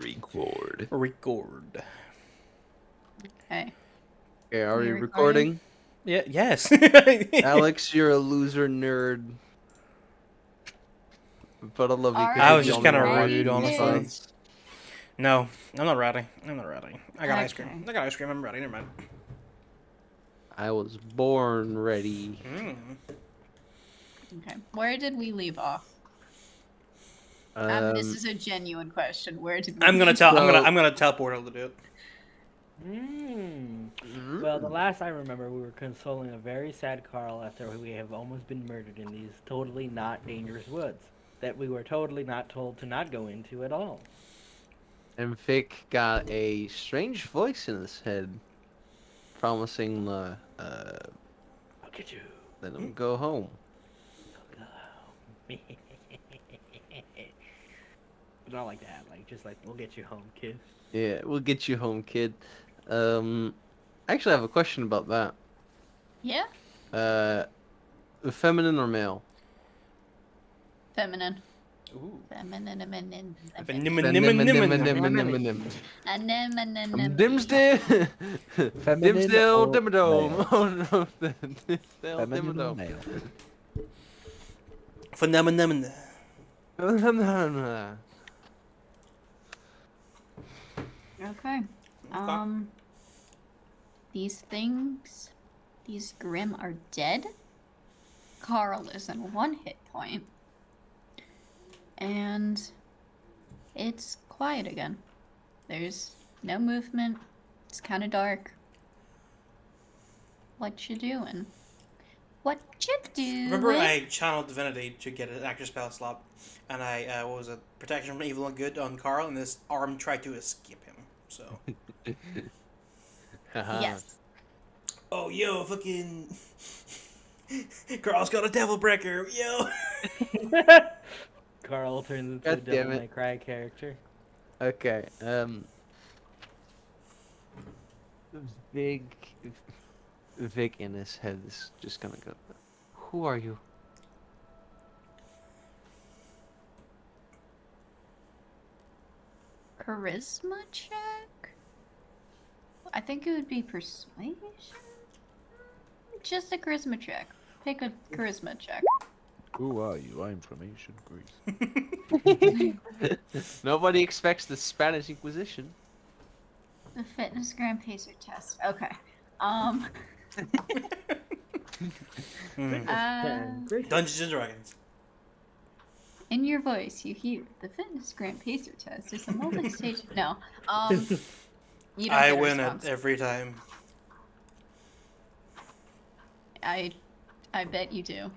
Record. Record. Okay. Okay, are we recording? recording? Yeah. Yes. Alex, you're a loser nerd. But I love you All because I you're was the just only kinda one watching rude, the honestly. response. No, I'm not ready. I'm not ready. I got ice Okay. cream. I got ice cream. I'm ready. Never mind. I was born ready. Okay. Where did we leave off? This is a genuine question. Where did we I'm gonna leave tell. off? I'm gonna teleport her to do it. Well, the last I remember, we were consoling a very sad Carl after we have almost been murdered in these totally not dangerous woods that we were totally not told to not go into at all. And Vic got a strange voice in his head, promising I'll get you. let him go home. But not like that. Like just like we'll get you home, kid. Yeah, we'll get you home, kid. Actually, I have a question about that. Yeah. Feminine or male? Feminine. Ooh. Feminine. Dimsdale, Feminine Dimsdale, or Dimmadome. male? Oh no, Dimsdale, Feminine or Dimmadome. male? Phenomenon. Okay. These things, these Grim are dead. Carl is in 1 hit point. And it's quiet again. There's no movement. It's kind of dark. What you doing? What you doing? Remember, I channeled Divinity to get an extra spell slot, and I what was it? Protection from evil and good on Carl, and his arm tried to escape him. So. Yes. Oh, yo, fucking. Carl's got a devil breaker, yo. Carl turns into God a Devil damn it. May Cry character. Okay. Vic in his head is just gonna go. Who are you? Charisma check? I think it would be persuasion? Just a charisma check. Take a charisma check. Who are you? I'm from ancient Greece. Nobody expects the Spanish Inquisition. The fitness gram pacer test. Okay. Dungeons and Dragons. In your voice, you hear the fitness gram pacer test is a multi-stage. No. You don't I get a win response. it every time. I bet you do.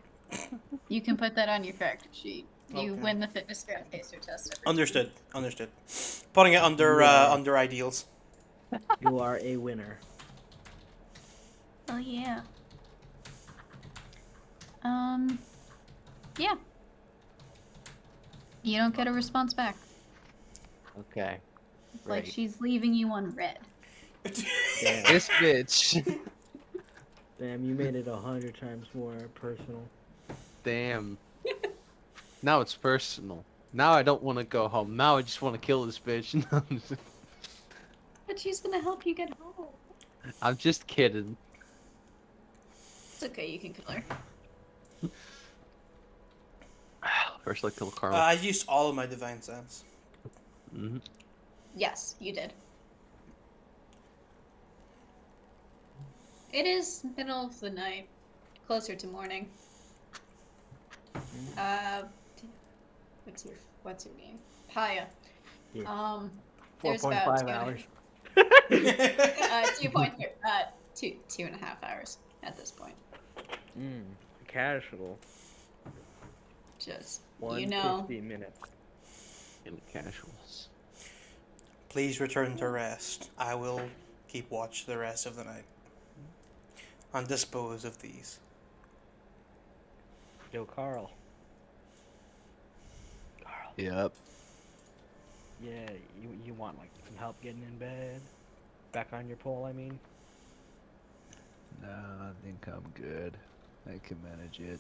You can put that on your character sheet. You Okay. win the fitness gram pacer test. Understood. Understood. Putting it under under ideals. You are a winner. Oh yeah. Yeah. You don't get a response back. Okay. It's like Right. she's leaving you on red. Damn. This bitch. Damn, you made it 100 times more personal. Damn. Now it's personal. Now I don't want to go home. Now I just want to kill this bitch. But she's gonna help you get home. I'm just kidding. It's okay, you can kill her. First, let's kill Carl. I used all of my divine sense. Mm-hmm. Yes, you did. It is middle of the night, closer to morning. What's your name? Paya. Yeah. There's about 4.5 hours. 2.5 hours at this point. Casual. Just 150 minutes. In casuals. Please return to rest. I will keep watch the rest of the night. And dispose of these. Yo, Carl. Carl. Yep. Yeah, you want like some help getting in bed? Back on your pole, I mean? Nah, I think I'm good. I can manage it.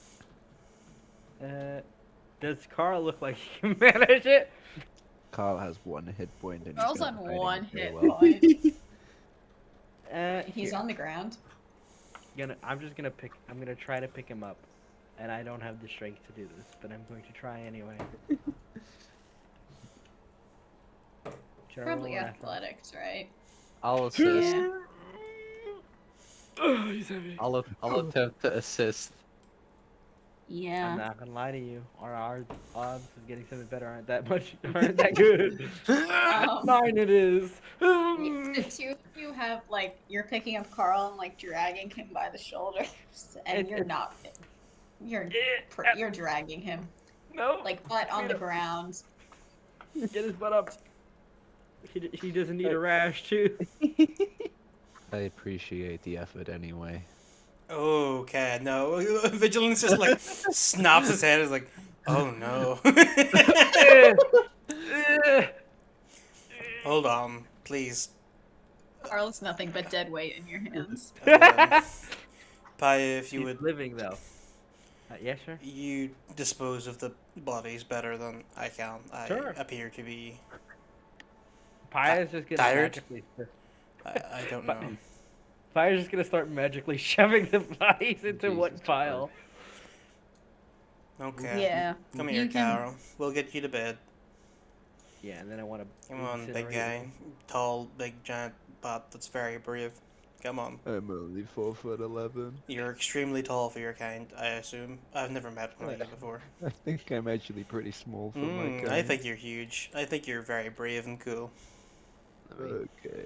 Does Carl look like he can manage it? Carl has 1 hit point and Carl's he's on not hiding 1 it very hit well. point. He's Here. on the ground. I'm just gonna pick. I'm gonna try to pick him up, and I don't have the strength to do this, but I'm going to try anyway. Probably Roll athletics, right? I'll assist. Yeah. Oh, he's heavy. I'll attempt to assist. I'm Yeah. not gonna lie to you. Our odds of getting something better aren't that good. Um, 9 it is. The two of you have like you're picking up Carl and like dragging him by the shoulders, and It's- you're it's- not. You're you're dragging him No. like butt on the ground. Get his butt up. He doesn't need a rash too. I appreciate the effort anyway. Okay, no. Vigilance just like snaps his head. Is like, oh no. Hold on, please. Carl's nothing but dead weight in your hands. Pi, if you He's would, living though. Yes, sir. you dispose of the bodies better than I can. I Sure. appear to be. Pi's just gonna Tired? magically. I don't know. Pi's just gonna start magically shoving the bodies into Jesus one pile. Okay. Yeah. Come You here, can- Carol. We'll get you to bed. Yeah, and then I want to. Come on, big guy. Tall, big, giant bot that's very brave. Come on. I'm only 4'11". You're extremely tall for your kind, I assume. I've never met one of you before. I think I'm actually pretty small for my kind. I think you're huge. I think you're very brave and cool. Okay,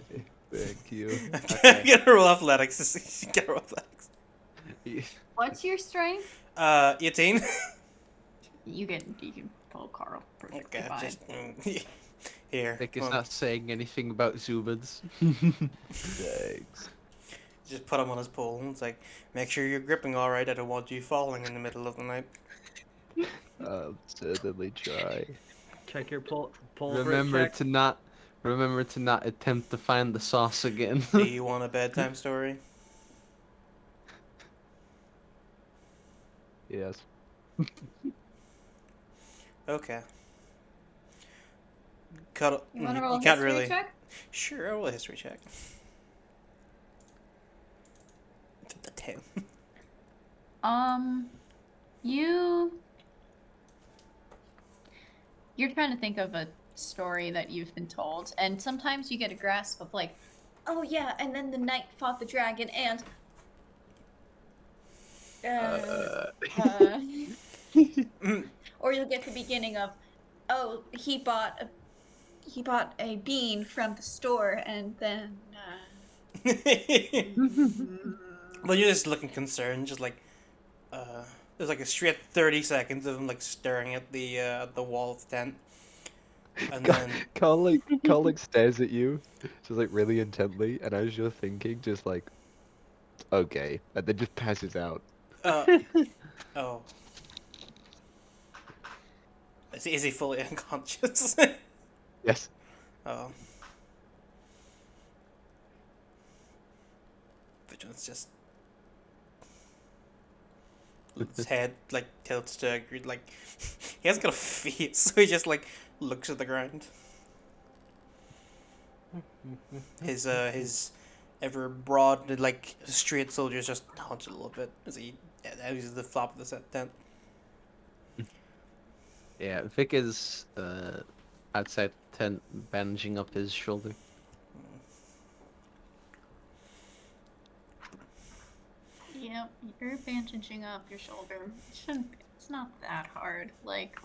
thank you. I'm gonna roll athletics to see. Get roll athletics. What's your strength? 18. You can pull Carl perfectly Okay, fine. just here. Vic is come on. not saying anything about Zubans. Thanks. Just put him on his pole. And it's like, make sure you're gripping all right. I don't want you falling in the middle of the night. I'll certainly try. Check your pull. Remember to not attempt to find the sauce again. Do you want a bedtime story? Yes. Okay. Cut. You want to roll a you can't history really. check? Sure, I'll roll a history check. The 10. You're trying to think of a story that you've been told, and sometimes you get a grasp of like, oh yeah, and then the knight fought the dragon, and or you'll get the beginning of, oh, he bought a bean from the store, and then Well, you're just looking concerned, just like, there's like a straight 30 seconds of him like staring at the wall of the tent, and then Carl like stares at you, just like really intently, and as you're thinking, just like, okay, and then just passes out. oh, is he fully unconscious? Yes. Oh, Vigilance just his head like tilts to agree, like he hasn't got a face, so he just like looks at the ground. His ever broad like straight soldiers just hunch a little bit as he uses the flop of the tent. Yeah, Vic is outside the tent, bandaging up his shoulder. yep, you're bandaging up your shoulder. It's not that hard. Like,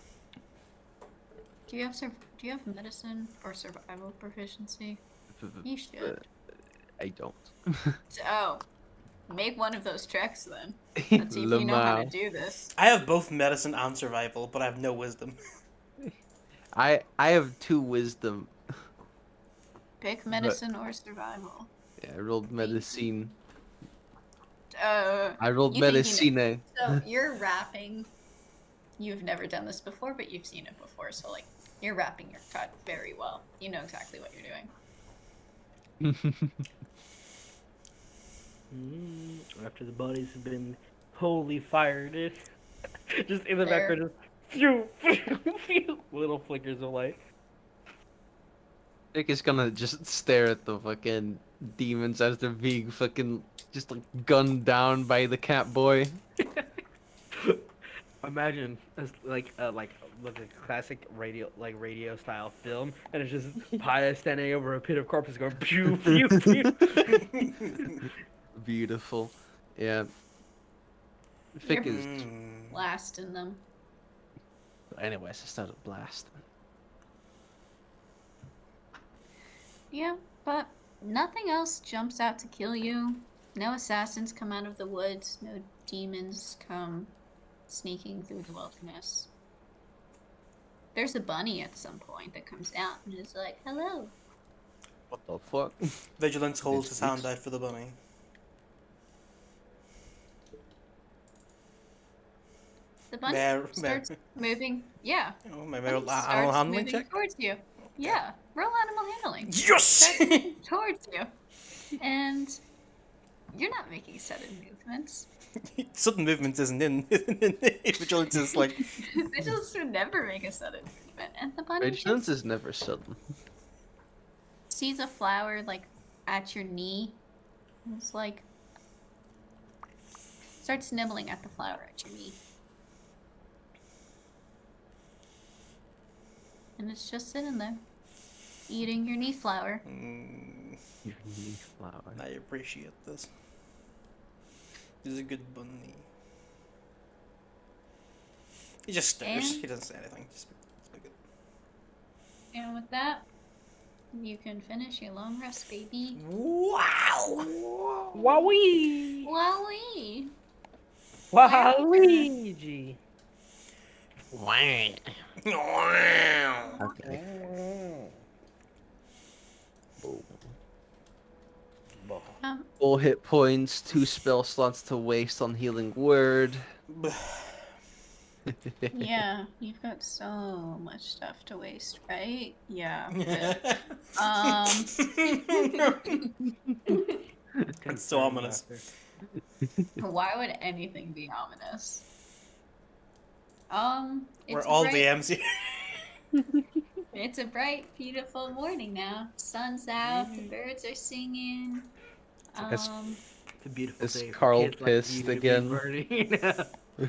do you have medicine or survival proficiency? You should. I don't. Oh, make one of those checks then. Let's see if you know how to Lamau. do this. I have both medicine and survival, but I have no wisdom. I have 2 wisdom. Pick medicine or survival. Yeah, I rolled medicine. Uh, I rolled You think you medicine. so you're wrapping. You've never done this before, but you've seen it before. So like, you're wrapping your cut very well. You know exactly what you're doing. After the bodies have been wholly fired, just in the There. background, just phew, phew, phew, little flickers of light. Vic is gonna just stare at the fucking demons as they're being fucking just like gunned down by the cat boy. Imagine it's like a classic radio style film, and it's just Paya standing over a pit of corpses going pew pew pew. Beautiful. Yeah. Vic You're is. blasting them. Anyways, it's not a blast. Yeah, but nothing else jumps out to kill you. No assassins come out of the woods. No demons come sneaking through the wilderness. There's a bunny at some point that comes out and is like, "Hello." What the fuck? Vigilance holds This his hand week's- out for the bunny. The bunny starts moving. Yeah, Oh, my bunny animal starts handling moving check. towards you. Yeah, roll animal handling. Yes. Starts moving towards you, and you're not making sudden movements. Sudden movement isn't in. Vigilance is like. Vigilance would never make a sudden movement, and the bunny Vigilance just is never sudden. sees a flower like at your knee. And it's like starts nibbling at the flower at your knee. And it's just sitting there, eating your knee flower. Your knee flower. I appreciate this. He's a good bunny. He just stares. And- He doesn't say anything. Just good. And with that, you can finish your long rest, baby. Wow! Wowee! Wowee! Waluigi! Wow. Wow! Okay. Full hit points, 2 spell slots to waste on healing word. Yeah, you've got so much stuff to waste, right? Yeah. Good. It's so ominous. Why would anything be ominous? We're It's a all bright, DMs here. It's a bright, beautiful morning now. Sun's out, the birds are singing. It's- It's a beautiful Is day. for Carl kids like you pissed to be again? burning.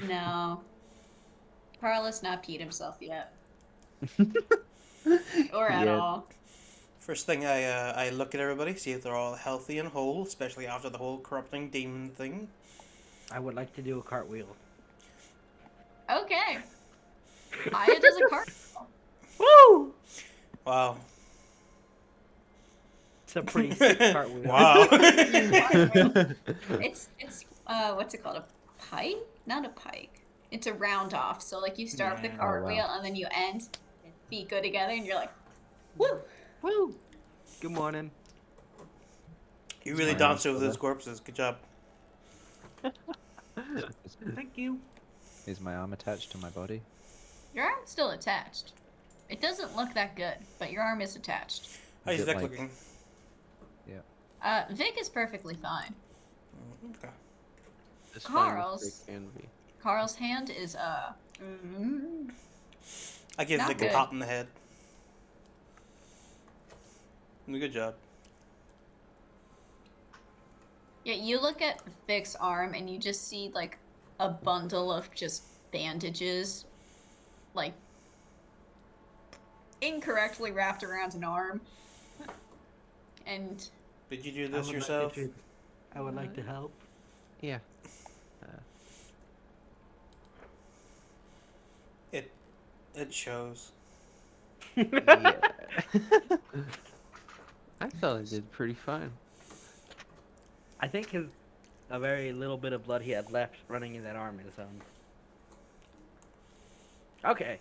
No. Carl has not peed himself yet. Or at Yeah. all. First thing I look at everybody, see if they're all healthy and whole, especially after the whole corrupting demon thing. I would like to do a cartwheel. Okay. Aya does a cart. Woo! Wow. It's a pretty sick cartwheel. Wow. It's what's it called? A pike? Not a pike. It's a round off. So like you start with the Yeah. cartwheel and then you end, feet go together, and you're like, woo! Woo! Good morning. You really danced over those corpses. Good job. Thank you. Is my arm attached to my body? Your arm's still attached. It doesn't look that good, but your arm is attached. How's it Vic like- looking? Vic is perfectly fine. Okay. It's fine with Carl's. Vic and me. Carl's hand is I give Not Vic good. a pat on the head. Good job. Yeah, you look at Vic's arm and you just see like a bundle of just bandages, like incorrectly wrapped around an arm. And Did you do I this would yourself? I would like to help. Yeah. It shows. Yeah. I thought I did pretty fine. I think a very little bit of blood he had left running in that arm is Okay.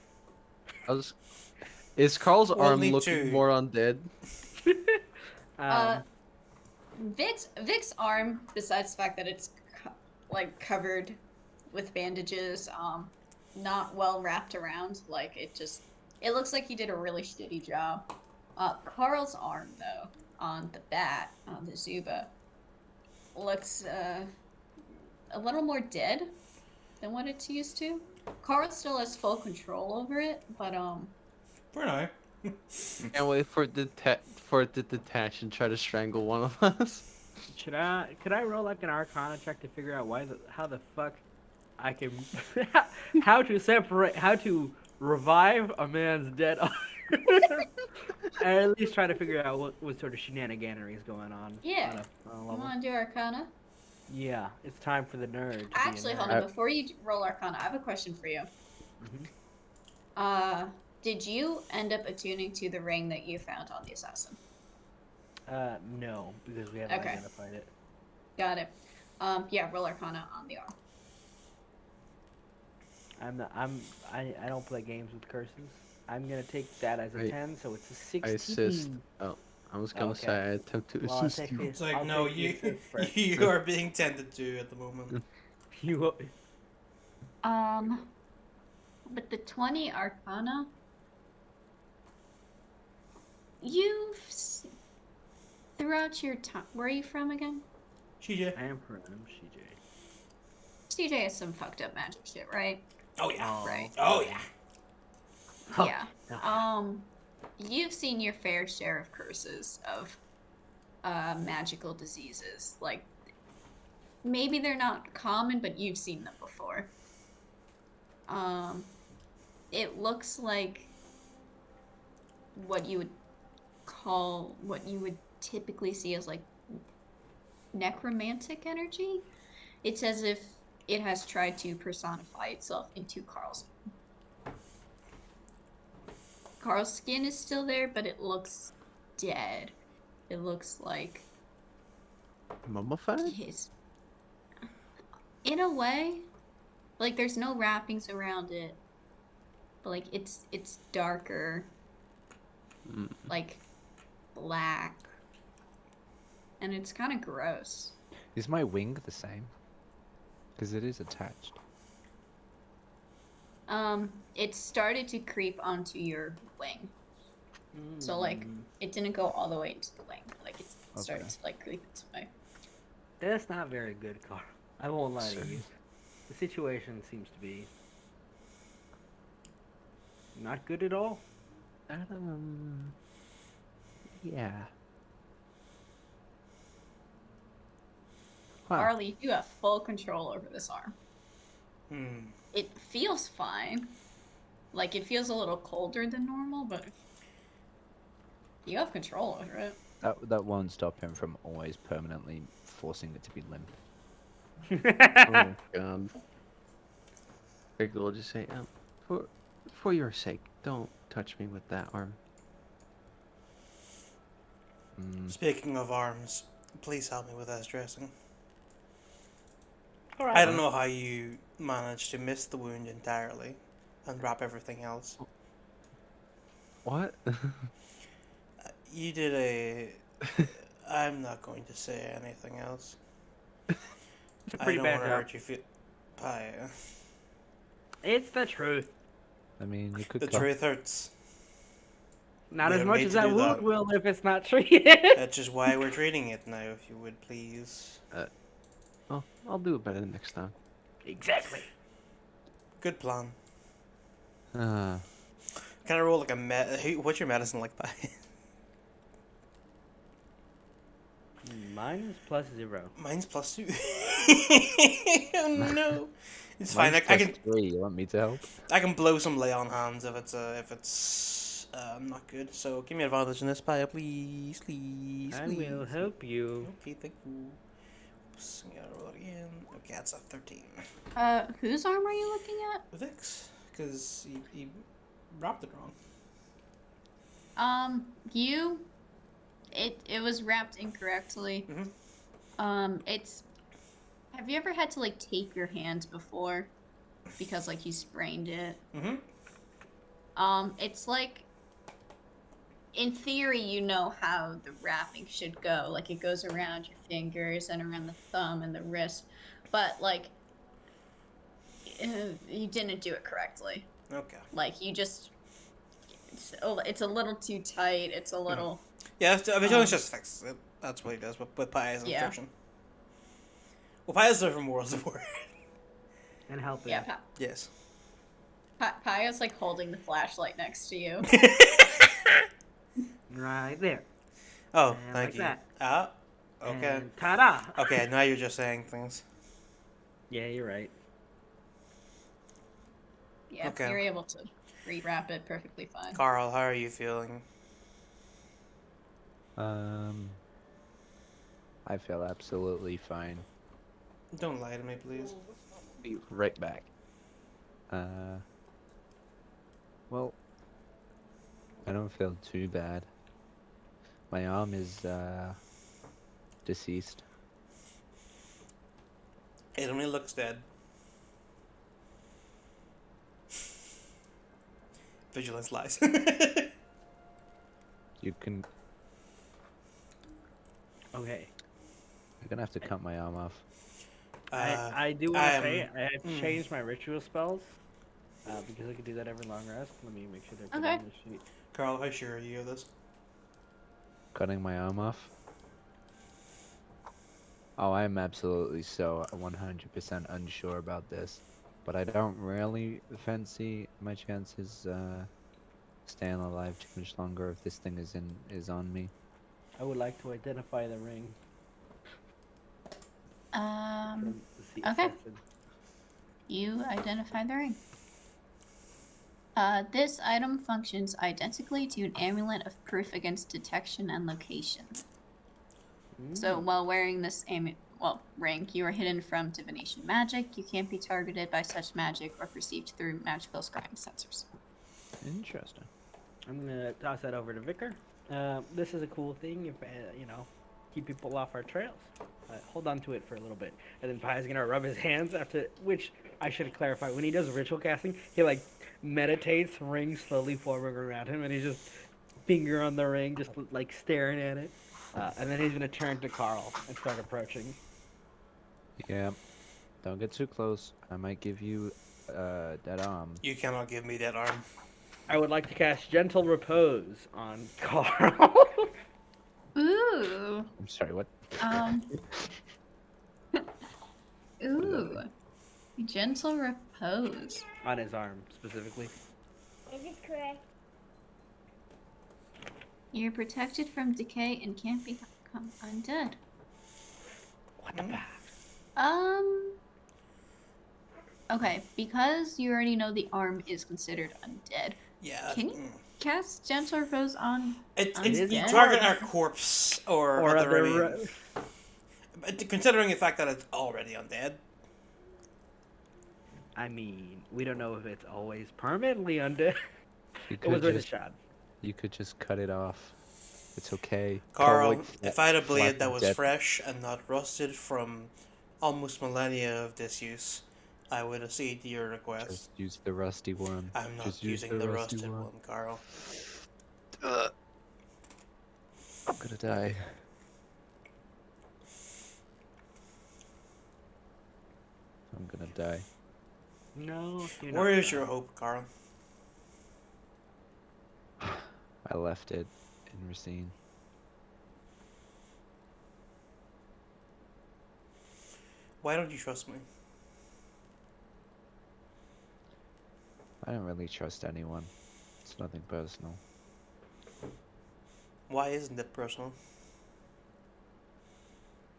Is Carl's arm Only looking two. more undead? Vic's arm, besides the fact that it's like covered with bandages, not well wrapped around, like it looks like he did a really shitty job. Carl's arm though, on the bat, on the Zuba, looks a little more dead than what it's used to. Carl still has full control over it, but For now. Can't wait for it to detach and try to strangle one of us. Could I roll like an Arcana check to figure out how the fuck I can how to revive a man's dead arm? And at least try to figure out what sort of shenaniganery is going on. Yeah. On a You level. want to do Arcana? Yeah, it's time for the nerd. To Actually, be a hold nerd. on. Before you roll Arcana, I have a question for you. Mhm. Did you end up attuning to the ring that you found on the assassin? No, because we haven't Okay. identified it. Got it. Yeah, roll Arcana on the arm. I don't play games with curses. I'm gonna take that as a Wait. 10, so it's a I 16. assist. Oh, I was gonna Okay. say I attempt to Well, I'll assist take you. the- It's like, I'll no, take the you assist first. you are being tended to at the moment. You With the 20 Arcana, you've throughout your time. Where are you from again? CJ. I am from CJ. CJ has some fucked up magic shit, right? Oh yeah. Right. Oh yeah. Oh, Yeah. no. You've seen your fair share of curses of magical diseases. Like, maybe they're not common, but you've seen them before. It looks like what you would typically see as like necromantic energy. It's as if it has tried to personify itself into Carl's. Carl's skin is still there, but it looks dead. It looks like Mummified? his. In a way, like there's no wrappings around it, but like it's darker, like black, and it's kind of gross. Is my wing the same? Because it is attached. It started to creep onto your wing, so like it didn't go all the way into the wing. Like it started to like creep its way. That's not very good, Carl. I won't lie to Sure. you. The situation seems to be not good at all. Yeah. Wow. Harley, you have full control over this arm. It feels fine. Like it feels a little colder than normal, but you have control over it. That won't stop him from always permanently forcing it to be limp. Oh god. Rick will just say, for your sake, don't touch me with that arm. Speaking of arms, please help me with this dressing. All right. I don't know how you managed to miss the wound entirely and wrap everything else. What? You did a. I'm not going to say anything else. It's a I pretty don't bad want to job. hurt you. Pie. It's the truth. I mean, you could. The truth hurts. Not We as are much made as to that do wound that. will if it's not treated. That's just why we're treating it now, if you would please. Well, I'll do it better next time. Exactly. Good plan. Uh, Can I roll like what's your medicine like, Pie? Mine is +0. Mine's +2. Oh no. It's fine. Mine's I can +3. You want me to help? I can blow some lay on hands if it's not good. So give me advantage in this, Pie, please, please, I please. will help you. Okay, thank you. Oops, I gotta roll it again. Okay, that's a 13. Whose arm are you looking at? Vix, because he wrapped it wrong. It was wrapped incorrectly. Mhm. Have you ever had to like tape your hands before? Because like you sprained it. Mhm. It's like, in theory, you know how the wrapping should go. Like it goes around your fingers and around the thumb and the wrist, but like you didn't do it correctly. Okay. Like you just, it's a little too tight. It's a little. Yeah, it's just fixes it. That's what he does with Pie's Yeah. instruction. Well, Pie's there from Worlds of War. And help Yeah, Yes. Paya's like holding the flashlight next to you. Right there. Oh, And thank like you. that. Ah, okay. And ta-da! Okay, now you're just saying things. Yeah, you're right. Yeah, Okay. you're able to rewrap it perfectly fine. Carl, how are you feeling? I feel absolutely fine. Don't lie to me, please. Be right back. Well, I don't feel too bad. My arm is deceased. It only looks dead. Vigilance lies. You can. Okay. You're gonna have to cut my arm off. I do want to say I have mm. changed my ritual spells because I could do that every long rest. Let me make sure they're put Okay. on the sheet. Carl, how sure are you of this? Cutting my arm off. Oh, I'm absolutely so 100% unsure about this, but I don't really fancy my chances staying alive too much longer if this thing is on me. I would like to identify the ring. Um, The okay. assassin. you identify the ring. This item functions identically to an amulet of proof against detection and location. So while wearing this ring, you are hidden from divination magic. You can't be targeted by such magic or perceived through magical scrying sensors. Interesting. I'm gonna toss that over to Vicar. This is a cool thing if keep people off our trails. Hold on to it for a little bit, and then Pai's gonna rub his hands after. Which I should clarify: when he does ritual casting, he like meditates, rings slowly forming around him, and he's just finger on the ring, just like staring at it. And then he's gonna turn to Carl and start approaching. Yeah. Don't get too close. I might give you that arm. You cannot give me that arm. I would like to cast Gentle Repose on Carl. Ooh. I'm sorry, what? Ooh. Gentle repose. On his arm, specifically. Is this correct? You're protected from decay and can't become undead. What the fuck? Okay, because you already know the arm is considered undead. Yeah. Can you cast Gentle Repose on It's undead? you target our corpse or other remains. Considering the fact that it's already undead. I mean, we don't know if it's always permanently undead. You It was could worth a just, shot. you could just cut it off. It's okay. Carl, Like, if I had a blade that flat was death. fresh and not rusted from almost millennia of disuse, I would accede to your request. Just use the rusty one. I'm not Just use using the rusted one, Carl. I'm gonna die. I'm gonna die. No, you're Where not is gonna. your hope, Carl? I left it in Racine. Why don't you trust me? I don't really trust anyone. It's nothing personal. Why isn't it personal?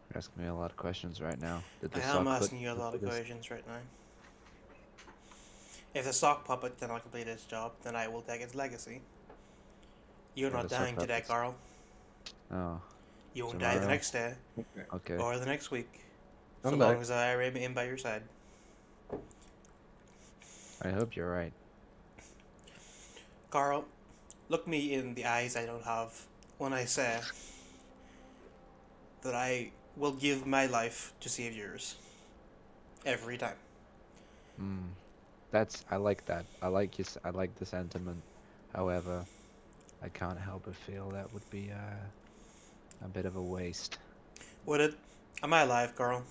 You're asking me a lot of questions right now. Did the I am sock put- asking you a lot of put this- questions right now. If the sock puppet cannot complete its job, then I will take its legacy. You're Yeah, not the sock dying today, puppets. Carl. Oh, You won't die the Tomorrow. next day okay. or the next week. So I'm long back. as I remain by your side. I hope you're right. Carl, look me in the eyes I don't have when I say that I will give my life to save yours. Every time. I like that. I like I like the sentiment. However, I can't help but feel that would be a bit of a waste. Would it? Am I alive, Carl?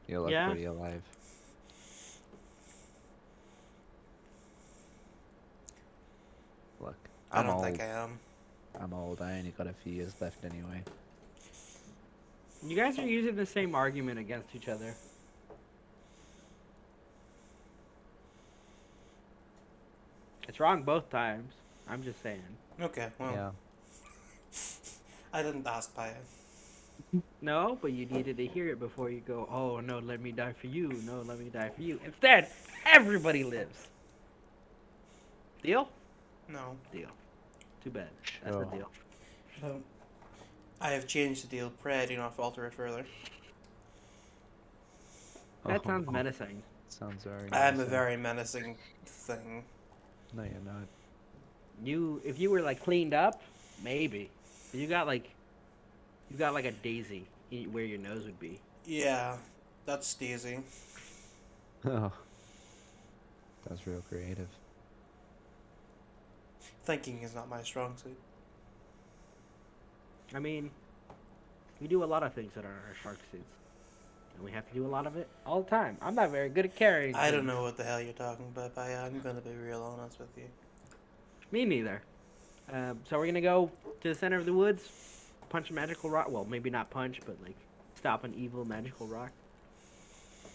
You look Yeah. pretty alive. Look, I I'm don't old. think I am. I'm old. I only got a few years left anyway. You guys are using the same argument against each other. It's wrong both times. I'm just saying. Okay, well, Yeah. I didn't ask Paya. No, but you needed to hear it before you go, oh no, let me die for you. No, let me die for you. Instead, everybody lives. Deal? No. Deal. Too bad. That's Sure. the deal. But I have changed the deal. Pray I do not alter it further. That sounds menacing. Sounds very I am a menacing. very menacing thing. No, you're not. If you were like cleaned up, maybe. But you got like a daisy where your nose would be. Yeah, that's Daisy. Oh. That's real creative. Thinking is not my strong suit. I mean, we do a lot of things that are our shark suits. And we have to do a lot of it all the time. I'm not very good at carrying I don't things. know what the hell you're talking about, Paya. I'm gonna be real honest with you. Me neither. So we're gonna go to the center of the woods, punch a magical rock. Well, maybe not punch, but like stop an evil magical rock.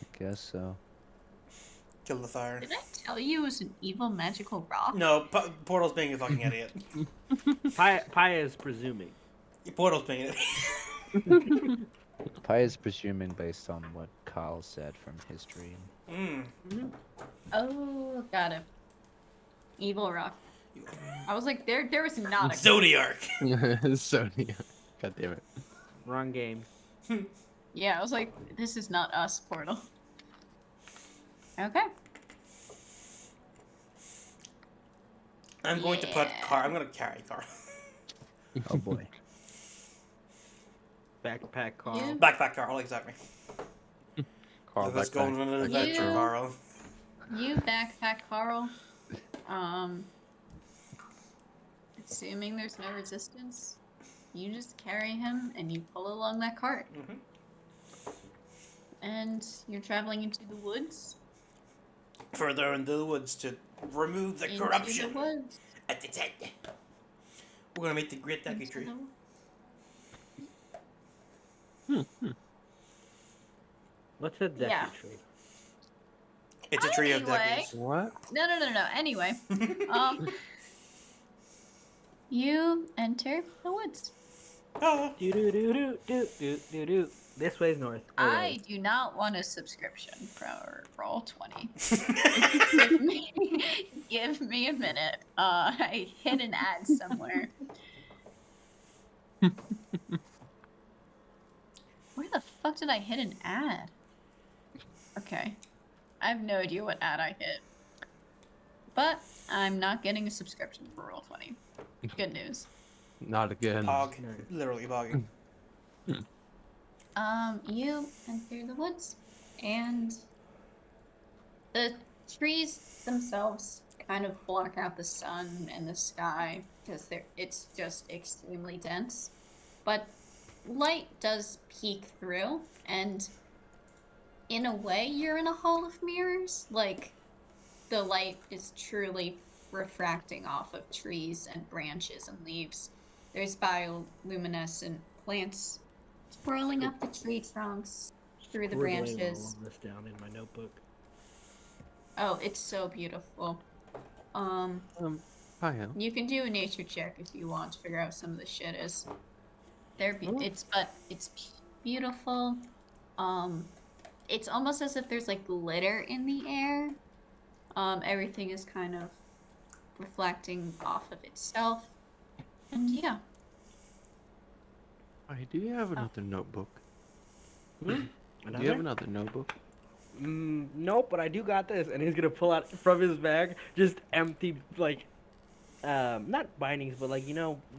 I guess so. Kill the fire. Did I tell you it was an evil magical rock? No, Portal's being a fucking idiot. Paya is presuming. Portal's being an idiot. Pi is presuming based on what Carl said from history. Oh, got it. Evil rock. I was like, there was not a Zodiac. Sonya. God damn it. Wrong game. Yeah, I was like, this is not us, Portal. Okay. I'm going to put Yeah. Carl. I'm gonna carry Carl. Oh boy. Backpack Carl. Yeah. Backpack Carl, exactly. Carl, Let's go on an adventure, You- Carl. You backpack Carl. Assuming there's no resistance, you just carry him and you pull along that cart. Mhm. And you're traveling into the woods. Further into the woods to remove the Into corruption. the woods. At its head. We're gonna make the great Deku Into tree. the- What's a deku Yeah. tree? It's a tree of Anyway. Dekus. What? No. Anyway, you enter the woods. Ah. Do do do do do do do do. This way's north. I do not want a subscription for Roll20. Give me a minute. I hit an ad somewhere. Where the fuck did I hit an ad? Okay. I have no idea what ad I hit. But I'm not getting a subscription for Roll20. Good news. Not again. Pog. No. Literally pogging. You enter the woods, and the trees themselves kind of block out the sun and the sky because it's just extremely dense. But light does peek through, and in a way, you're in a hall of mirrors. Like, the light is truly refracting off of trees and branches and leaves. There's bioluminescent plants swirling up the tree trunks through the Scribbling branches. all of this down in my notebook. Oh, it's so beautiful. Paya. You can do a nature check if you want to figure out some of the shit is. Oh. It's beautiful. It's almost as if there's like glitter in the air. Everything is kind of reflecting off of itself. And yeah. Paya, do you have another notebook? Hmm? Do you have another notebook? Nope, but I do got this, and he's gonna pull out from his bag just empty, like, not bindings, but like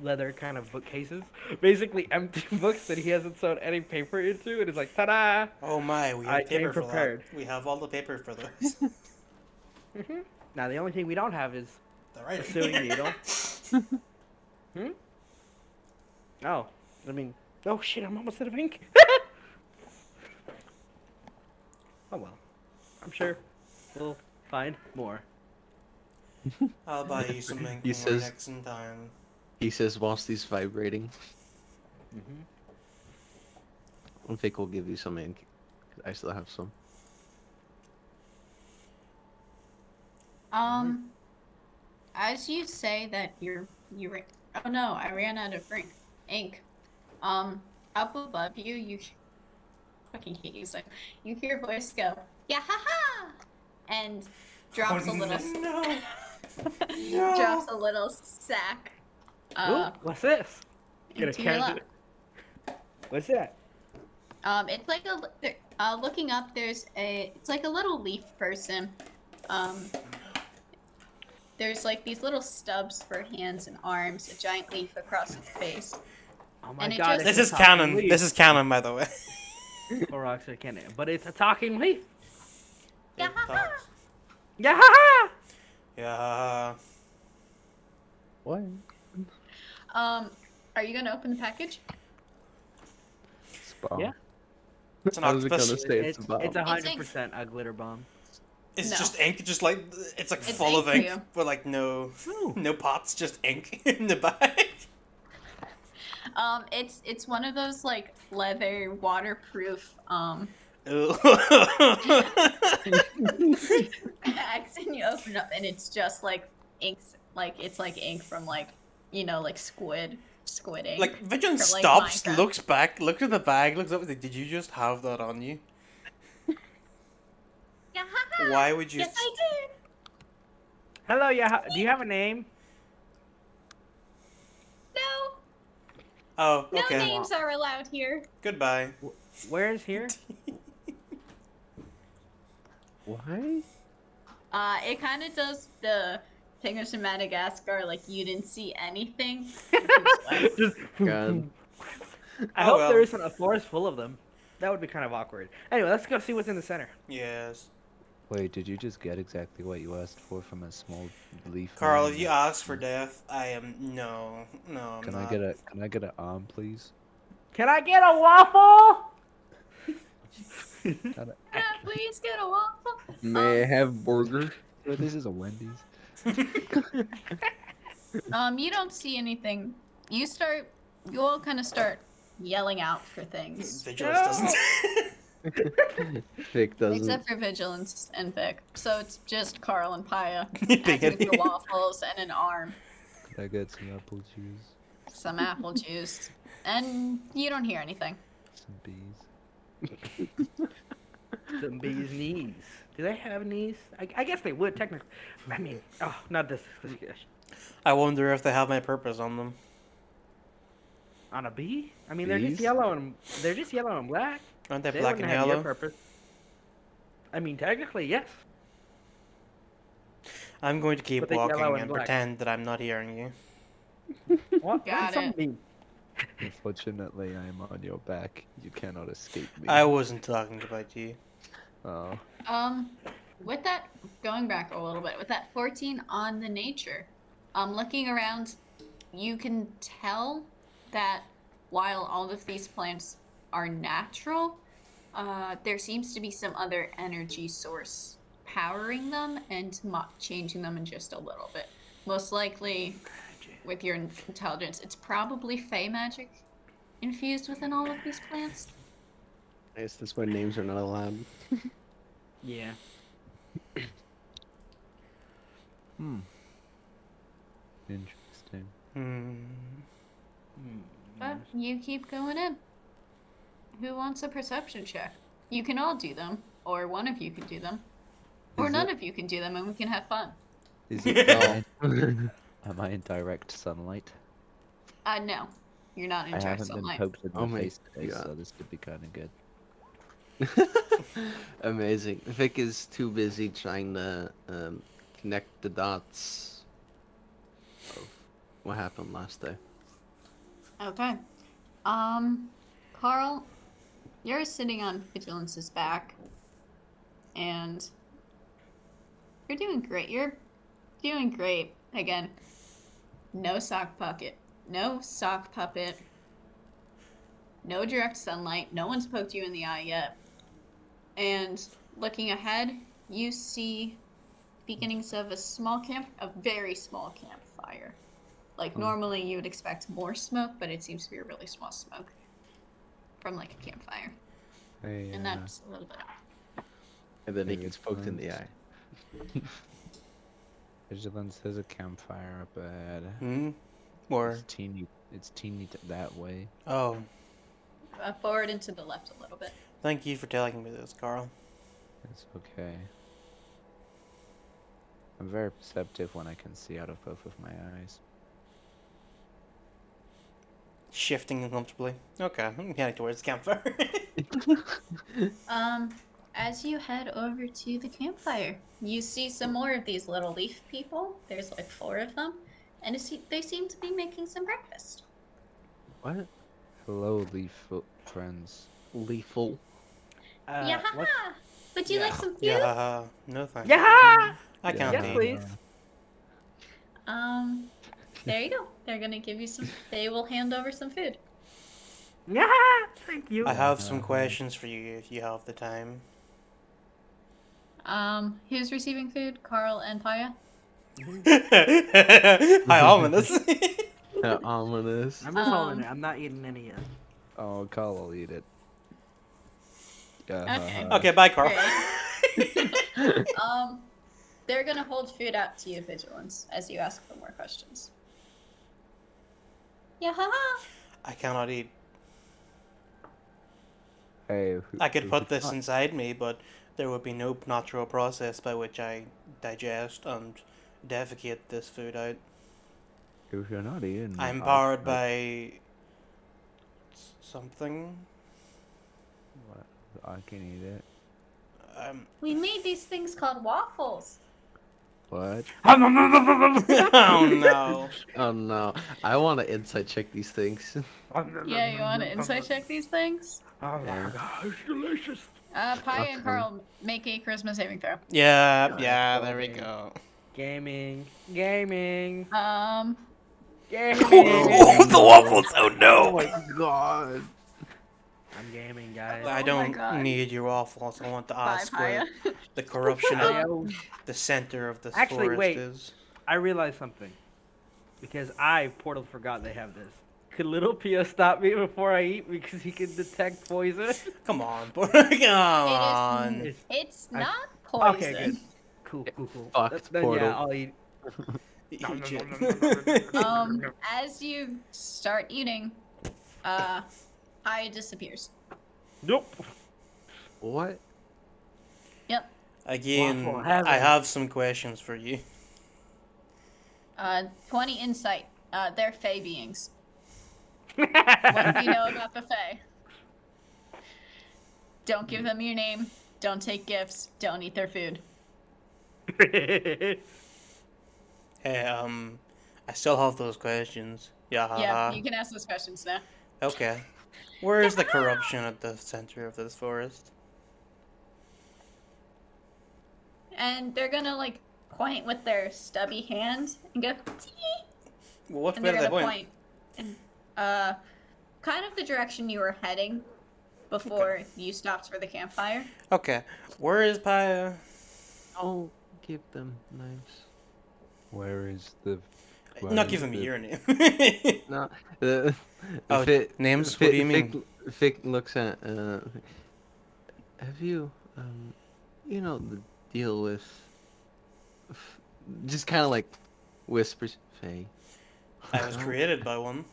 leather kind of bookcases. Basically, empty books that he hasn't sewn any paper into, and it's like, ta-da! Oh my, we I have came paper for prepared. that. We have all the paper for those. Now the only thing we don't have is The a writing. sewing needle. Oh, I mean, oh shit, I'm almost out of ink. Oh well, I'm sure we'll find more. I'll buy you some ink He when we're says- next in time. He says whilst he's vibrating. Mm-hmm. I think we'll give you some ink. I still have some. as you say that oh no, I ran out of ink. Up above you, you fucking hate you. So you hear a voice go, "Yeah, ha ha," and drops a little no. drops a little sack. Ooh, what's this? Gonna Into your catch lap. it. What's that? It's like looking up. It's like a little leaf person. There's like these little stubs for hands and arms, a giant leaf across its face. Oh my And it god, just- This it's is a talking canon. leaf. This is canon, by the way. Or actually canon, but it's a talking leaf. Yeah, ha ha. Yeah, ha, ha! Yeah. What? Are you gonna open the package? Spawn. Yeah. It's an I was octopus. gonna say It's it's about. it's 100% a glitter bomb. It's No. just ink, just like it's like It's full of ink ink, for you. but like no Ooh. pots, just ink in the bag. It's one of those like leather waterproof Ew. bags, and you open it up, and it's just like inks, like it's like ink from like like squid ink. Like Vigilant From, like, stops, Minecraft. looks back, looks at the bag, looks up. Like, did you just have that on you? Yeah, ha, ha. Why would you? Yes, I did. Hello, yeah. Do you have a name? No, Oh, no okay. names are allowed here. Goodbye. Where is here? Why? It kind of does the Penguins in Madagascar, like you didn't see anything. Just. God. I Oh, hope well. there isn't a forest full of them. That would be kind of awkward. Anyway, let's go see what's in the center. Yes. Wait, did you just get exactly what you asked for from a small leaf? Carl, man? if you ask for death, I am no. I'm Can not. I get an arm, please? Can I get a waffle? Yeah, please get a waffle. May I have burger? Oh, this is a Wendy's. You don't see anything. You all kind of start yelling out for things. Vigilance doesn't. Vic doesn't. Except for Vigilance and Vic. So it's just Carl and Paya Big asking for Eddie. waffles and an arm, Could I get some apple juice? some apple juice, and you don't hear anything. Some bees? Some bees' knees. Do they have knees? I guess they would technically. I mean, oh, not this. I wonder if they have my purpose on them. On a bee? I mean, they're just Bees? yellow and black. Aren't they They black wouldn't and have your yellow? purpose. I mean, technically, yes. I'm going to keep But they're yellow walking and and black. pretend that I'm not hearing you. What? Got What does it. that mean? Unfortunately, I am on your back. You cannot escape me. I wasn't talking about you. Oh. With that, going back a little bit, with that 14 on the nature, looking around, you can tell that while all of these plants are natural, there seems to be some other energy source powering them and changing them in just a little bit. Most likely, with your intelligence, it's probably Fey magic infused within all of these plants. I guess that's why names are not allowed. Yeah. Interesting. Hmm. But you keep going in. Who wants a perception check? You can all do them, or one of you can do them, or Is none it- of you can do them, and we can have fun. Is it am I in direct sunlight? No, you're not in I direct haven't been sunlight. poked in Oh the my face today, God. so this could be kind of good. Amazing. Vic is too busy trying to connect the dots of what happened last day. Okay. Carl, you're sitting on Vigilance's back, and you're doing great. You're doing great. Again, no sock puppet. No sock puppet. No direct sunlight. No one's poked you in the eye yet. And looking ahead, you see beginnings of a very small campfire. Like normally you would expect more smoke, but it seems to be a really small smoke from like a campfire. And that's a little bit. And then he Maybe gets it's poked in the nice. eye. Vigilance, there's a campfire up ahead. Hmm? Or, It's teeny that way. oh, Forward and to the left a little bit. thank you for telling me this, Carl. It's okay. I'm very perceptive when I can see out of both of my eyes. Shifting uncomfortably. Okay, I'm heading towards the campfire. As you head over to the campfire, you see some more of these little leaf people. There's like 4 of them, and they seem to be making some breakfast. What? Hello, friends. Lethal. Yeah, What? would you like some food? Yeah, no thank you. Yeah! I can't Yes, eat. please. There you go. They're gonna give you some. They will hand over some food. Yeah! Thank you. I have some questions for you if you have the time. Who's receiving food? Carl and Paya? Hi, ominous. Ominous. I'm just holding it. I'm not eating any yet. Oh, Carl will eat it. Yeah. Okay. Okay, bye, Carl. Great. They're gonna hold food out to you, Vigilance, as you ask for more questions. Yeah, haha. I cannot eat. Hey, I could put this inside me, but there would be no natural process by which I digest and defecate this food out. If you're not eating, I'm powered by something. What? I can eat it. We made these things called waffles. What? Oh no. Oh no. I want to insight check these things. Yeah, you want to insight check these things? Oh my god, it's delicious. Paya and Carl make a charisma saving throw. Yeah, there we go. Gaming. Um, Oh, Gaming. the waffles! Oh Oh no! my god. I'm gaming, guys. I Oh my don't God. need your waffles. I want to bye, ask Paya. where the corruption at Adios. the center of this Actually, forest wait. is. I realized something. Because I, Portal, forgot they have this. Could little Pia stop me before I eat because he can detect poison? Come on, boy. Come on. It's I- not poison. Okay, good. Cool. Fucked, Then Portal. yeah, I'll eat. Eat shit. As you start eating, Paya disappears. Nope. What? Yep. Again, Waffle heaven. I have some questions for you. 20 insight. They're Fey beings. What do you know about the Fey? Don't give them your name. Don't take gifts. Don't eat their food. Hey, I still have those questions. Yeah, you can ask those questions now. Okay. Where is the corruption at the center of this forest? And they're gonna like point with their stubby hand and go tee, Well, what and way they're do they gonna point? point in kind of the direction you were heading before you stopped for the campfire. Okay. Where is Paya? Don't give them knives. Where is the? Not giving me your name. No. Oh, names? What do you mean? Vic looks at. Have you, you know, the deal with. Just kind of like whispers, Faye. I was created by one.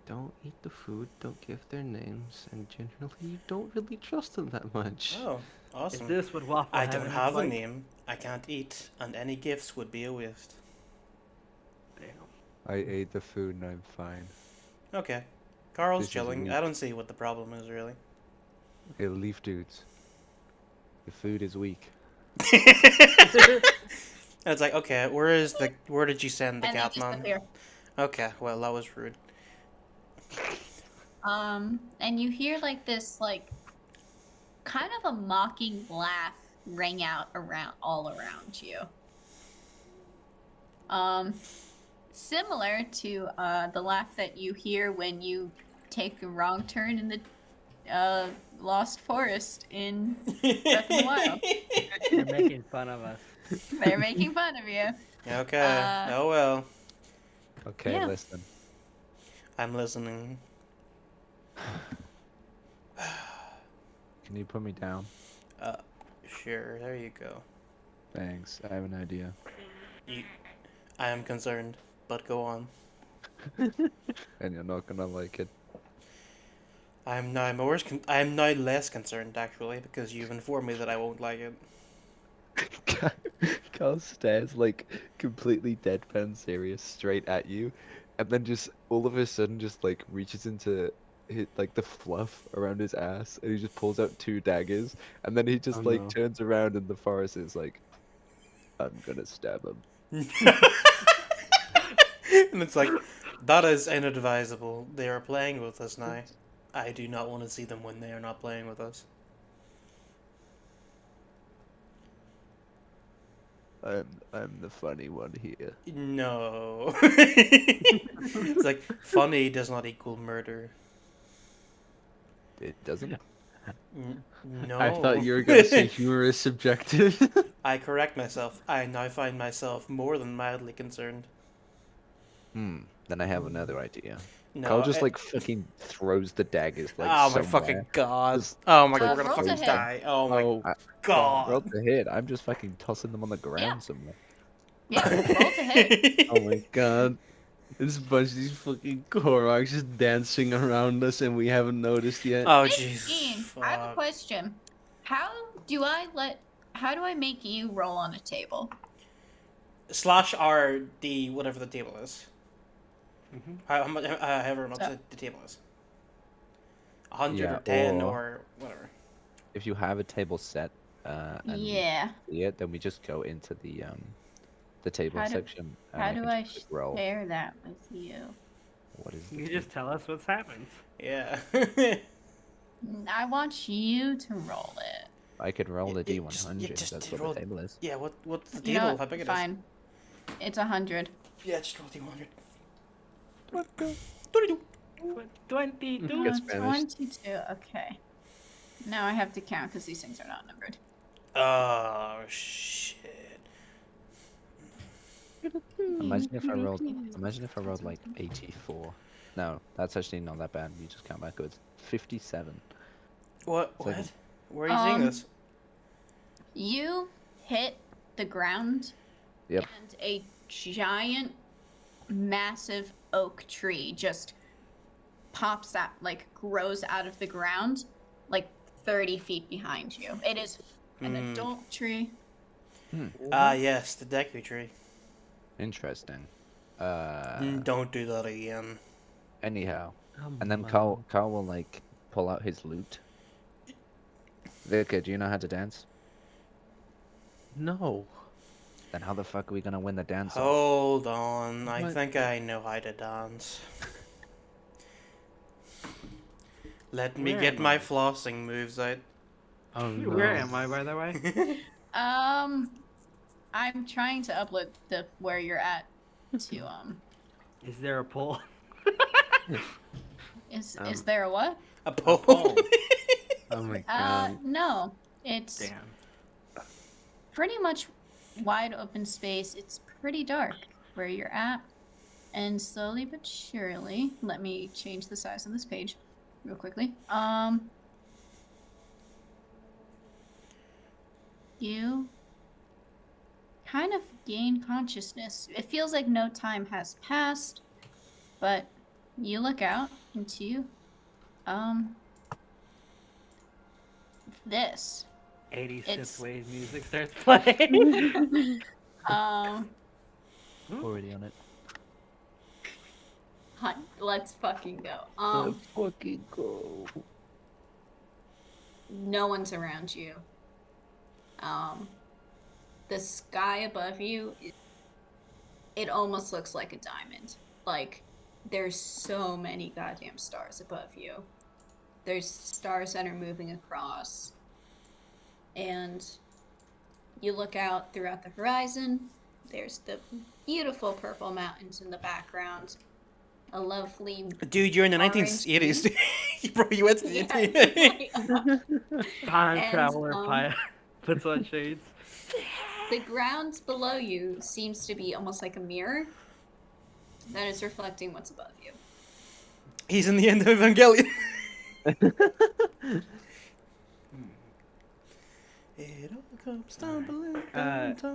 Don't eat the food, don't give their names, and generally you don't really trust them that much. Oh, Is awesome. this what waffle I heaven don't is have a like? name. I can't eat, and any gifts would be a waste. Damn. I ate the food and I'm fine. Okay. Carl's This is chilling. weak. I don't see what the problem is, really. Hey, leaf dudes. The food is weak. And it's like, okay, where did you send the And they cat man? disappear. Okay, well, that was rude. And you hear like this, like, kind of a mocking laugh ring out all around you. Similar to the laugh that you hear when you take a wrong turn in the Lost Forest in Breath of the Wild. They're making fun of us. They're making fun of you. Okay, oh well. Okay, Yeah. listen. I'm listening. Can you put me down? Sure, there you go. Thanks. I have an idea. I am concerned, but go on. And you're not gonna like it. I am now less concerned actually because you've informed me that I won't like it. Carl stares like completely deadpan serious straight at you, and then just all of a sudden just like reaches into like the fluff around his ass, and he just pulls out 2 daggers, and then he just Oh, like no. turns around in the forest and is like, "I'm gonna stab him." And it's like, that is inadvisable. They are playing with us now. I do not want to see them when they are not playing with us. I'm the funny one here. No. It's like, funny does not equal murder. It doesn't. No. I thought you were gonna say humor is subjective. I correct myself. I now find myself more than mildly concerned. Then I have another idea. No. Carl just like fucking throws the daggers like Oh my somewhere. fucking god. Just- Oh my just, god, we're like, gonna roll to fucking hit. die. Oh my Oh, god. Roll to hit. I'm just fucking tossing them on the ground Yeah. somewhere. Yeah, roll to hit. oh my god. There's a bunch of these fucking Koroks just dancing around us and we haven't noticed yet. Oh 15. jeez. I have a Fuck. question. How do I make you roll on a table? Slash R D whatever the table is. Mhm. How much? However much So- the table is. 100 Yeah, or 10 or- or whatever. If you have a table set, and Yeah. see it, then we just go into the table How do- section. And How do can I just click roll. share that with you? What is You the just tell us what's happened. Yeah. I want you to roll it. I could roll the Yeah, D100. just That's what roll- the table is. Yeah, what's the You know table? what? How big it is? Fine. It's 100. Yeah, just roll D100. 22. Get Spanish. 22. Okay. Now I have to count because these things are not numbered. Oh shit. Imagine if I rolled. Imagine if I rolled like 84. No, that's actually not that bad. You just count backwards. 57. What? It's like- What? Where are you seeing this? You hit the ground, Yep. and a giant, massive oak tree just pops out, like grows out of the ground, like 30 feet behind you. It is an Hmm. adult tree. Ah, yes, the Deku tree. Interesting. Don't do that again. Anyhow, Come and then on. Carl will like pull out his lute. Vicar, do you know how to dance? No. Then how the fuck are we gonna win the dance? Hold on, I What? think I know how to dance. Let me Where get am my I? flossing moves out. Oh no. Where am I, by the way? I'm trying to upload the where you're at to Is there a poll? is Um, there a what? A pole. pole. Oh my god. No. It's Damn. pretty much wide open space. It's pretty dark where you're at. And slowly but surely, let me change the size of this page real quickly. You kind of gain consciousness. It feels like no time has passed, but you look out into this. 80s It's- synthwave music starts playing. Already on it. Let's fucking go. Let's fucking go. No one's around you. The sky above you, it almost looks like a diamond. Like, there's so many goddamn stars above you. There's stars that are moving across. And you look out throughout the horizon, there's the beautiful purple mountains in the background. A lovely Dude, you're in the Orange 1980s. Bro, you went to the Time And, traveler puts on shades. the ground below you seems to be almost like a mirror that is reflecting what's above you. He's in the end of Evangelion. It all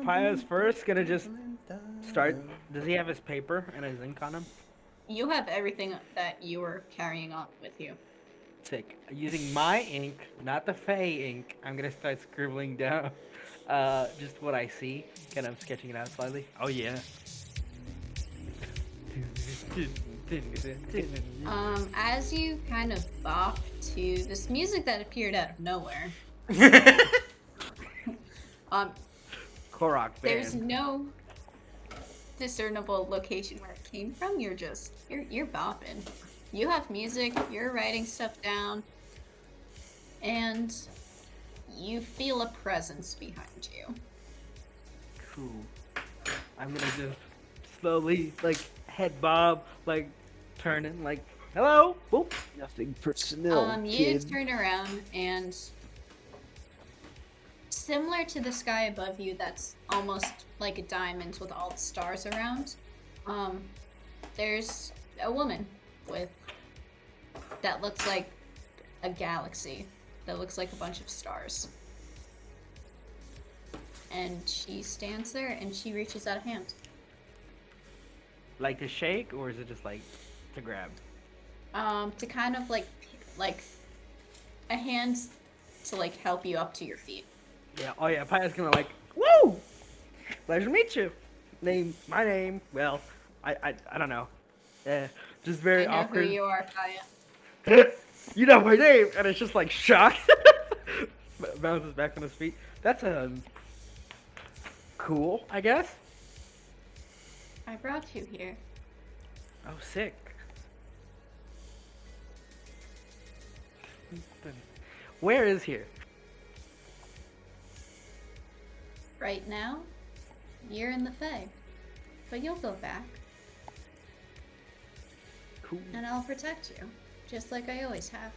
Paya's first gonna just start. Does he have his paper and his ink on him? You have everything that you were carrying on with you. Sick. Using my ink, not the Fey ink, I'm gonna start scribbling down just what I see. Kind of sketching it out slightly. Oh yeah. As you kind of bop to this music that appeared out of nowhere, Korok there's band. no discernible location where it came from. You're bopping. You have music, you're writing stuff down, and you feel a presence behind you. Cool. I'm gonna just slowly, like, head bob, like, turning, like, hello? Boop. Nothing personal. You kid. turn around and similar to the sky above you that's almost like a diamond with all the stars around, there's a woman with that looks like a galaxy, that looks like a bunch of stars. And she stands there and she reaches out a hand. Like to shake, or is it just like to grab? To kind of like a hand to like help you up to your feet. Yeah. Oh yeah. Paya's gonna like, woo! Pleasure to meet you. My name. Well, I don't know. Just very I know awkward. who you are, Kaya. You know my name, and it's just like shocked. Bounces back on his feet. That's cool, I guess. I brought you here. Oh, sick. Where is here? Right now, you're in the Fae. But you'll go back, Cool. and I'll protect you. Just like I always have.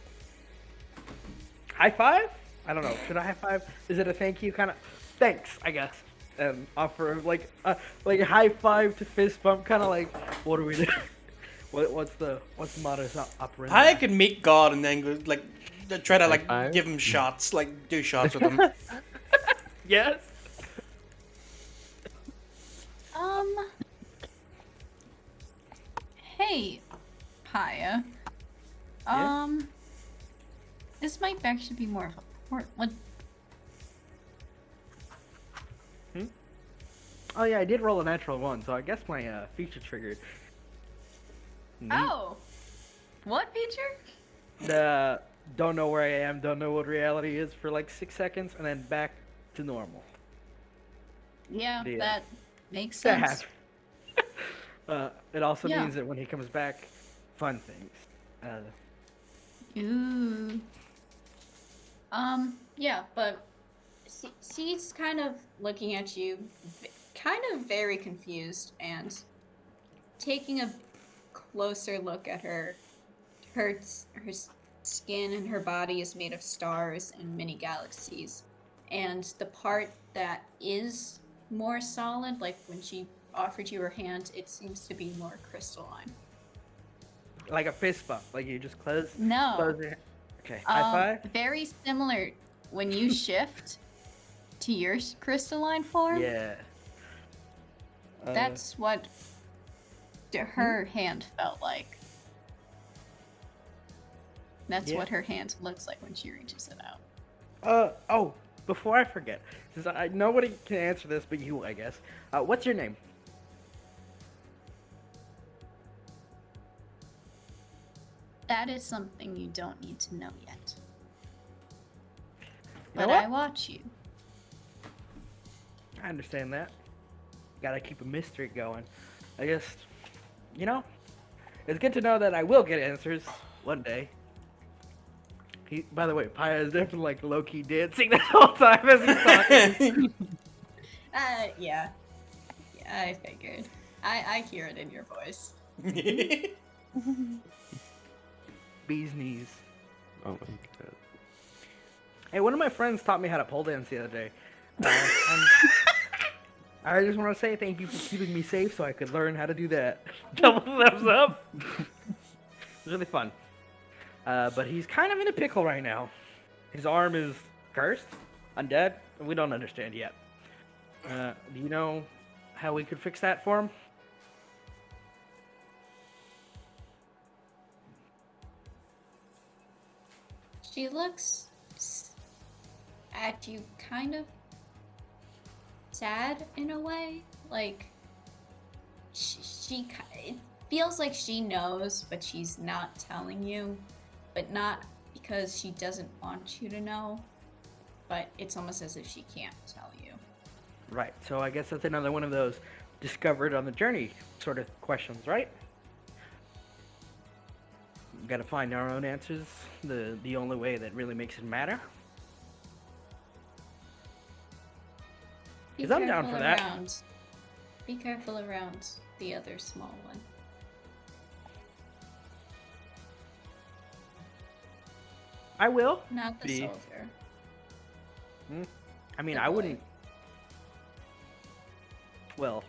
High five? I don't know. Should I high five? Is it a thank you kind of? Thanks, I guess. Offer like a high five to fist bump, kind of like. What do we do? What's the modus operandi? I could meet God and then go, like try to like five? give him shots, like do shots with him. Yes. Hey, Paya. Yeah? This might actually be more of a port. What? Oh yeah, I did roll a natural one, so I guess my feature triggered. Neat. Oh, what feature? The don't know where I am, don't know what reality is for like 6 seconds, and then back to normal. Yeah, Yeah. that makes That sense. it also Yeah. means that when he comes back, fun things. Ooh. Yeah, but she's kind of looking at you, kind of very confused, and taking a closer look at her. Her skin and her body is made of stars and mini galaxies, and the part that is more solid, like when she offered you her hand, it seems to be more crystalline. Like a fist bump, like you just close No. your. Okay, high five. Very similar when you shift to your crystalline form. Yeah. That's what her hand felt like. That's Yeah. what her hand looks like when she reaches it out. Oh, before I forget, since nobody can answer this but you, I guess. What's your name? That is something you don't need to know yet. You know But what? I watch you. I understand that. Gotta keep a mystery going. I guess, it's good to know that I will get answers one day. By the way, Paya is definitely like low-key dancing this whole time as he's talking. Yeah. Yeah, I figured. I hear it in your voice. Bee's knees. Oh my god. Hey, one of my friends taught me how to pole dance the other day. And I just want to say thank you for keeping me safe so I could learn how to do that. Double thumbs up. It was really fun. But he's kind of in a pickle right now. His arm is cursed. undead? We don't understand yet. Do you know how we could fix that for him? She looks at you kind of sad in a way. Like, it feels like she knows, but she's not telling you. But not because she doesn't want you to know, but it's almost as if she can't tell you. Right, so I guess that's another one of those discovered on the journey sort of questions, right? We gotta find our own answers, the only way that really makes it matter. Be 'Cause I'm down careful for that. around. Be careful around the other small one. I will. Not the Be. soldier. I mean, The I boy. wouldn't. Well,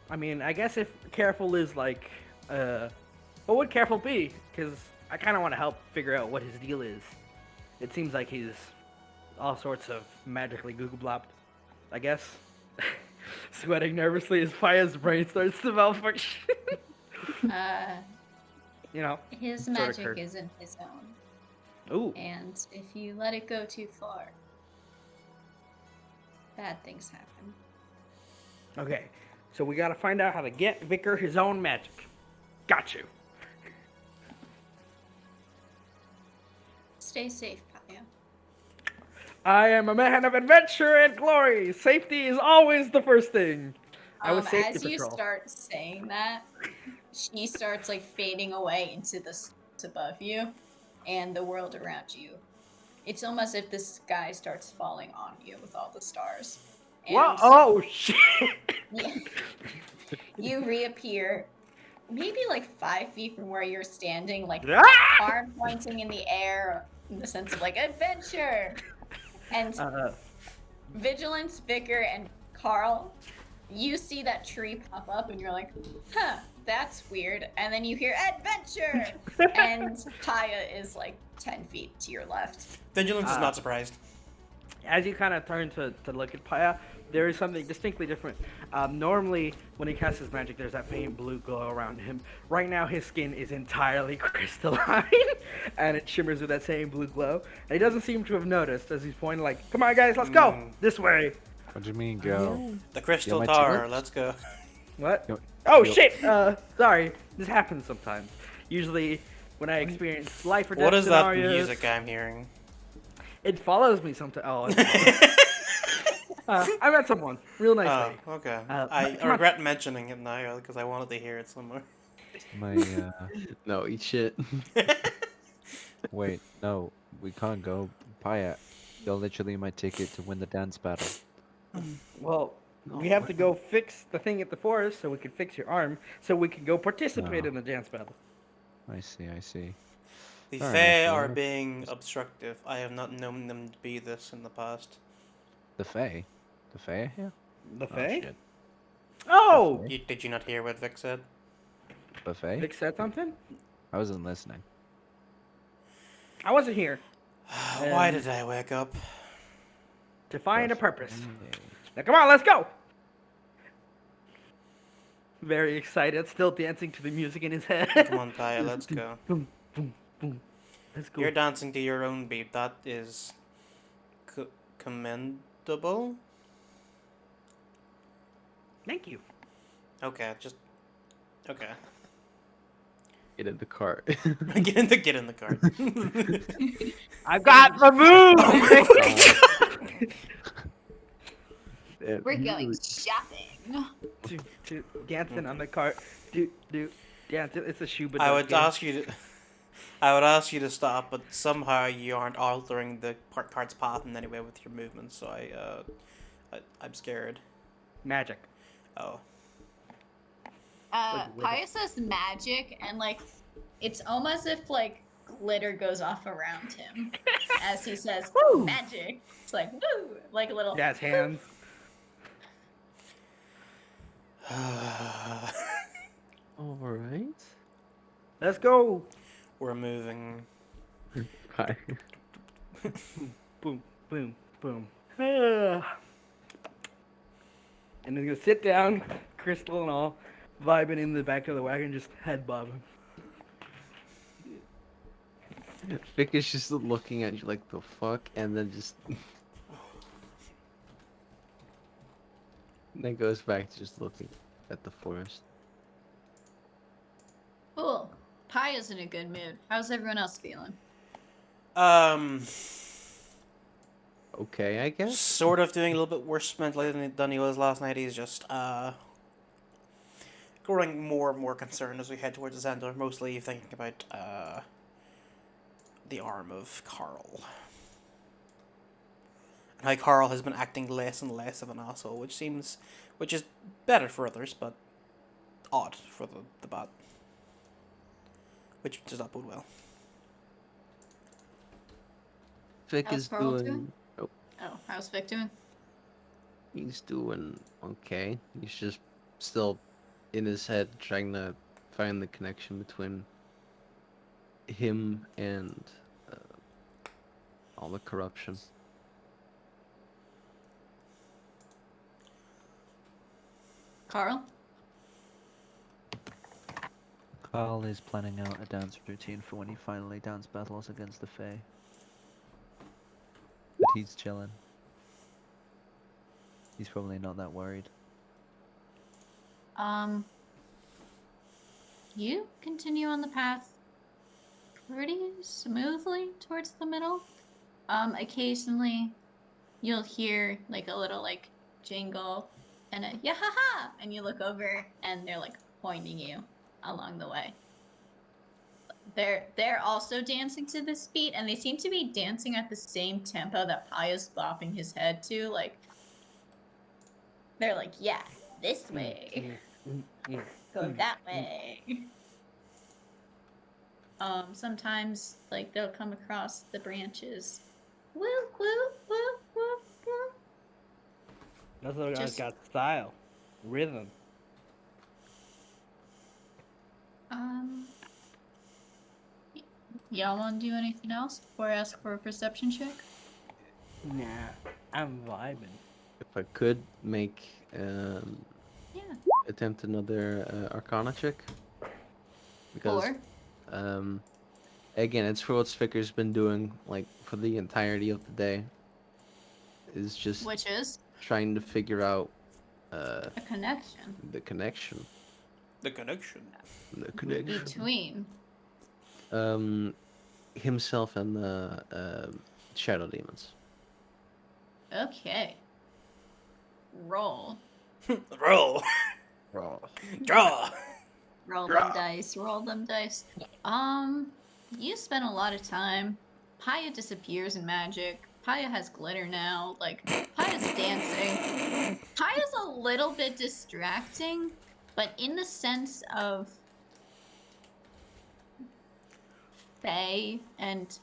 I mean, I guess if careful is like, what would careful be? Because I kind of want to help figure out what his deal is. It seems like he's all sorts of magically Google blopped, I guess. Sweating nervously as Fire's brain starts to malfunction. You know. His Sort of magic curse. isn't his own. Ooh. And if you let it go too far, bad things happen. Okay, so we gotta find out how to get Vicar his own magic. Got you. Stay safe, Paya. I am a man of adventure and glory. Safety is always the first thing. I was safety As you patrol. start saying that, she starts like fading away into the stars above you and the world around you. It's almost as if the sky starts falling on you with all the stars. And Whoa! Oh shit! yeah, you reappear maybe like 5 feet from where you're standing, like Ah! arm pointing in the air in the sense of like adventure. And Vigilance, Vicar, and Carl, you see that tree pop up and you're like, huh, that's weird. And then you hear adventure! And Paya is like 10 feet to your left. Vigilance is not surprised. As you kind of turn to look at Paya, there is something distinctly different. Normally, when he casts his magic, there's that faint blue glow around him. Right now, his skin is entirely crystalline, and it shimmers with that same blue glow. And he doesn't seem to have noticed as he's pointing like, come on guys, let's go! This way! What do you mean, go? The Crystal my Tower, tickets? let's go. What? Yo- Oh yo- shit! Sorry. This happens sometimes. Usually, when I experience life or death What is that scenarios, music I'm hearing? it follows me sometimes. Oh, it's I met someone. Real nice Oh, lady. okay. come I on. regret mentioning it now because I wanted to hear it somewhere. My, No, eat shit. wait, no, we can't go. Paya, you're literally my ticket to win the dance battle. Well, we have to go fix the thing at the forest so we can fix your arm, so we can go participate No. in the dance battle. I see, I see. The Fair Fae enough, are yeah. being obstructive. I have not known them to be this in the past. The Fae? The Fae are here? The Oh, Fae? shit. Oh! Did you not hear what Vic said? The Fae? Vic said something? I wasn't listening. I wasn't here Why Um, did I wake up? to find a The purpose. Fae. Now come on, let's go! Very excited, still dancing to the music in his head. Come on, Taya, let's go. Boom, boom, boom. Let's go. You're dancing to your own beat. That is commendable. Thank you. Okay, just okay. Get in the cart. Get in the car. I've got the move! We're going shopping. to dancing on the cart. Dancing. It's a shoe, but I not would game. ask you to. I would ask you to stop, but somehow you aren't altering the cart's path in any way with your movements. So I'm scared. Magic. Oh, Paya says magic, and like, it's almost if like glitter goes off around him as he says Woo! magic. It's like woo, like a little. Jazz hands. All right. Let's go. we're moving. Hi. Boom, boom, Boom. And he's gonna sit down, crystal and all, vibing in the back of the wagon, just head bobbing. Vic is just looking at you like the fuck, and then just then goes back to just looking at the forest. Cool. Paya's in a good mood. How's everyone else feeling? Okay, I guess. Sort of doing a little bit worse mentally than he was last night. He's just growing more and more concerned as we head towards the center. Mostly thinking about the arm of Carl. And how Carl has been acting less and less of an asshole, which is better for others, but odd for the bat. Which does not bode well. Vic How's is Carl doing. doing? Oh, Oh, how's Vic doing? he's doing okay. He's just still in his head trying to find the connection between him and all the corruption. Carl? Carl is planning out a dance routine for when he finally dance battles against the Fae. But he's chilling. He's probably not that worried. You continue on the path pretty smoothly towards the middle. Occasionally you'll hear like a little like jingle and a yeah ha ha, and you look over and they're like pointing you along the way. They're also dancing to this beat, and they seem to be dancing at the same tempo that Paya's bopping his head to. Like they're like, yeah, this way, go that way. Sometimes like they'll come across the branches. Woo woo woo woo woo. That's what Just- got style, rhythm. Y'all want to do anything else before I ask for a perception check? Nah, I'm vibing. If I could make Yeah. attempt another Arcana check, because Or again, it's for what Vicker's been doing like for the entirety of the day. Is just which is trying to figure out a connection the connection. The connection. The connection. between. Himself and the shadow demons. Okay. Roll. Roll. Draw. Roll them dice. Roll them dice. You spent a lot of time. Paya disappears in magic. Paya has glitter now. Like, Paya's dancing. Paya's a little bit distracting, but in the sense of Fae and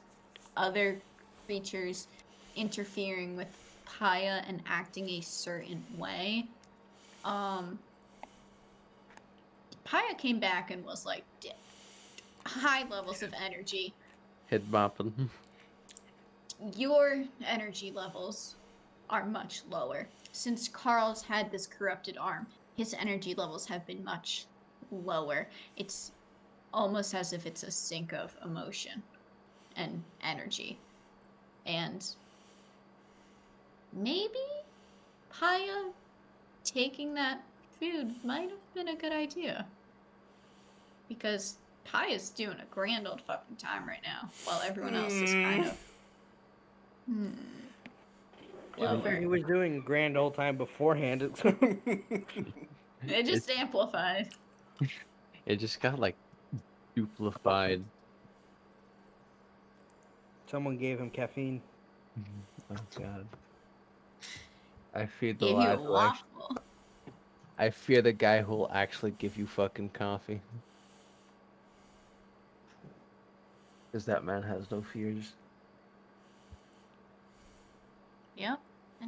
other creatures interfering with Paya and acting a certain way. Paya came back and was like high levels of energy. Head bopping. Your energy levels are much lower. Since Carl's had this corrupted arm, his energy levels have been much lower. It's almost as if it's a sink of emotion and energy. And maybe Paya taking that food might have been a good idea. Because Paya's doing a grand old fucking time right now, while everyone else is kind of... Well, he was doing grand old time beforehand. It just amplified. It just got like duplified. Someone gave him caffeine. Oh god. I fear the Gave you a lad who act- waffle. I fear the guy who will actually give you fucking coffee. Because that man has no fears. Yep.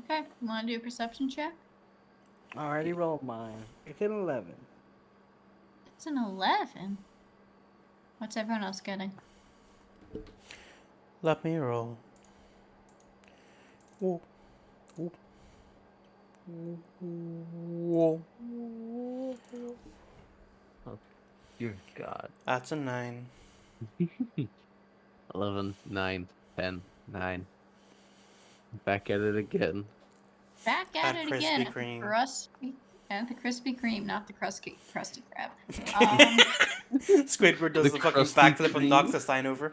Okay. Want to do a perception check? Already rolled mine. It's an 11. It's an 11. What's everyone else getting? Let me roll. Ooh. Whoa. Dear God. That's a 9. 11, 9, 10, 9. Back at it again. Back at At it Krispy again at the Kreme. crusty, at the Krispy Kreme, not the crusty crab. Squidward does The the fucking Krusty backflip and knocks Kreme. the sign over.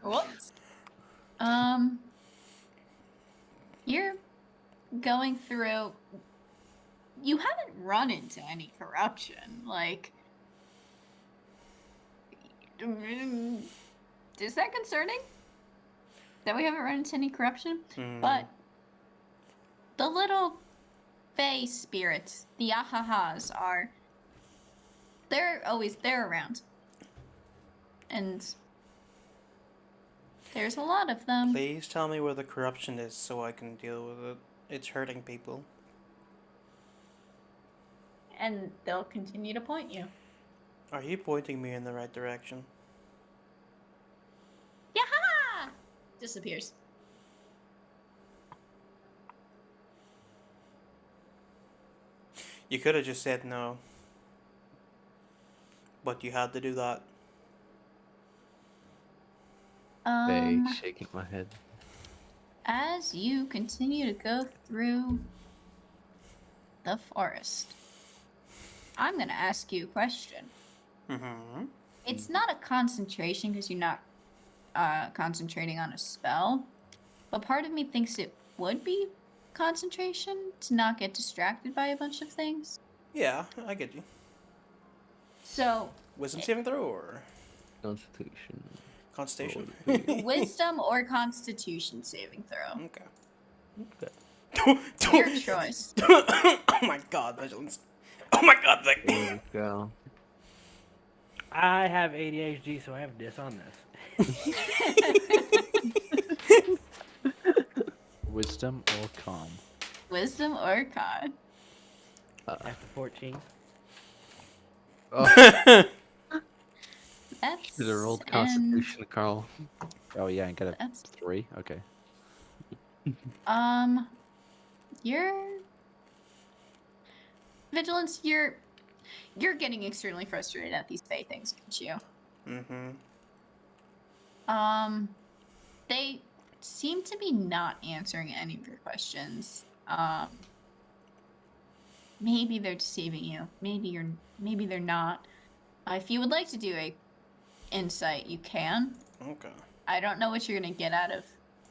Whoops. You're going through. You haven't run into any corruption, like. Is that concerning? That we haven't run into any corruption? But the little fae spirits, the ahahas, they're around. And there's a lot of them. Please tell me where the corruption is so I can deal with it. It's hurting people. And they'll continue to point you. Are you pointing me in the right direction? Yaha! Disappears. You could have just said no. But you had to do that. Shaking my head. As you continue to go through the forest, I'm gonna ask you a question. Mm-hmm. It's not a concentration because you're not concentrating on a spell, but part of me thinks it would be concentration to not get distracted by a bunch of things. Yeah, I get you. So, Wisdom saving throw or Constitution. Constitution? wisdom or constitution saving throw. Okay. Your choice. Oh my god, vigilance. Oh my god, There we go. I have ADHD, so I have this on this. Wisdom or calm? Wisdom or con. After 14. Oh, That's should have rolled an- Constitution, Carl. Oh yeah, I got a That's 3. Okay. You're vigilance. You're getting extremely frustrated at these Fae things, aren't you? Mm-hmm. They seem to be not answering any of your questions. Maybe they're deceiving you. Maybe they're not. If you would like to do a insight, you can. Okay. I don't know what you're gonna get out of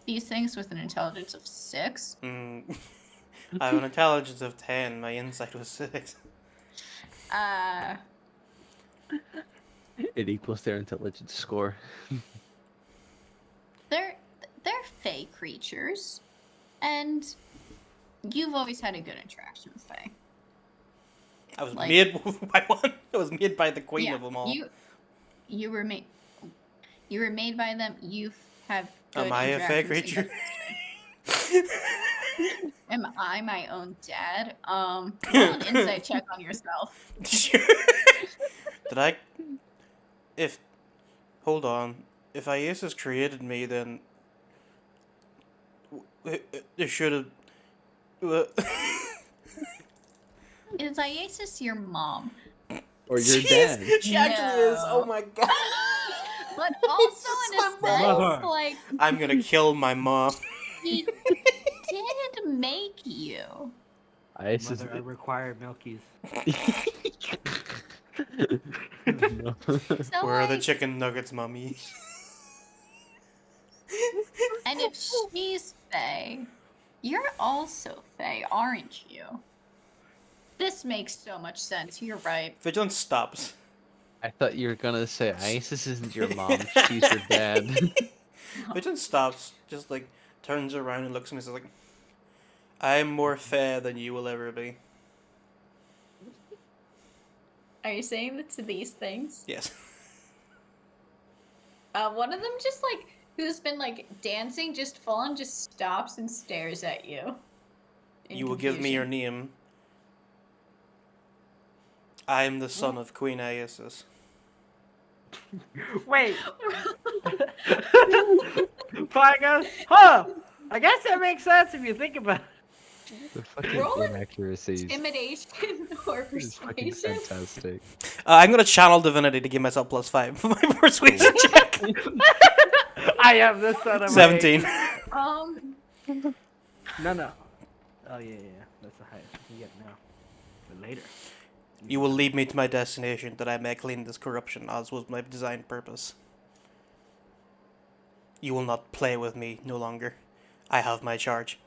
these things with an intelligence of 6. I have an intelligence of 10. My insight was 6. It equals their intelligence score. They're Fae creatures, and you've always had a good interaction with Fae. I was Like- made by one. I was made by the queen of them all. You were made by them. You have good Am I a Fae interactions creature? Am I my own dad? Roll an insight check on yourself. Sure. Did I? Hold on. If Iasis created me, then there should have. Is Iasis your mom? Or your She dad. is. She actually is. Oh No. my god. But also in a Mother. sense, like, I'm gonna kill my mom. he did make you. Isis Mother, I require milkies. No. So, Where are the like, chicken nuggets, mommy? and if she's Fae, you're also Fae, aren't you? This makes so much sense. You're right. Vigilance stops. I thought you were gonna say Isis isn't your mom, she's your dad. Vigilance stops, just like turns around and looks at me and says, like, I'm more fair than you will ever be. Are you saying that to these things? Yes. One of them just like who's been like dancing, just full on, just stops and stares at you. in You will give me your confusion. name. I am the son of Queen Iasis. Wait! Fire goes, huh! I guess that makes sense if you think about it. The fucking Roll an inaccuracies intimidation or is fucking persuasion. fantastic. I'm gonna channel divinity to give myself +5 for my persuasion check. I am the son of 17. Um, No. Oh yeah. That's the highest we can get now. For later. You will lead me to my destination that I may clean this corruption, as was my designed purpose. You will not play with me no longer. I have my charge.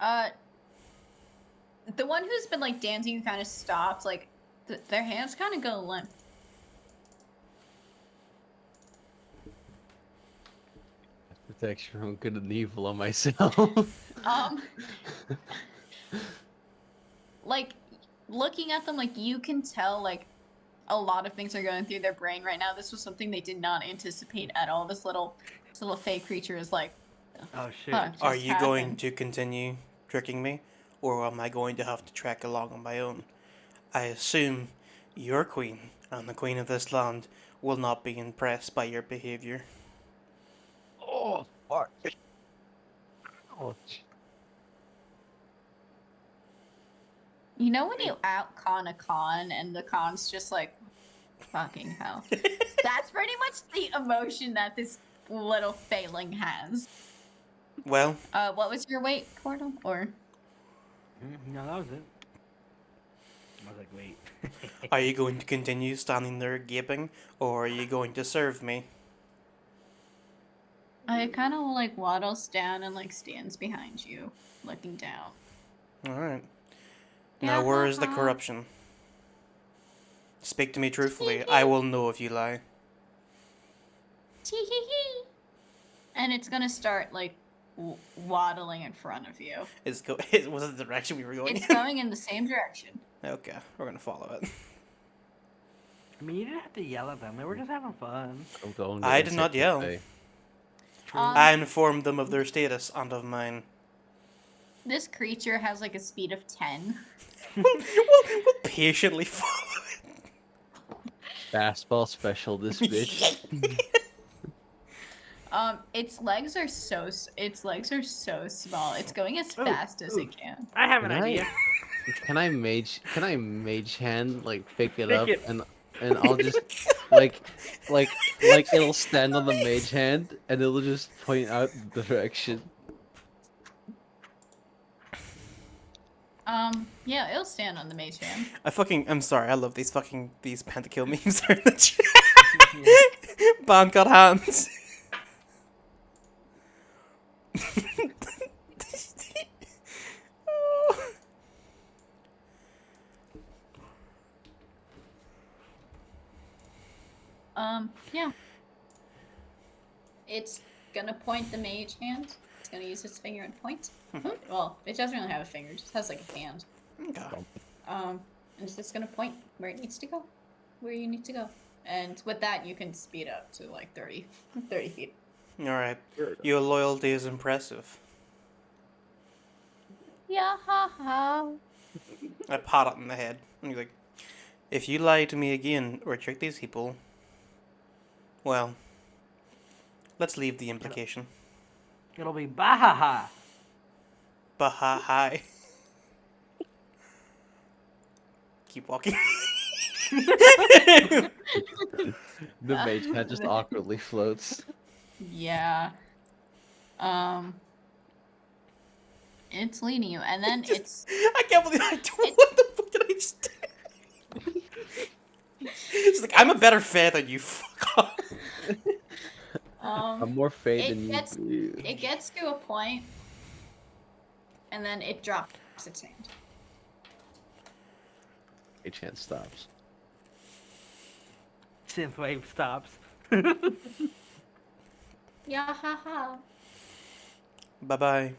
the one who's been like dancing kind of stops. Like, their hands kind of go limp. Protection from good and evil on myself. Um, like looking at them, like you can tell, like a lot of things are going through their brain right now. This was something they did not anticipate at all. This little fake creature is like, Oh shit. fuck Are just you going happened? to continue tricking me, or am I going to have to track along on my own? I assume your queen and the queen of this land will not be impressed by your behavior. Oh, fuck. Oh, You know when you out con a con and the con's just like, fucking hell. That's pretty much the emotion that this little failing has. Well, What was your weight, Cordell? Or No, that was it. I was like, wait. are you going to continue standing there gaping, or are you going to serve me? it kind of like waddles down and like stands behind you, looking down. Alright. Now, where is the corruption? Speak to me truthfully. I will know if you lie. And it's gonna start like waddling in front of you. Was it the direction we were going? It's going in the same direction. Okay, we're gonna follow it. I mean, you didn't have to yell at them. They were just having fun. I'm going to I did not insect yell. buffet. I informed them of their status and of mine. This creature has like a speed of 10. We'll patiently follow it. Fastball special, this bitch. Its legs are so small. It's going as fast as it can. I have an Can I- idea. Can I mage hand like pick it Pick up it. and I'll just like it'll stand on the mage hand and it'll just point out the direction. Yeah, it'll stand on the mage hand. I'm sorry, I love these pentakill memes. Ban got hands. Yeah. It's gonna point the mage hand. It's gonna use its finger and point. Well, it doesn't really have a finger, it just has like a hand. Okay. And it's just gonna point where it needs to go. Where you need to go. And with that, you can speed up to like 30 feet. Alright. Your loyalty is impressive. Yeah, ha ha. I pat it in the head. And he's like, if you lie to me again or trick these people, well, let's leave the implication. It'll be bahaha. Bahai. Keep walking. The mage hand just awkwardly floats. Yeah. It's leading you, and then it's I can't believe what the fuck did I just do? It's like, I'm a better fae than you. Fuck off. I'm more fade than you. it gets to a point, and then it drops its hand. Mage hand stops. Synthwave stops. Yeah, ha ha. Bye bye.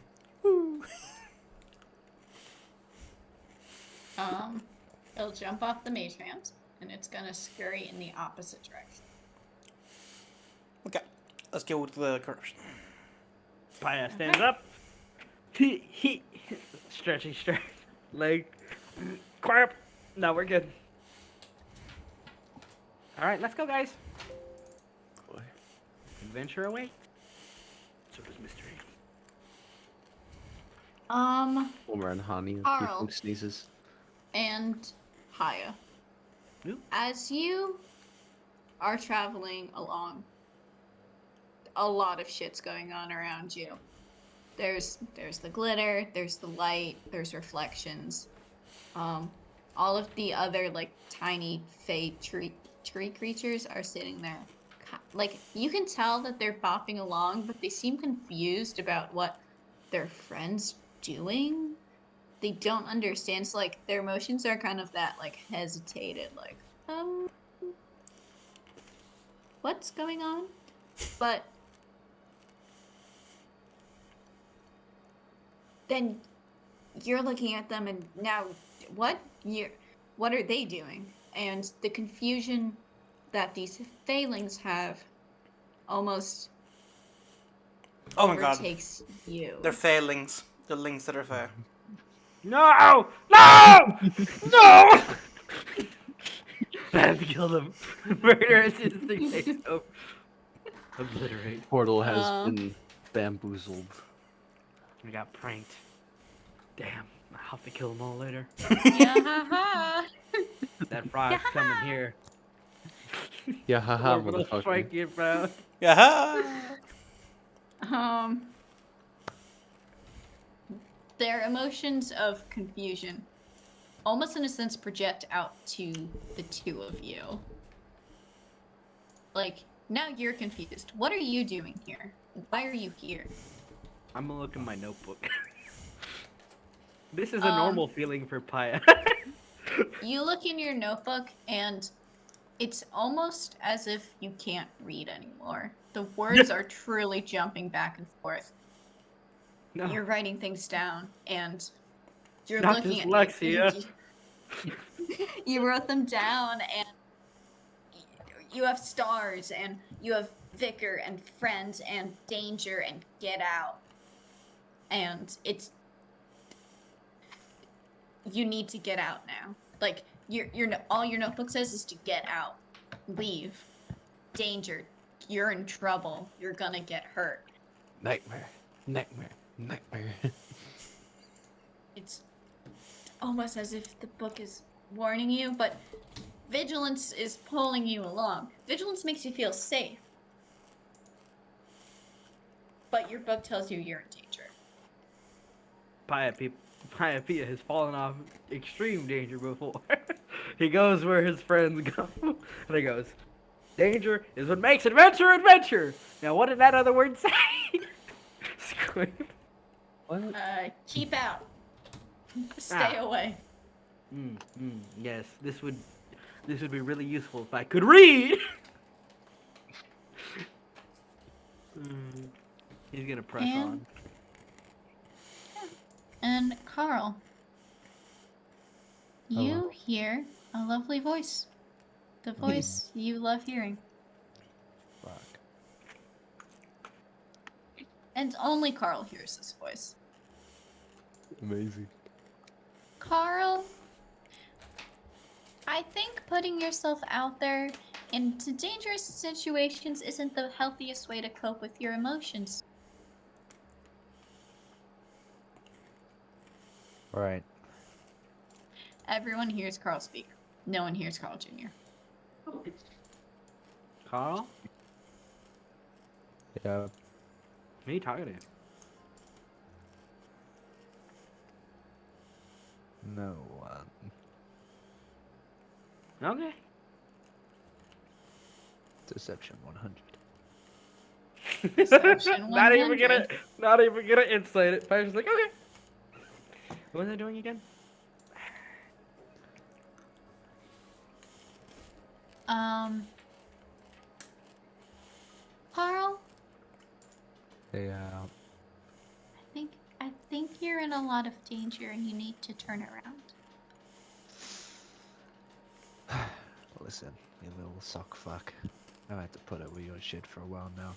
It'll jump off the mage hand, and it's gonna scurry in the opposite direction. Okay, let's go with the corruption. Paya stands up. Stretching straight. Leg. Crap. No, we're good. Alright, let's go, guys. Boy. Adventure awaits. So does mystery. Homer and Hani, Carl. Tiefling sneezes. And Haya. Oop. As you are traveling along, a lot of shit's going on around you. There's the glitter, there's the light, there's reflections. All of the other like tiny fey tree creatures are sitting there. Like you can tell that they're bopping along, but they seem confused about what their friend's doing. They don't understand. So like their emotions are kind of that like hesitated, like what's going on? But then you're looking at them and now what are they doing? And the confusion that these failings have almost Oh my god. overtakes you. They're failings. The links that are fair. No! No! No! I have to kill them. Murderous instinct takes over. Obliterate. Portal has Uh. been bamboozled. I got pranked. Damn. I'll have to kill them all later. Yeah, haha. That frog's coming here. Yeah, haha, Orbital motherfucker. strike you, bro. Yeah. Their emotions of confusion almost in a sense project out to the two of you. Like, now you're confused. What are you doing here? Why are you here? I'm gonna look in my notebook. This is a normal feeling for Paya. You look in your notebook and it's almost as if you can't read anymore. The words are truly jumping back and forth. No. You're writing things down and you're Not looking dyslexia. you wrote them down and you have stars and you have vicar and friends and danger and get out. And it's you need to get out now. Like your all your notebook says is to get out. Leave. Danger. You're in trouble. You're gonna get hurt. Nightmare. Nightmare. Nightmare. It's almost as if the book is warning you, but vigilance is pulling you along. Vigilance makes you feel safe. But your book tells you you're in danger. Paya Pia has fallen off extreme danger before. He goes where his friends go. And he goes, danger is what makes adventure adventure. Now what did that other word say? Squid. What? Keep out. Stay away. Yes, this would be really useful if I could read. He's gonna press on. And Carl, you Hello. hear a lovely voice. The voice you love hearing. Fuck. And only Carl hears this voice. Amazing. Carl, I think putting yourself out there into dangerous situations isn't the healthiest way to cope with your emotions. Right. Everyone hears Carl speak. No one hears Carl Jr. Carl? Yeah. Who are you talking to? No one. Okay. Deception 100. Deception Not even 100. gonna insight it. Paya's just like, okay. What was I doing again? Carl, Yeah. I think you're in a lot of danger and you need to turn around. Listen, you little sock fuck. I've had to put up with your shit for a while now.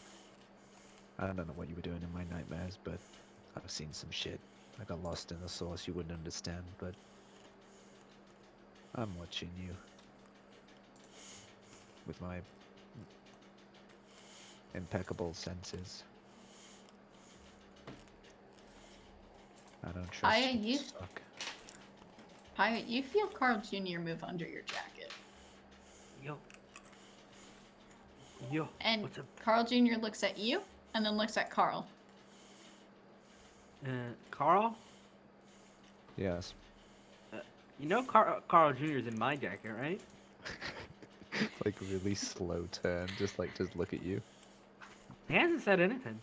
I don't know what you were doing in my nightmares, but I've seen some shit. I got lost in the source you wouldn't understand, but I'm watching you. With my impeccable senses. I don't trust Aya, you you, as fuck. Aya, you feel Carl Jr. move under your jacket. Yo. Yo. And What's up? Carl Jr. looks at you and then looks at Carl. Carl? Yes. You know Carl Jr.'s in my jacket, right? Like really slow turn, just look at you. He hasn't said anything.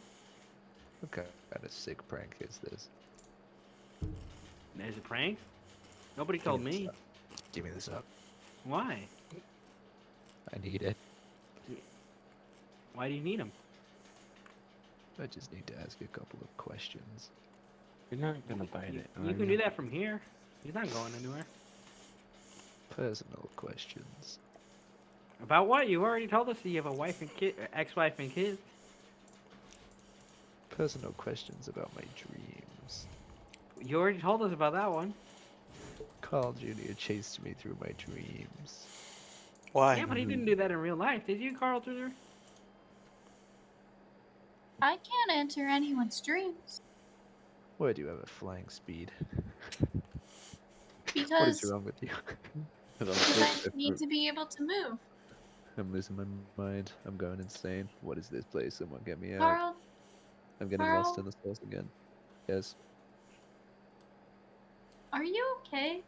What kind of sick prank is this? There's a prank? Nobody Give told me this me. up. Give me this up. Why? I need it. Why do you need him? I just need to ask a couple of questions. You're not gonna bite it. You can do that from here. He's not going anywhere. Personal questions. About what? You already told us that you have a wife and kid, ex-wife and kids. Personal questions about my dreams. You already told us about that one. Carl Jr. chased me through my dreams. Why? Yeah, but he didn't do that in real life, did you, Carl Jr.? I can't enter anyone's dreams Why do you have a flying speed? What is because wrong with you? I need to be able to move. I'm losing my mind. I'm going insane. What is this place? Someone get me out. Carl, I'm getting lost in the source again. Yes. are you okay?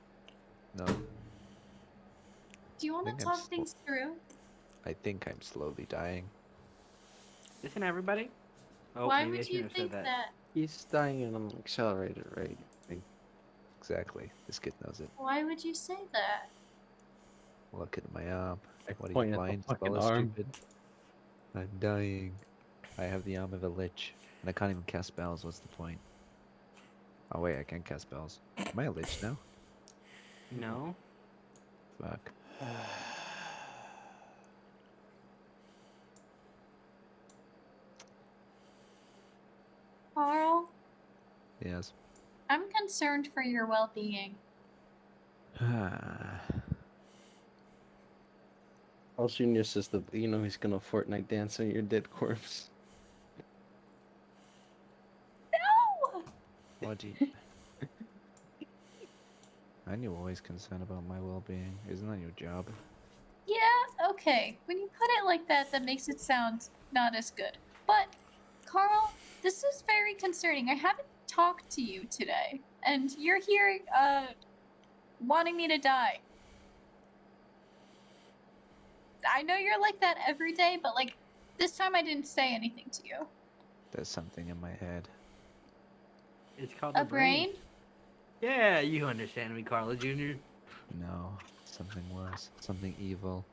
No. Do you want think to I'm talk things through? I think I'm slowly dying. Isn't everybody? Oh, Why maybe I would you shouldn't have think said that. that? He's dying at an accelerated rate. Exactly. This kid knows it. Why would you say that? Look at my arm. I What are you point at the blind? fucking Spell arm. stupid. I'm dying. I have the arm of a lich. And I can't even cast spells. What's the point? Oh wait, I can cast spells. Am I a lich now? No. Fuck. Carl, Yes. I'm concerned for your well-being. Carl Jr. says that he's gonna Fortnite dance on your dead corpse. No! What do you... And you're always concerned about my well-being. Isn't that your job? Yeah, okay. When you put it like that, that makes it sound not as good. But, Carl, this is very concerning. I haven't talked to you today, and you're here, wanting me to die. I know you're like that every day, but, like, this time I didn't say anything to you. There's something in my head. It's called A the brain. brain? Yeah, you understand me, Carla Jr. No. Something worse. Something evil.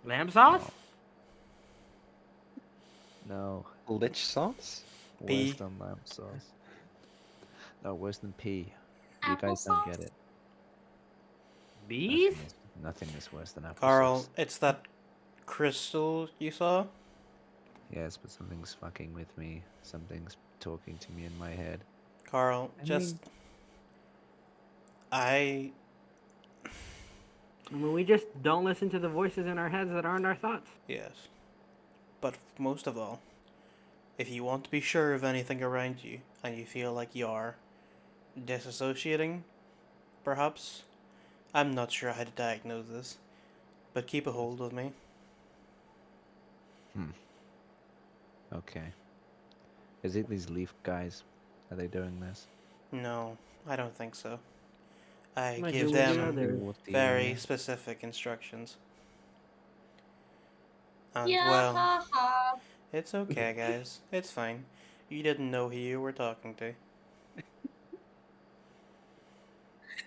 Lamb sauce? No. Lich sauce? Worse Pea. than lamb sauce. No, worse than pea. You guys Applesauce? don't get it. Bees? Nothing is worse than applesauce. Carl, it's that crystal you saw? Yes, but something's fucking with me. Something's talking to me in my head. Carl, I just... mean- I... I mean, we just don't listen to the voices in our heads that aren't our thoughts. Yes. But most of all, if you want to be sure of anything around you, and you feel like you're disassociating, perhaps, I'm not sure how to diagnose this, but keep a hold of me. Okay. Is it these leaf guys? Are they doing this? No, I don't think so. I Might give do with the them other. With the, very specific instructions. And Yeah, well, haha. it's okay, guys. It's fine. You didn't know who you were talking to.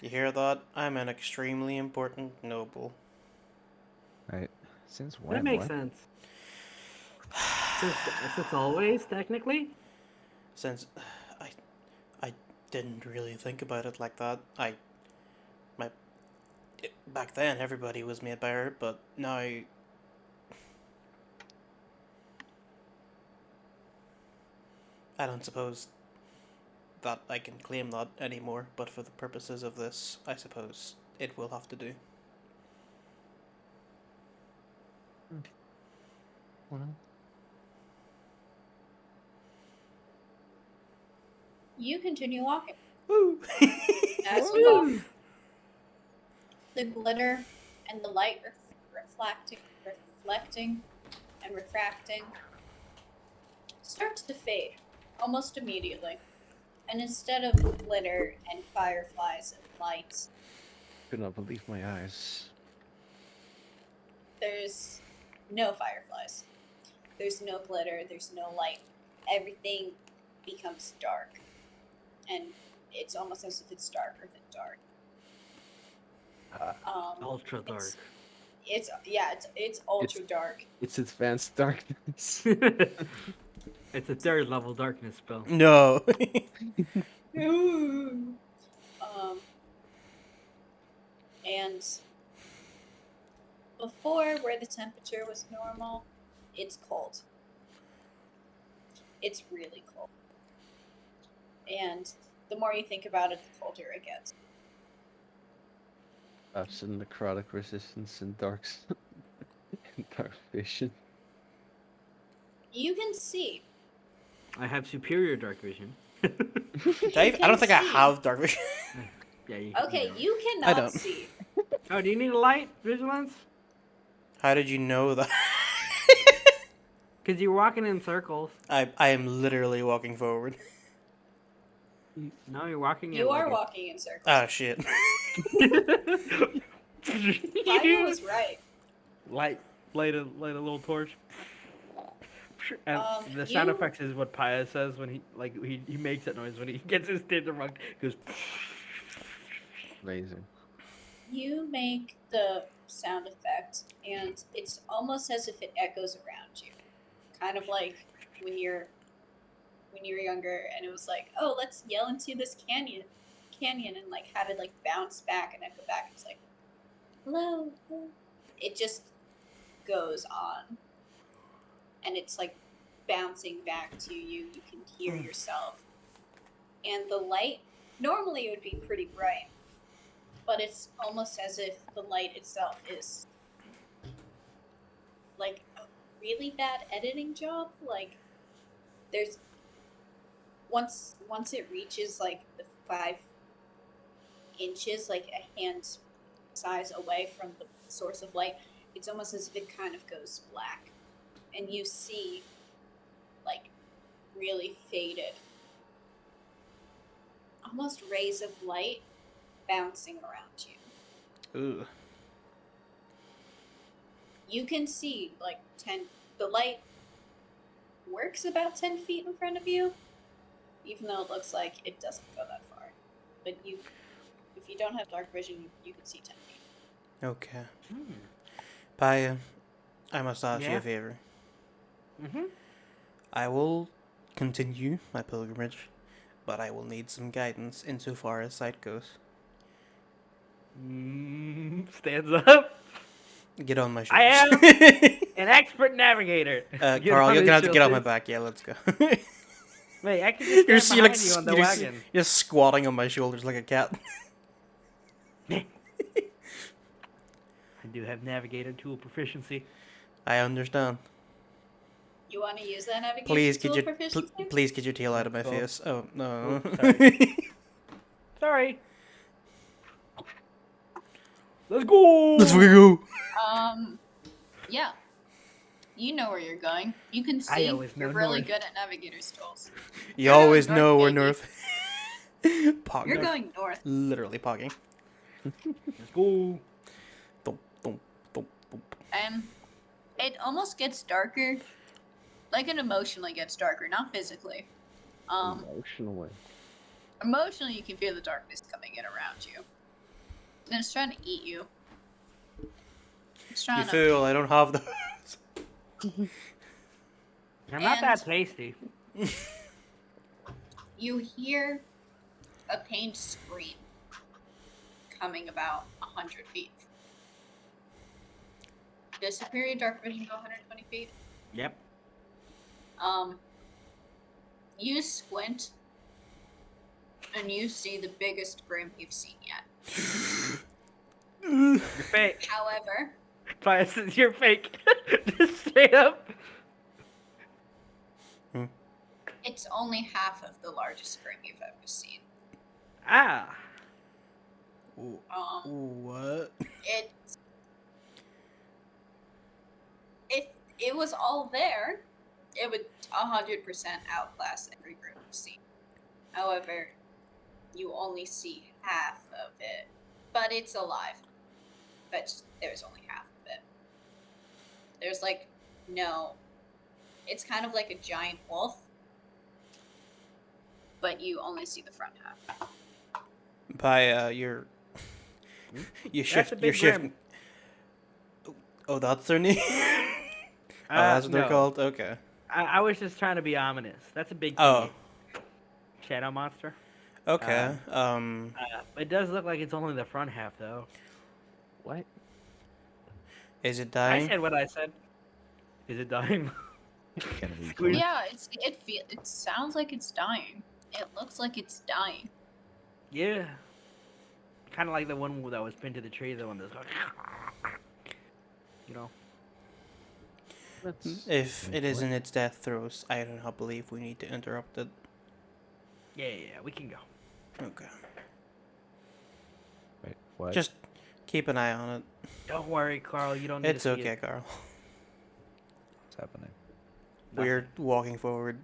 You hear that? I'm an extremely important noble. Right. Since when? That makes What? sense. Since always, technically. Since I didn't really think about it like that. Back then everybody was made by her, but now I don't suppose that I can claim that anymore, but for the purposes of this, I suppose it will have to do. Well, You continue walking. Woo! As you walk, the glitter and the light reflecting and refracting starts to fade almost immediately. And instead of glitter and fireflies and lights, Could not believe my eyes. there's no fireflies. There's no glitter, there's no light. Everything becomes dark. And it's almost as if it's darker than dark. Ultra dark. It's ultra dark. It's advanced darkness. It's a third level darkness spell. No. Ooh. And before, where the temperature was normal, it's cold. It's really cold. And the more you think about it, the colder it gets. Perhaps in necrotic resistance and and dark vision. You can see. I have superior dark vision. Dave, I don't think I have dark vision. Yeah. Okay, don't. you I cannot don't. see. Oh, do you need a light vigilance? How did you know that? Because you're walking in circles. I am literally walking forward. No, you're walking in. You are like walking in circles. Oh shit. Fire was right. light a little torch. And the sound you- effects is what Paya says when he makes that noise when he gets his tinder mug. He goes. Amazing. You make the sound effect, and it's almost as if it echoes around you. Kind of like when you're younger, and it was like, oh, let's yell into this canyon, and like had it like bounce back and echo back. It's like, hello. It just goes on, and it's like bouncing back to you. You can hear yourself, and the light. Normally, it would be pretty bright. But it's almost as if the light itself is like a really bad editing job. Like there's once it reaches like the 5 inches, like a hand size away from the source of light, it's almost as if it kind of goes black, and you see like really faded, almost rays of light bouncing around you. Ooh. You can see like 10. The light works about 10 feet in front of you, even though it looks like it doesn't go that far. But if you don't have dark vision, you can see 10 feet. Okay. Paya, I must ask you Yeah? a favor. Mm-hmm. I will continue my pilgrimage, but I will need some guidance insofar as sight goes. Stands up. Get on my I shoulders. An expert navigator. Get Carl, on you're his gonna have to get on my shoulders. back. Yeah, let's go. Wait, I can just You're stand behind you on the wagon. you're squatting on my shoulders like a cat. I do have navigator tool proficiency. I understand. You want to use that navigation Please tool get your proficiency? please get your tail out of my Oh. face. Oh no. Oh, sorry. Sorry. Let's go. Let's go. Yeah. You know where you're going. You can I see. always know You're really north. good at navigator's tools. You You're always going know north, we're baby. north. Pog You're north. going north. Literally pogging. Let's go. Thump, thump, thump, thump. It almost gets darker. Like it emotionally gets darker, not physically. Emotionally. Emotionally, you can feel the darkness coming in around you. And it's trying to eat you. It's You trying to. fool! I don't have those. I'm not that And- tasty. You hear a pained scream coming about 100 feet. Does superior dark vision go 120 feet? Yep. You squint, and you see the biggest grim you've seen yet. You're fake. However, Bias, you're fake. Just straight up. it's only half of the largest grim you've ever seen. Ah. What? It if it was all there, it would 100% outclass every group you've seen. However, you only see half of it, but it's alive. But there's only half of it. There's like no. It's kind of like a giant wolf, but you only see the front half. By you That's shift a you're big shifting. grim. Oh, that's their name. Oh, that's what they're No. called. Okay. I was just trying to be ominous. That's a big Oh, thingy. Shadow monster. okay. It does look like it's only the front half, though. What? Is it I dying? said what I said. Is it dying? Can we Squeeze. Yeah, it sounds like it's dying. It looks like it's dying. Yeah. Kind of like the one that was pinned to the tree, the one that's going. You know. If Wait, it is what? in its death throes, I do not believe we need to interrupt it. Yeah, we can go. Okay. Wait, what? Just keep an eye on it. Don't worry, Carl. You don't need It's to see okay, it. Carl. What's happening? We're walking forward.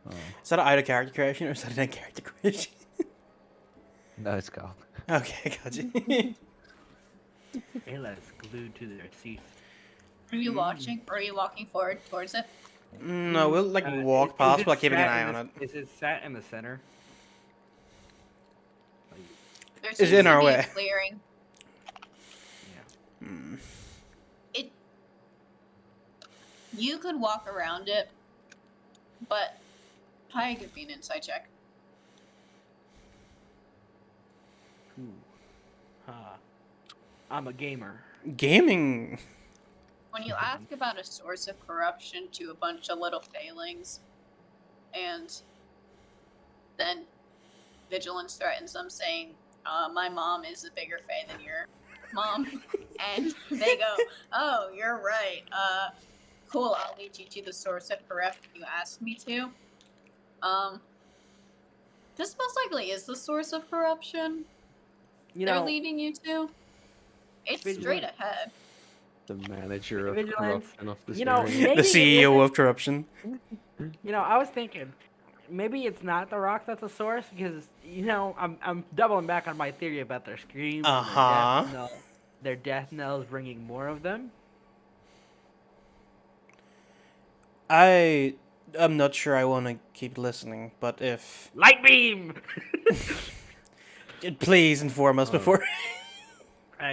Oh, Is that an out of character creation or is that an in character creation? no, it's gone. Okay, got you. Ayla's glued to their seats. Are you watching? Or are you walking forward towards it? No, we'll like Is walk past it while keeping an sat eye in on the- it. Is it sat in the center? There It's seems in to our be way. a clearing. Yeah. Hmm. It. You could walk around it, but probably could be an insight check. Ooh. I'm a gamer. Gaming. When you ask about a source of corruption to a bunch of little failings, and then Vigilance threatens them, saying, "My mom is a bigger fae than your mom," and they go, "Oh, you're right. Cool. I'll lead you to the source of corruption you asked me to." This most likely is the source of corruption You they're know, leading you to. It's straight Vigilance. ahead. The manager of Vigilance. corruption of this You know, area. maybe The CEO it of corruption. You know, I was thinking maybe it's not the rock that's a source because I'm doubling back on my theory about their screams Uh-huh. and their death knells bringing more of them. I'm not sure I want to keep listening, but if Light beam. please inform us before.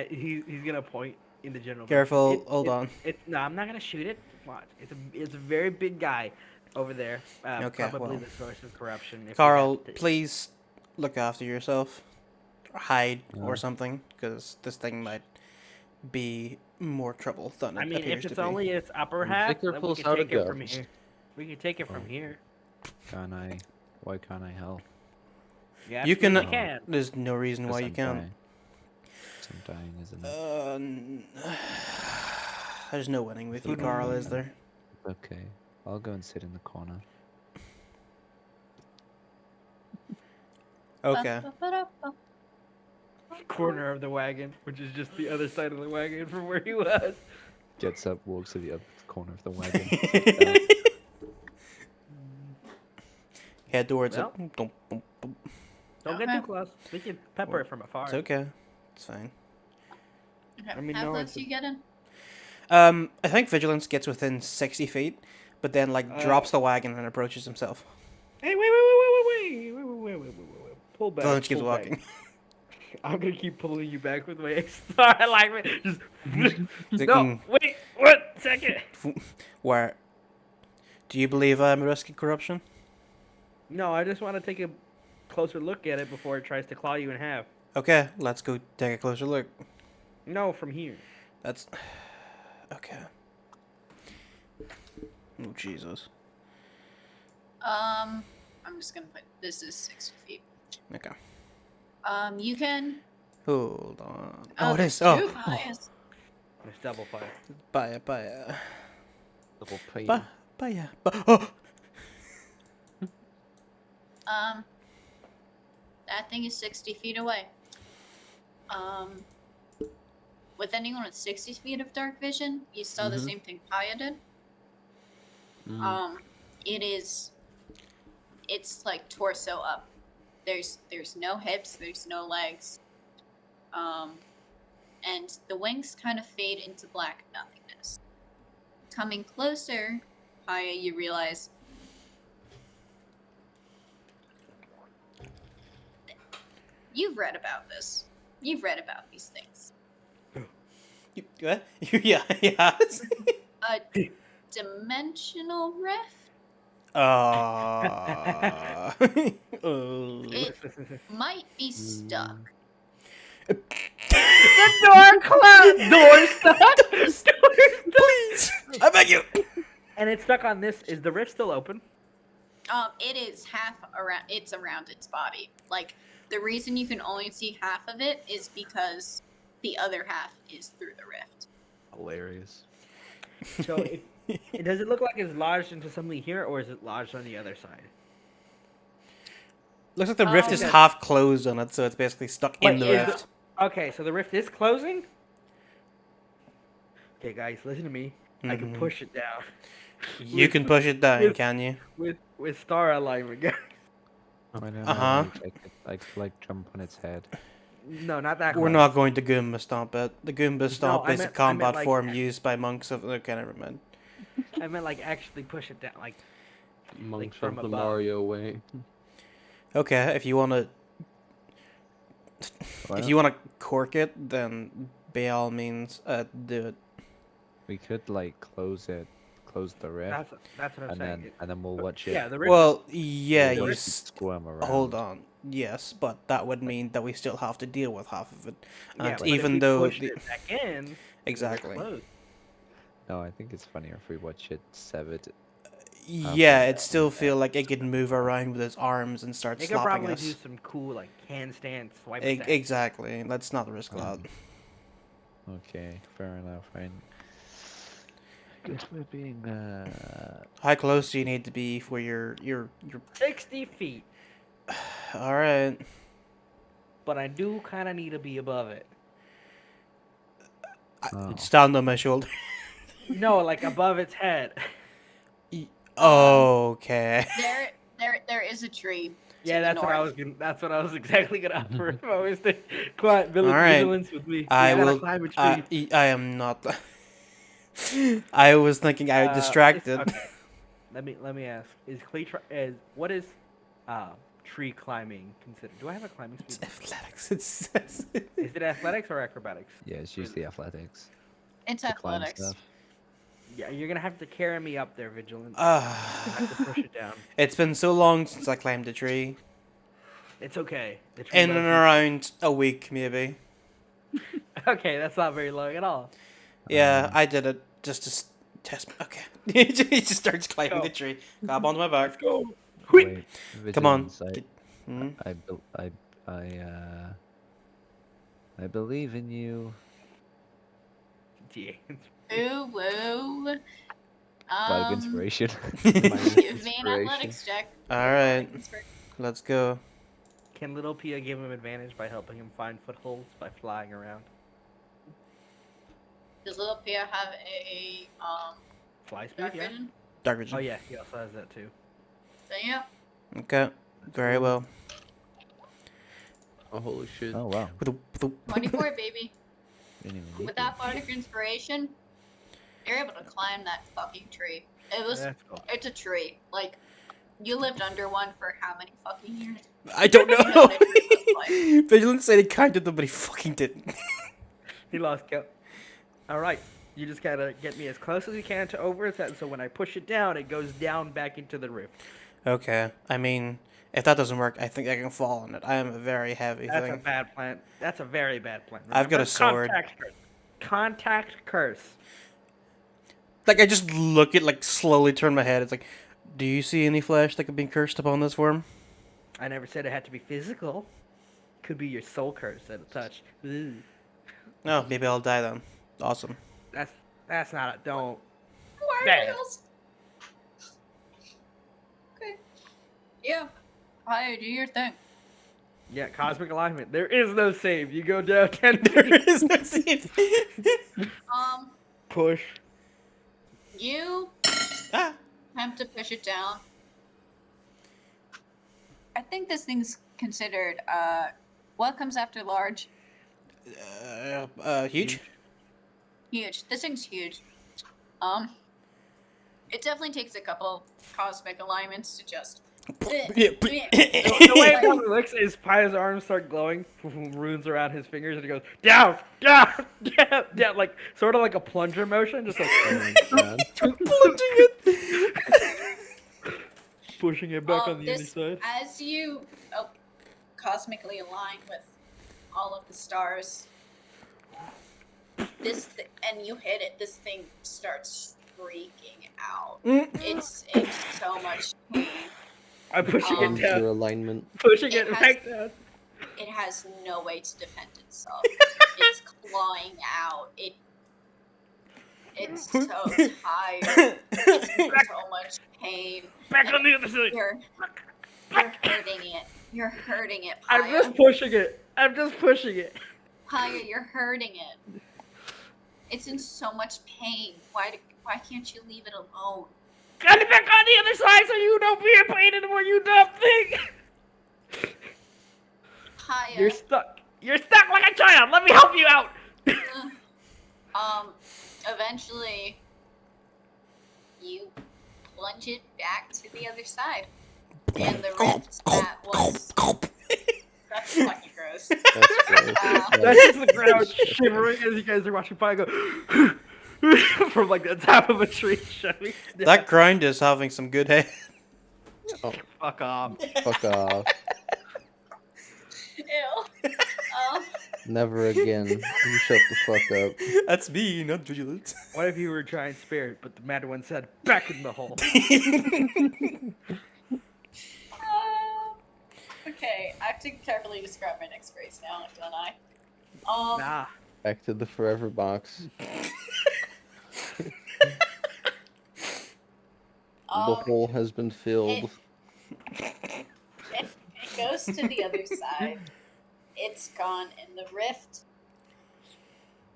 He's gonna point in the general. Careful, direction. hold on. No, I'm not gonna shoot it. Watch. It's a very big guy over there. Okay, Probably well. the source of corruption. If we Carl, have to- please look after yourself. Hide or Uh. something, because this thing might be more trouble than it I mean, appears if it's to be. only its upper When half, Vicar then we pulls can out a take it from gun. here. We can take it from Oh. here. Can't I? Why can't I help? You can- absolutely can. There's no reason why you I'm can't. dying. 'Cause I'm dying, isn't it? There's no winning with you, Hold on Carl, a is there? Okay, I'll go and sit in the corner. Okay. Ba-ba-ba-da-ba. Corner of the wagon, which is just the other side of the wagon from where he was. Gets up, walks to the other corner of the wagon. sits down. Head towards Well. it. Dum, dum, dum. Don't get Okay. too close. We can pepper it from afar. It's okay. It's fine. Okay. I mean, How no, close it's do you get in? I think Vigilance gets within 60 feet, but then drops the wagon and approaches himself. Hey, wait. Pull back. Vigilance keeps pull back. walking. I'm gonna keep pulling you back with my star. I like it. Just He's like, no. Wait. 1 second. Where? Do you believe I'm risking corruption? No, I just want to take a closer look at it before it tries to claw you in half. Okay, let's go take a closer look. No, from here. That's okay. Oh Jesus. I'm just gonna put this is 60 feet. Okay. You can. Hold on. Oh, it there's is. two Oh, pies. There's double fire. bye. Double pain. Bye. Oh, Um, thing is 60 feet away. With anyone with 60 feet of dark vision, you saw the same thing Kaya did. Mm. It's like torso up. There's no hips, there's no legs. And the wings kind of fade into black nothingness. Coming closer, Kaya, you realize you've read about this. You've read about these things. What? Yeah, yes. A dimensional rift? Oh. It might be stuck. The door closed. Door stuck. Door stuck. Please, I beg you. And it's stuck on this. Is the rift still open? It is half around. It's around its body. Like the reason you can only see half of it is because the other half is through the rift. Hilarious. So does it look like it's lodged into something here, or is it lodged on the other side? Looks like the rift is Okay. half closed on it, so it's basically stuck in the is rift. Okay, so the rift is closing. Okay, guys, listen to me. I can Mhm. push it down You can push it down, with- can you? with star alignment, guys. I don't know. Uh-huh. I could like jump on its head. No, not that. We're close. not going to Goomba Stomp it. The Goomba Stomp I is a meant combat like- form used by monks of... Okay, never mind. I meant like actually push it down, like Monks from of the above. Mario way. Okay, if you want to... Well, If you want to cork it, then by all means, do it. we could like close the rift, that's what I'm saying. and then we'll watch it. Yeah, the rift. Well, yeah, we'll you... watch it squirm around. Hold on. Yes, but that would mean that we still have to deal with half of it. yeah, And but even if we though... pushed it back in, Exactly. closed. No, I think it's funnier if we watch it severed. Yeah, Okay. it still feel like it could move around with its arms and start They could slapping probably us. do some cool like handstand swipe E- attack. exactly. Let's not risk that. Okay, fair enough, right? Guess we're being How close do you need to be for your 60 feet, all right. but I do kind of need to be above it. Oh. Stand on my shoulder. No, like above its head. Okay. There is a tree. To Yeah, the that's north. what I was. That's what I was exactly gonna offer. If I was to quiet All right. vigilance with me. I We gotta will. climb a tree. I am not. I was thinking I was distracted. Okay. Let me ask: what is tree climbing considered? Do I have a climbing It's speed? athletics. It says. Is it athletics or acrobatics? Yeah, it's usually athletics. It's to climb athletics. stuff. Yeah, you're gonna have to carry me up there, vigilance. I Ah. have to push it down. It's been so long since I climbed a tree. It's okay. The tree In and loves you. around a week, maybe. Okay, that's not very long at all. Yeah, I did it just to test. Okay. He just starts climbing Go. the tree. Grab onto my back. Go. Wait, Come on. vigilance, Hmm? I believe in you. Yeah. Ooh, woo. Bardic inspiration. Give Minus me an inspiration. athletics check. All right. Inspir- Let's go. Can little Pia give him advantage by helping him find footholds by flying around? Does little Pia have a Fly speed, dark yeah. vision? Dark vision. Oh yeah, he also has that too. So yeah. Okay. Very well. Oh, holy shit. Oh wow. With a 24, baby. Didn't even need With to. that bardic inspiration, you're able to climb that fucking tree. That's cool. It's a tree. Like, you lived under one for how many fucking years? I don't You know know. what a tree looks like. Vigilance said he counted them, but he fucking didn't. He lost count. All right, you just gotta get me as close as you can to over its head, so when I push it down, it goes down back into the rift. Okay. I mean, if that doesn't work, I think I can fall on it. I am a very heavy That's a thing. bad plan. That's a very bad plan. I've got a Remember? sword. Contact curse. Contact curse. Like, I just look at, like, slowly turn my head. It's like, do you see any flesh that could be cursed upon this form? I never said it had to be physical. Could be your soul curse at a touch. Ooh. No, maybe I'll die then. Awesome. That's not a don't. Why Bad. else? Okay. Yeah. Hi, do your thing. Yeah, cosmic alignment. There is no save. You go down 10 There feet. is no scene. Push. You Ah. attempt to push it down. I think this thing's considered, what comes after large? Huge. Huge. This thing's huge. It definitely takes a couple cosmic alignments to just. The way it probably looks is Paya's arms start glowing, runes around his fingers, and he goes down, down, down, down, like sort of like a plunger motion, just like Oh my god. Plunging it. pushing it back on the other This, side. as you cosmically align with all of the stars, and you hit it, this thing starts freaking out. It's in so much pain. I'm pushing it Into down, alignment. pushing It it has- back down. It has no way to defend itself. It's clawing out. It's so tired. It's in so much pain. Back on the other side. You're hurting it. You're hurting it, I'm Paya. just pushing it. I'm just pushing it. Paya, you're hurting it. It's in so much pain. Why can't you leave it alone? Got it back on the other side so you don't be in pain anymore, you dumb thing. Paya. You're stuck. You're stuck like a child. Let me help you out. Eventually, you plunge it back to the other side. And the rift that was... That's fucking gross. That's gross. That's just the ground shivering as you guys are watching Pie go from like the top of a tree shutting. That grind is having some good head. Oh, Fuck off. fuck off. Ew. Never again. You shut the fuck up. That's me, not vigilant. What if you were trying spirit, but the mad one said, back in the hole? Okay, I have to carefully describe my next phrase now, don't I? Nah. Back to the forever box. The hole has been filled. It goes to the other side. It's gone, and the rift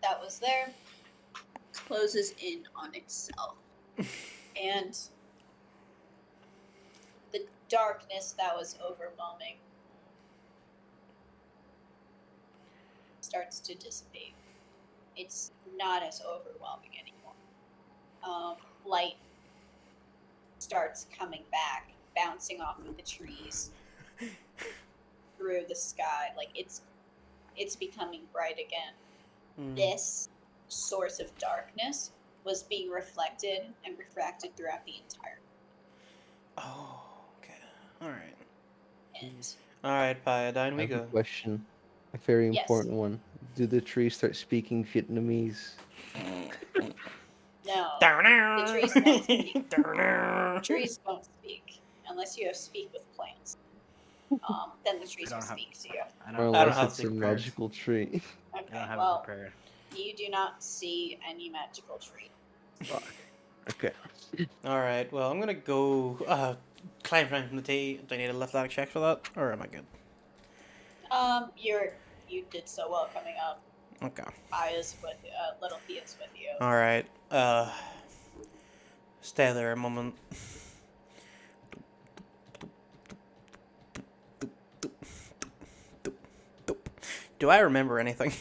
that was there closes in on itself. And the darkness that was overwhelming starts to dissipate. It's not as overwhelming anymore. Light starts coming back, bouncing off of the trees through the sky. Like it's becoming bright again. This source of darkness was being reflected and refracted throughout the entire. Oh, okay. Alright. And Alright, Paya, down I we have a go. question. A very Yes. important one. Do the trees start speaking Vietnamese? no, The trees won't speak. Trees won't speak unless you have speak with plants. Then the trees I will don't have- speak to you. I Or don't, I don't unless have it's a big prayers. magical tree? I Okay, don't have well, it prepared. you do not see any magical tree. Okay. Alright, well, I'm gonna go climb down from the tree. Do I need a left leg check for that? Or am I good? You did so well coming up. Okay. Aya's with little Thea's with you. Alright, stay there a moment. Do I remember anything?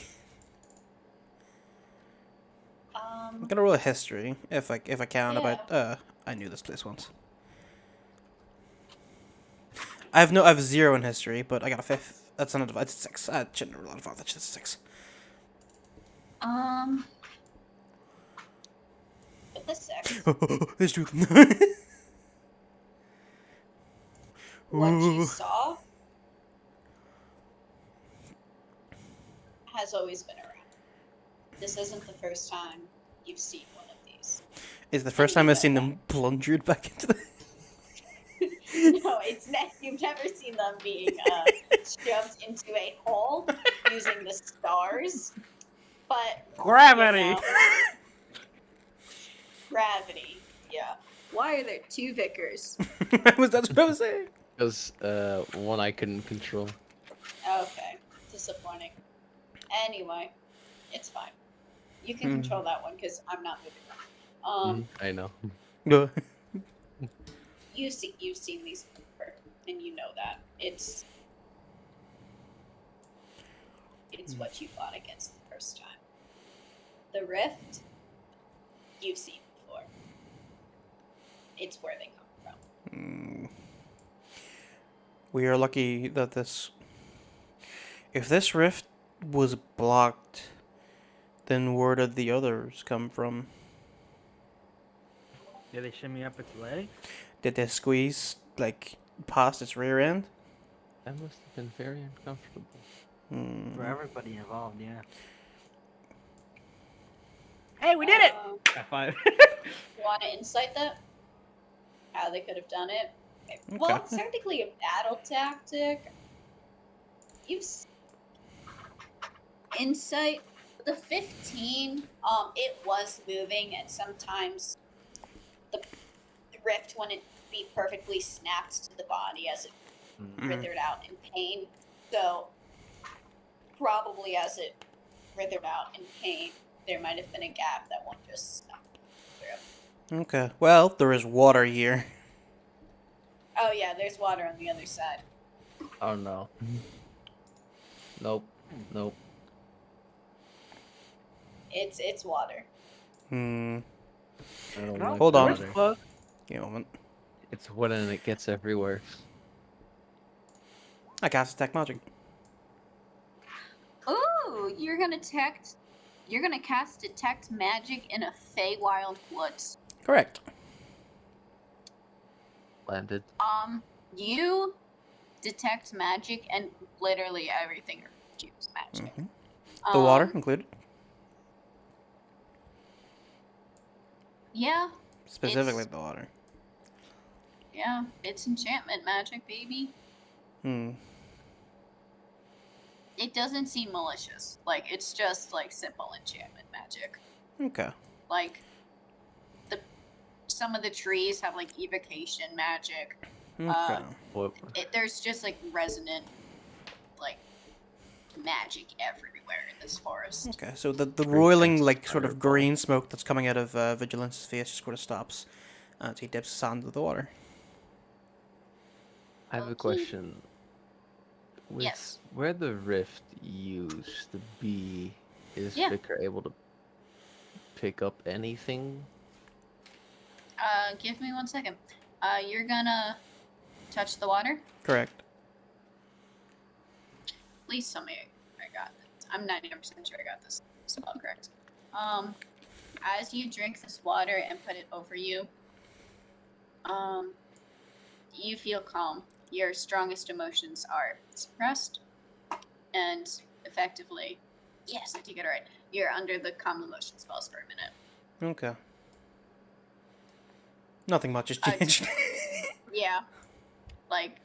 I'm gonna roll a history if I can about I knew this place once. I have 0 in history, but I got a 5th. That's not a 6. I shouldn't have rolled a 5. That's just 6. With the six, History. what you Ooh. saw has always been around. This isn't the first time you've seen one of these. Is the first time I've seen them plungered back into the. No, you've never seen them being shoved into a hole using the stars. But Gravity! you know, gravity, yeah. Why are there 2 vicars? That's what I was saying. Because one I couldn't control. Okay, disappointing. Anyway, it's fine. You can control that one because I'm not moving. I know. Go. You've seen these before, and you know that it's what you fought against the first time. The rift, you've seen before. It's where they come from. We are lucky that this. If this rift was blocked, then where did the others come from? Did they shimmy up its legs? Did they squeeze like past its rear end? That must have been very uncomfortable. For everybody involved, yeah. Hey, we did it! High five. Want to insight that? How they could have done it? Okay. Well, it's technically a battle tactic. Insight. The 15, it was moving, and sometimes the rift wouldn't be perfectly snapped to the body as it withered out in pain. So, probably as it withered out in pain, there might have been a gap that one just snapped through. Okay. Well, there is water here. Oh yeah, there's water on the other side. Oh no. Nope. Nope. It's water. I don't No, like hold on. water. Close. Give me a moment. It's wet and it gets everywhere. I cast detect magic. Ooh, you're gonna cast detect magic in a Feywild woods. Correct. Landed. You detect magic and literally everything use magic. The water included. Yeah. Specifically the water. Yeah, it's enchantment magic, baby. It doesn't seem malicious. Like, it's just, like, simple enchantment magic. Okay. Like, some of the trees have, like, evocation magic. Okay. There's just, like, resonant, like, magic everywhere in this forest. Okay, so the roiling, like, sort of green smoke that's coming out of Vigilance's face just sort of stops as he dips his hand into the water. I have a question. With Yes. where the rift used to be, is Vicar able to pick up anything? Give me 1 second. You're gonna touch the water? Correct. Please tell me I got this. I'm 99% sure I got this spell correct. As you drink this water and put it over you, you feel calm. Your strongest emotions are suppressed, and effectively, yes, I did get it right. You're under the calm emotion spells for a minute. Okay. Nothing much has changed. Yeah. Like,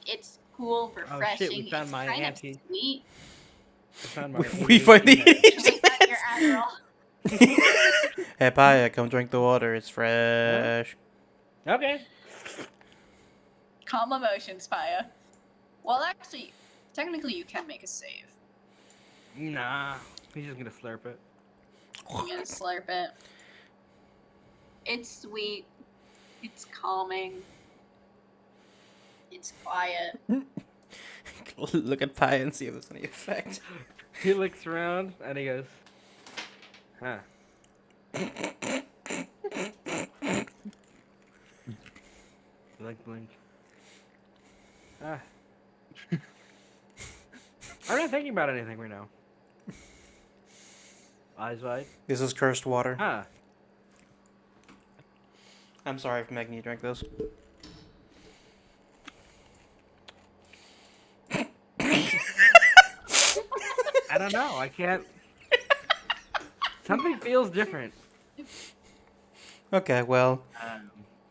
it's cool, refreshing, we found it's my kind anti- of sweet. We find the Wait, not your Adderall. Hey, Paya, come drink the water. It's fresh. Okay. Calm emotions, Paya. Well, actually, technically you can make a save. Nah, he's just gonna slurp it. You're gonna slurp it. It's sweet. It's calming. It's quiet. Look at Paya and see if there's any effect. He looks around and he goes, huh. Blink, blink. Ah. I'm not thinking about anything right now. Eyes wide. This is cursed water. Huh. I'm sorry for making you drink this. I don't know. I can't. Something feels different. Okay, well,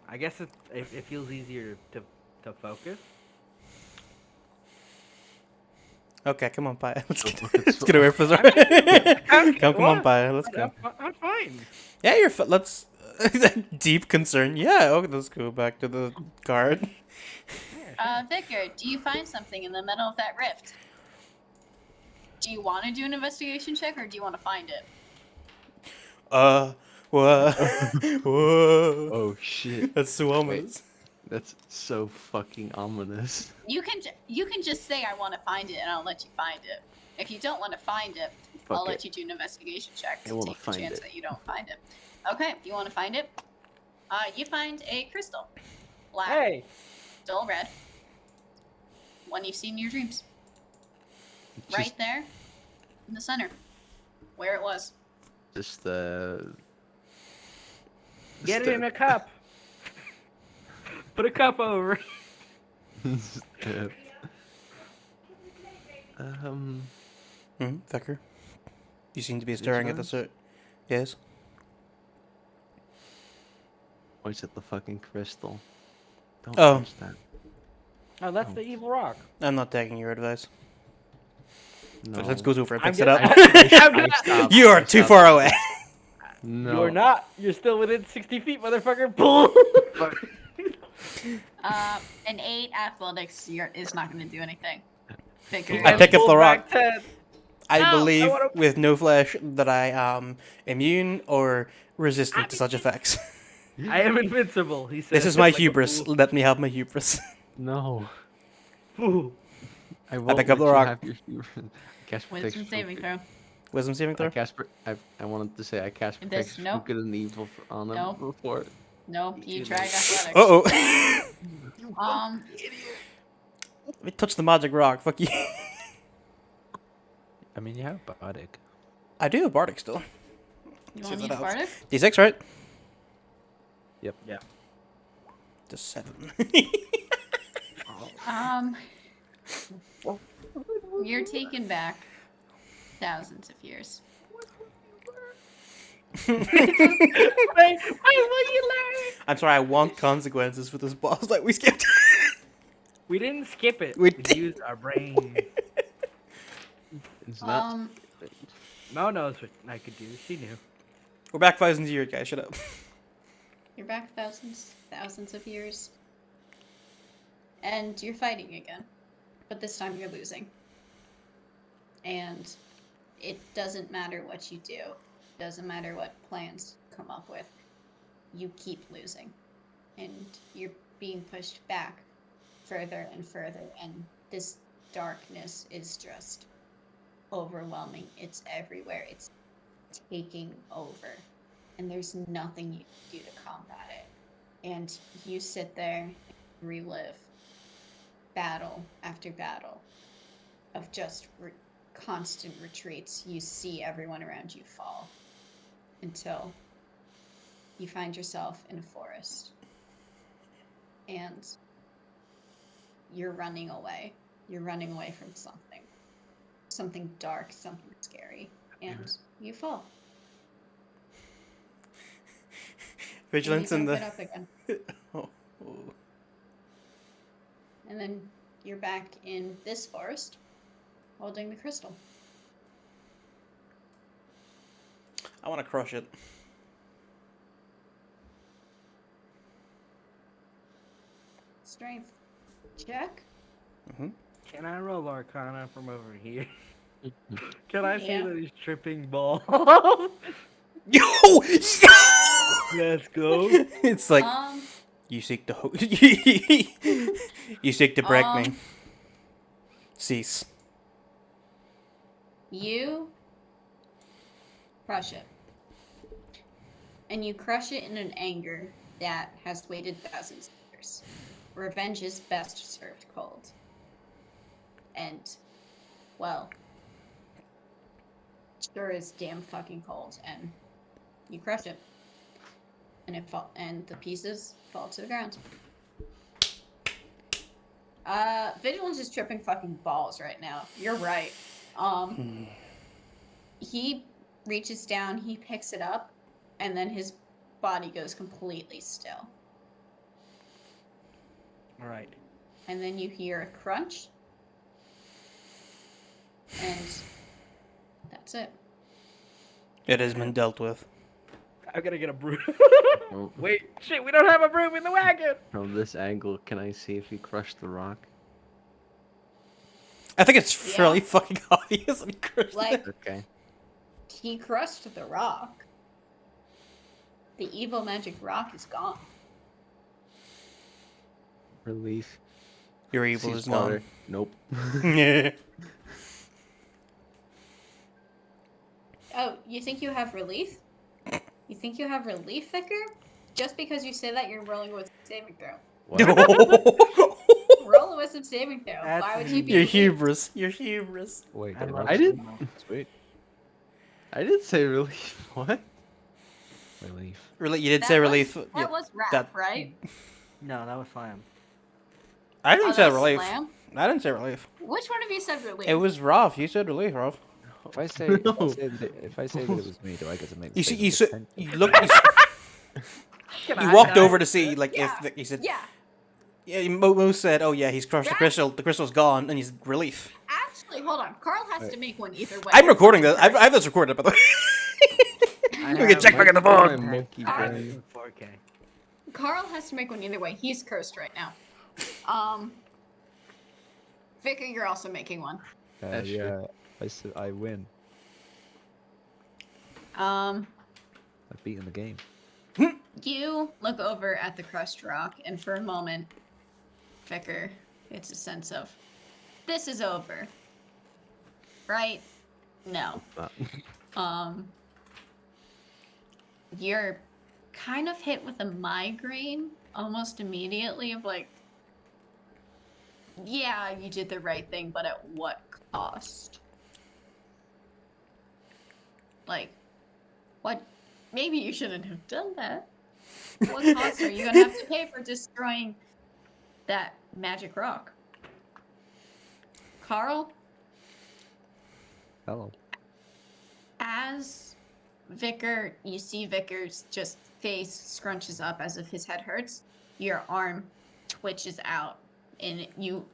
I guess it feels easier to focus. okay, come on, Paya. Let's Don't get, look at let's get away from this. Come on, Paya. Let's go. I'm fine. Yeah, let's. Deep concern. Yeah, okay, let's go back to the guard. Vicar, do you find something in the middle of that rift? Do you want to do an investigation check, or do you want to find it? What? Whoa. Oh shit. That's so Wait. ominous. That's so fucking ominous. You can just say I want to find it, and I'll let you find it. If you don't want to find it, I'll Fuck let it. you do an investigation check I to wanna take the find chance it. that you don't find it. Okay, you want to find it? You find a crystal, black, Hey, dull red, one you've seen in your dreams, Just, right there in the center, where it was. just get it in a cup. Put a cup over. Vicar? You seem to be staring at the cert. Yes? Points at the fucking crystal. Don't Oh. touch that. Oh, that's Oh. the evil rock. I'm not taking your advice. No. Let's goes over and I'm picks it gonna- up. I stopped. You are I too stopped. far away. No. You're not. You're still within 60 feet, motherfucker. Pull. An 8 athletics is not going to do anything. Figure I pick up Pull the rock. back 10. I No, believe I wanna- with no flesh that I am immune or resistant to such effects. I am invincible, he says. This is my like a hubris. fool. Let me have my hubris. No. Fool. I won't pick up let the you rock. have your cast protection. Wisdom saving throw. Wisdom saving throw? I wanted to say I cast This- protection nope. from good and evil on him Nope. before. Nope, you drag athletics. Uh-oh. Let me touch the magic rock. Fuck you. I mean, you have Bardic. I do have Bardic still. You See want if to that use helps. Bardic? D6, right? Yep. Yeah. Just 7. You're taken back thousands of years. Why will you learn? I'm sorry, I want consequences for this boss that we skipped. We didn't skip it. We We did. used our brain. It's not. Mo knows what I could do. She knew. We're back thousands of years, guys. Shut up. You're back thousands of years. And you're fighting again. But this time you're losing. And it doesn't matter what you do. It doesn't matter what plans you come up with. You keep losing. And you're being pushed back further and further. And this darkness is just overwhelming. It's everywhere. It's taking over. And there's nothing you can do to combat it. And you sit there and relive battle after battle of just constant retreats. You see everyone around you fall until you find yourself in a forest. And you're running away. You're running away from something. Something dark, something scary. And you fall. Vigilance and in you the. don't get up again. Oh. And then you're back in this forest, holding the crystal. I want to crush it. Strength check. Can I roll Arcana from over here? Can I see Yeah. that he's tripping balls? Yo! Let's go. It's like you seek to you seek to break me. Cease. You crush it. And you crush it in an anger that has waited thousands of years. Revenge is best served cold. And, well, sure is damn fucking cold. And you crush it. And the pieces fall to the ground. Vigilance is tripping fucking balls right now. You're right. He reaches down, he picks it up, and then his body goes completely still. All right. And then you hear a crunch. And that's it. It has been dealt with. I'm gonna get a broom. Oh, Wait, shit, we don't have a broom in the wagon. from this angle, can I see if he crushed the rock? I think it's Yeah. fairly fucking obvious. And Like, Okay. he crushed the rock. The evil magic rock is gone. Relief. your evil Sees is water. gone. Nope. Yeah. Oh, you think you have relief? You think you have relief, Vicar? Just because you say that, you're rolling with saving throw. What? Roll a wisdom saving throw. That's Why would he be Your relieved? hubris. Your hubris. Wait, I it love was? I did- Sweet. I didn't say relief. What? Relief. Really, you did That say was- relief. That Yeah. was rap, that- right? No, that was slam. I didn't Oh, say that was relief. slam? I didn't say relief. Which one of you said relief? It was Rolf. You said relief, Rolf. If I say, No. if I say that it was me, do I get to make the You see, same you said attempt? you looked. You walked over to see, like, Yeah. if he said. Yeah. Yeah, Mo said, "Oh yeah, he's crushed the Right. crystal. The crystal's gone," and he's relief. Actually, hold on. Carl has to make one either way. I'm recording this. I have this recorded, by the way. We can check back in the My phone. monkey Alright. brain. 4K. Carl has to make one either way. He's cursed right now. Vicar, you're also making one. Yeah, sure. Yeah, I win. Um, I've beaten the game. you look over at the crushed rock, and for a moment, Vicar, it's a sense of, this is over. Right? No. You're kind of hit with a migraine almost immediately of like, yeah, you did the right thing, but at what cost? Like, what? Maybe you shouldn't have done that. What cost are you gonna have to pay for destroying that magic rock? Carl, Hello. as Vicar, you see Vicar's just face scrunches up as if his head hurts. Your arm twitches out, and you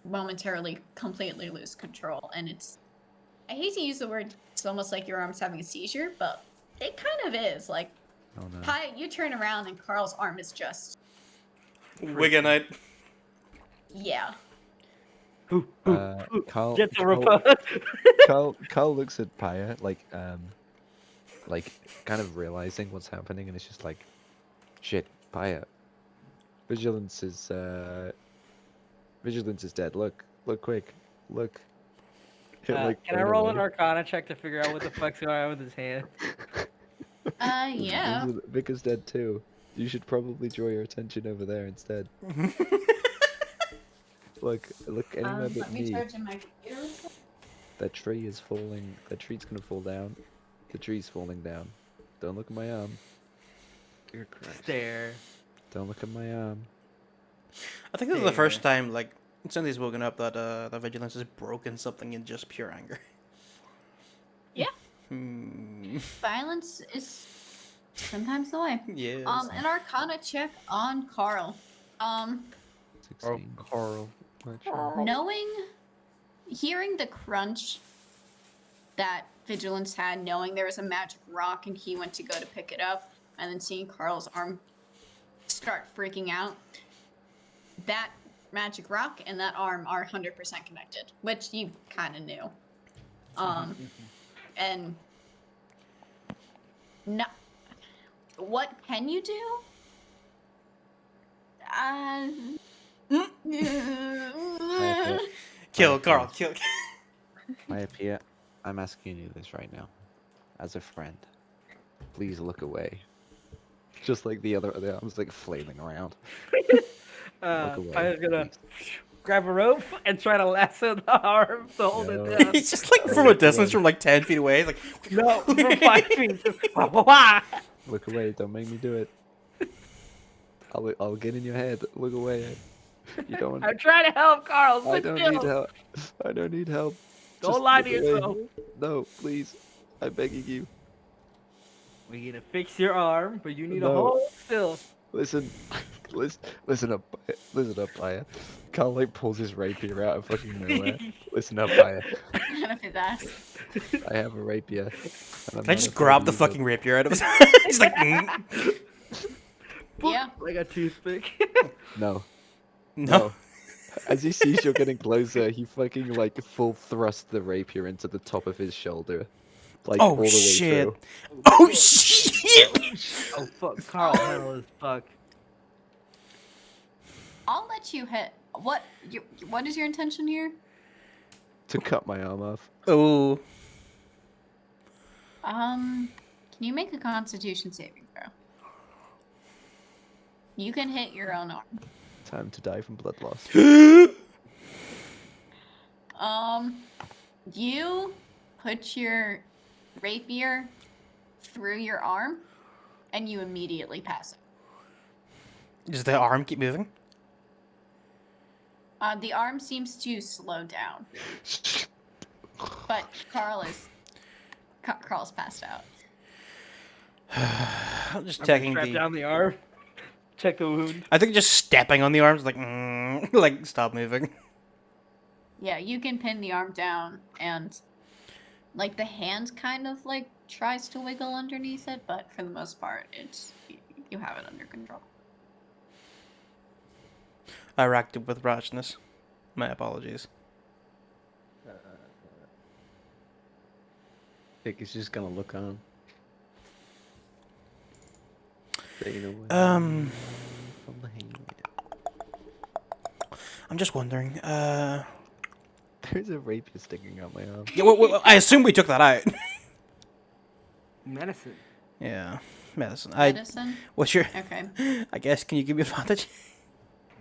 momentarily completely lose control. And it's, I hate to use the word, it's almost like your arm's having a seizure, but it kind of is. Like, Oh no. Pi, you turn around and Carl's arm is just, Wiganite. yeah. Carl, Get the Carl, report. Carl looks at Paya like kind of realizing what's happening, and it's just like, shit, Paya. Vigilance is dead. Look quick, look. Can I run roll an away. Arcana check to figure out what the fuck's going on with his hand? Yeah. Vic is dead too. You should probably draw your attention over there instead. Look anywhere but Let me me. charge in my computer. That tree is falling. That tree's gonna fall down. The tree's falling down. Don't look at my arm. You're correct. Stare. Don't look at my arm. I think this is the first time, like, since he's woken up, that the vigilance has broken something in just pure anger. Yeah. Hmm. Violence is sometimes the way. Yes. An Arcana check on Carl. 16. Oh, Carl. Not sure. Knowing, hearing the crunch that Vigilance had, knowing there was a magic rock and he went to go to pick it up, and then seeing Carl's arm start freaking out, that magic rock and that arm are 100% connected, which you kind of knew. And no, what can you do? Kill Carl. Kill. Maya Pia, I'm asking you this right now, as a friend. Please look away. Just like the arms like flailing around. Look away, I was gonna please. grab a rope and try to lasso the arm to hold No. it down. He's just like from a distance, from like 10 feet away. He's like, No, from 5 feet. Just wah, wah, wah. Look away! Don't make me do it. I'll get in your head. Look away. You don't. I'm trying to help Carl. I Sit don't still. need help. I don't need help. Don't Just lie look to away. yourself. No, please. I'm begging you. We're gonna fix your arm, but you need to No. hold still. Listen, listen up, Aya. Carl like pulls his rapier out of fucking nowhere. Listen up, Aya. None of his ass. I have a rapier. can I just grab the fucking rapier out of his He's like, Yeah. Like a toothpick. No. no. As he sees you're getting closer, he fucking like full thrust the rapier into the top of his shoulder, like Oh all the way shit! through. Oh shit! Oh fuck, Carl, hell as fuck. I'll let you hit. What is your intention here? To cut my arm off. Oh, Can you make a Constitution saving throw? You can hit your own arm. Time to die from blood loss. You put your rapier through your arm, and you immediately pass it. does the arm keep moving? The arm seems to slow down, but Carl's passed out. I'm just I'm checking strap the. down the arm. Check the wound. I think just stepping on the arms like like stop moving. Yeah, you can pin the arm down, and like the hand kind of like tries to wiggle underneath it, but for the most part, you have it under control. I reacted with rashness. My apologies. Dick is just gonna look on. Fade away Um, from the hand. I'm just wondering. There's a rapier sticking out my arm. Yeah, I assume we took that out. Medicine. Yeah, medicine. Medicine? What's your? Okay. I guess. Can you give me advantage?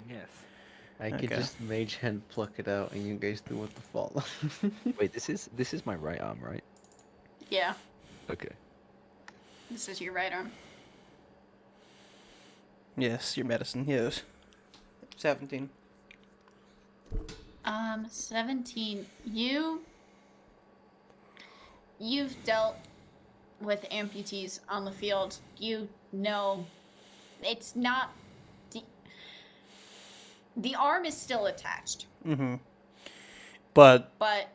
Yes. I could Okay. just mage hand pluck it out, and you guys do what the fall. Wait, this is my right arm, right? Yeah, Okay. this is your right arm. Yes, your medicine. Yes. 17. 17. You've dealt with amputees on the field. You know it's not the arm is still attached, Mm-hmm. But but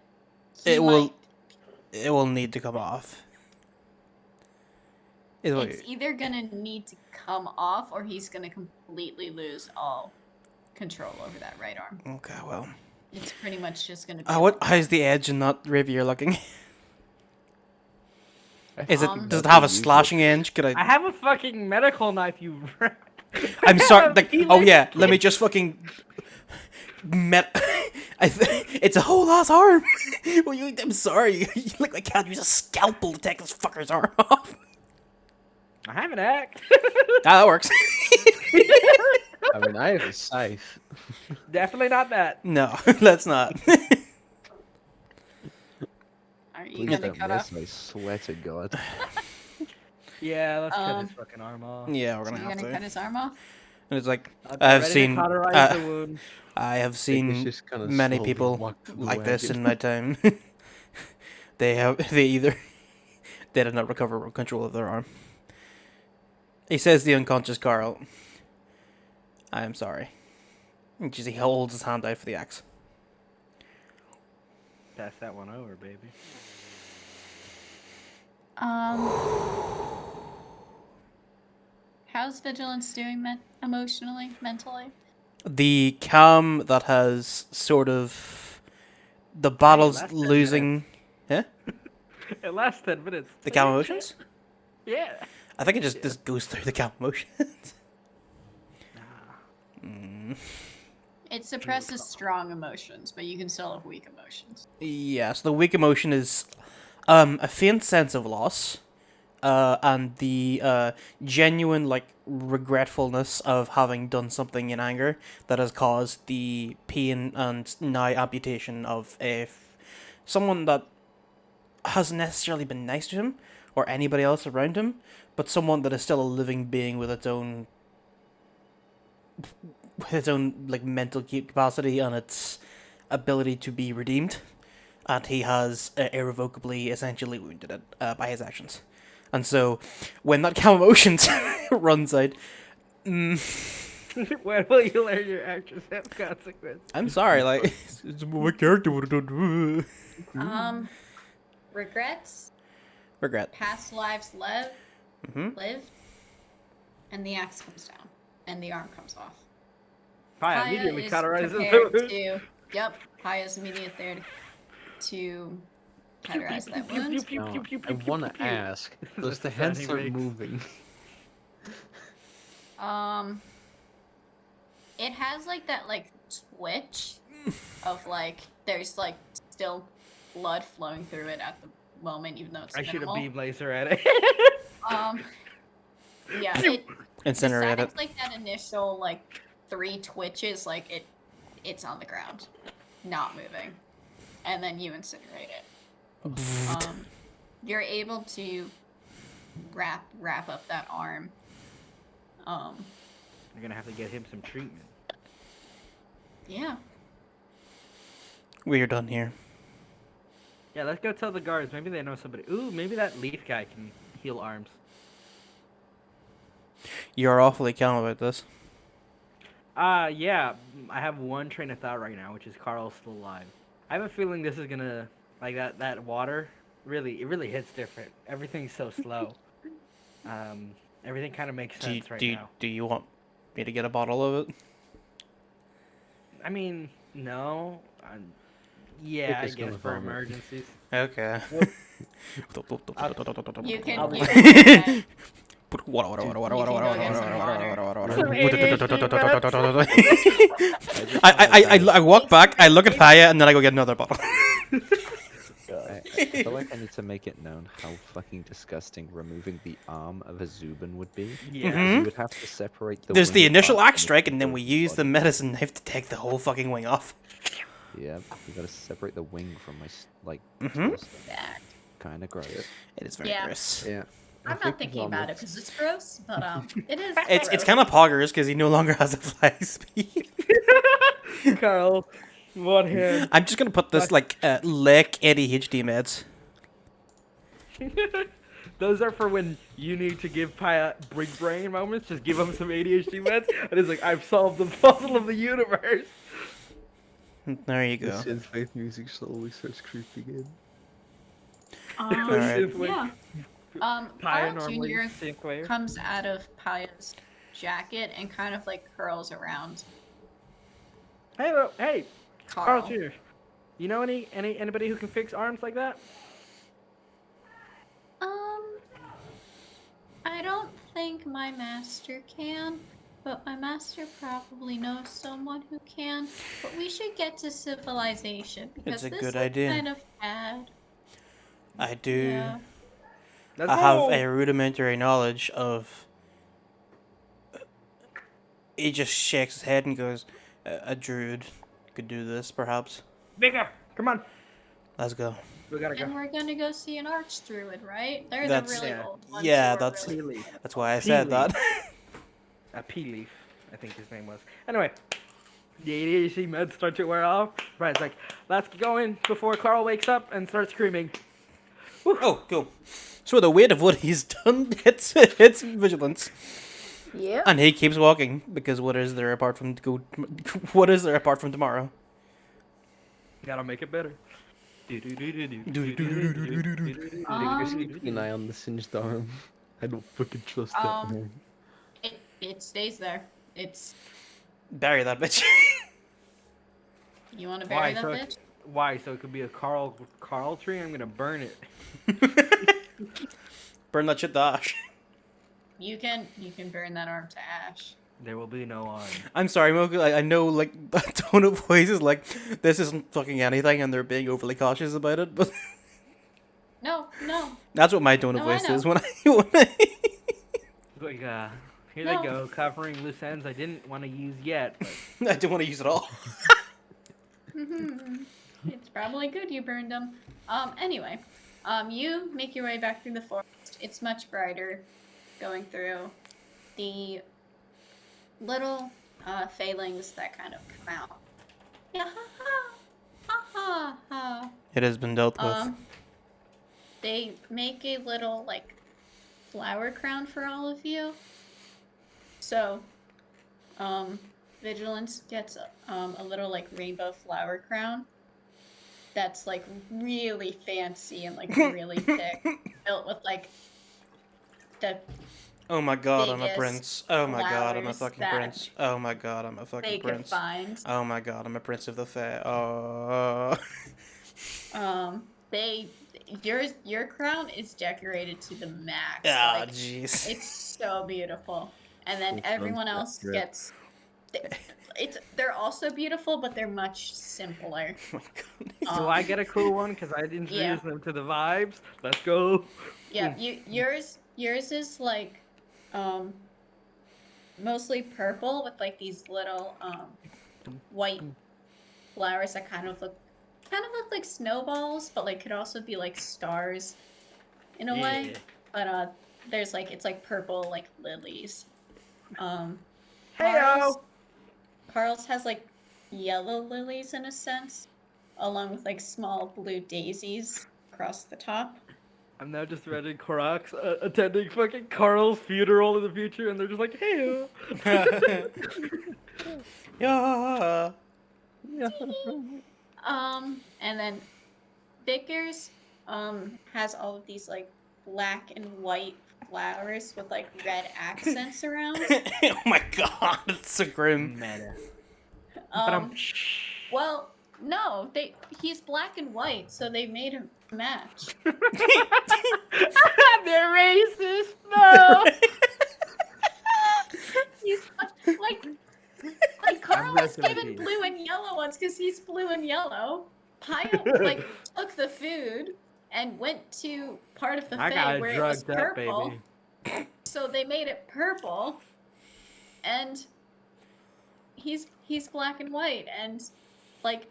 it will need to come off. It's either gonna need to come off, or he's gonna completely lose all control over that right arm. Okay, well. It's pretty much just gonna be. How's the edge and not rapier looking? Is it? Um, Does it have a slashing edge? Could I I? have a fucking medical knife, you. I'm sorry. Like, He oh let- yeah. Let me just fucking. It's a whole ass arm. I'm sorry. Like I can't use a scalpel to take this fucker's arm off. I have an axe. That works. I mean, I have a scythe. Definitely not that. No, let's not. Are you Please gonna don't cut miss, off? I swear to God. Yeah, let's cut his Um, fucking arm off. Yeah, we're So gonna you're have gonna to. cut his arm off? And it's like I'll be I've ready to seen. cauterize the wound. I have Dick is seen just kinda many slowly people walk to the like this wagon. in my time. They either they did not recover control of their arm. He says the unconscious Carl. I am sorry. And he holds his hand out for the axe. Pass that one over, baby. How's Vigilance doing emotionally, mentally? The calm that has sort of the battle's last 10 losing. Yeah, It lasts 10 minutes. the calm emotions. Yeah. I think it just goes through the calm emotions. It suppresses strong emotions, but you can still have weak emotions. Yeah, so the weak emotion is a faint sense of loss, and the genuine like regretfulness of having done something in anger that has caused the pain and now amputation of someone that hasn't necessarily been nice to him or anybody else around him, but someone that is still a living being with its own like mental capacity and its ability to be redeemed, and he has irrevocably essentially wounded it by his actions. And so when that calm emotions runs out, When will you learn your actions have consequences? I'm sorry, like it's what my character would have done. Regrets, Regret. past lives lived, and the axe comes down, and the arm comes off. Paya Paya immediately is cauterizes prepared the to. Yep, Paya's immediately there to cauterize that wound. Now, I want to ask, does That's the the sound head he start makes. moving? Um, it has like that like twitch of like there's like still blood flowing through it at the moment, even though it's I should have minimal. beam laser at it. Um, yeah, it Incinerate it. besides like that initial like 3 twitches, like it's on the ground, not moving, and then you incinerate it. You're able to wrap up that arm. You're gonna have to get him some treatment. Yeah. We're done here. Yeah, let's go tell the guards. Maybe they know somebody. Ooh, maybe that leaf guy can heal arms. You're awfully calm about this. Yeah. I have one train of thought right now, which is Carl's still alive. I have a feeling this is gonna like that water. It really hits different. Everything's so slow. Everything kind of makes sense now. Do you want me to get a bottle of it? I mean, no. Yeah, I It's gonna guess for vomit. emergencies. Okay. You can. I'll- You can I walk back, I look at Paya, and then I go get another bottle. I feel like I need to make it known how fucking disgusting removing the arm of a Zubin would be. Yeah. Mhm. You would have to separate the There's the wing initial part axe from strike, the and then we use the body. medicine knife to take the whole fucking wing off. Yeah, you gotta separate the wing from my Mhm. Kind of gross. It is very Yeah. gross. Yeah. I I'm think not thinking about it vomits. because it's gross, but it is. It's gross. kind of poggers because he no longer has the fly speed. Carl, one hand. I'm just gonna put this like lick ADHD meds. Those are for when you need to give Paya big brain moments. Just give him some ADHD meds, and it's like I've solved the puzzle of the universe. There you The go. synthwave music slowly starts creeping in. Alright. Yeah. Paya Carl normally Jr. synthwave. comes out of Paya's jacket and kind of like curls around Hey, Carl Carl. Jr. You know anybody who can fix arms like that? I don't think my master can, but my master probably knows someone who can. But we should get to civilization because It's a this good is idea. kind of bad. I do. Yeah. Let's I have go. a rudimentary knowledge of. He just shakes his head and goes, "A druid could do this, perhaps." Bigger. Come on. Let's go. We gotta And go. we're gonna go see an archdruid, right? They're That's- the really yeah. old ones. Yeah, who are that's- really Pea leaf. That's why I said that. A pea leaf, I think his name was. Anyway, the ADHD meds start to wear off. Brian's like, let's get going before Carl wakes up and starts screaming. Oh, cool. So the weight of what he's done hits vigilance, Yeah. and he keeps walking because what is there apart from what is there apart from tomorrow? Gotta make it better. Just keeping an eye on the singed arm. I don't fucking trust that man. It stays there. It's Bury that bitch. you want to Why? bury that So bitch? why? So it could be a Carl tree. I'm gonna burn it. Burn that shit to ash. You can burn that arm to ash. There will be no arm. I'm sorry, Moku. I know, like, that tone of voice is like, this isn't fucking anything, and they're being overly cautious about it, but No. that's what my tone of No, I voice know. is when I Like, here No. they go, covering loose ends I didn't want to use yet. But I don't want to use it all. It's probably good you burned them. Anyway, you make your way back through the forest. It's much brighter going through. The little failings that kind of come out. Yeah, ha. It has been dealt with. They make a little like flower crown for all of you. So, Vigilance gets a little like rainbow flower crown. That's like really fancy and like really thick, built with like the Oh my god, I'm a biggest prince. Oh my god, I'm a flowers fucking that prince. Oh my god, I'm a fucking they could prince. find. Oh my god, I'm a prince of the fair. Oh. They your crown is decorated to the max. Ah, Like jeez. it's so beautiful. And then That sounds everyone else accurate. gets they're also beautiful, but they're much simpler. Oh my god. Do I get a cool one? Because I introduced Yeah. them to the vibes. Let's go. Yeah, yours is like mostly purple with like these little white flowers that kind of look like snowballs, but like could also be like stars in a way. Yeah. But there's like it's like purple like lilies. Heyo. Carl's has like yellow lilies in a sense, along with like small blue daisies across the top. I'm now just imagining Crocs attending fucking Carl's funeral in the future, and they're just like, hey. Yeah. And then Vickers has all of these like black and white flowers with like red accents around. Oh my god, it's so grim. Meta. Well, no, he's black and white, so they made him match. They're racist. No. He's like Carl was messing with given you. blue and yellow ones because he's blue and yellow. Pio like took the food and went to part of the I fae got where it was drugged up, purple. baby. So they made it purple, and he's black and white, and like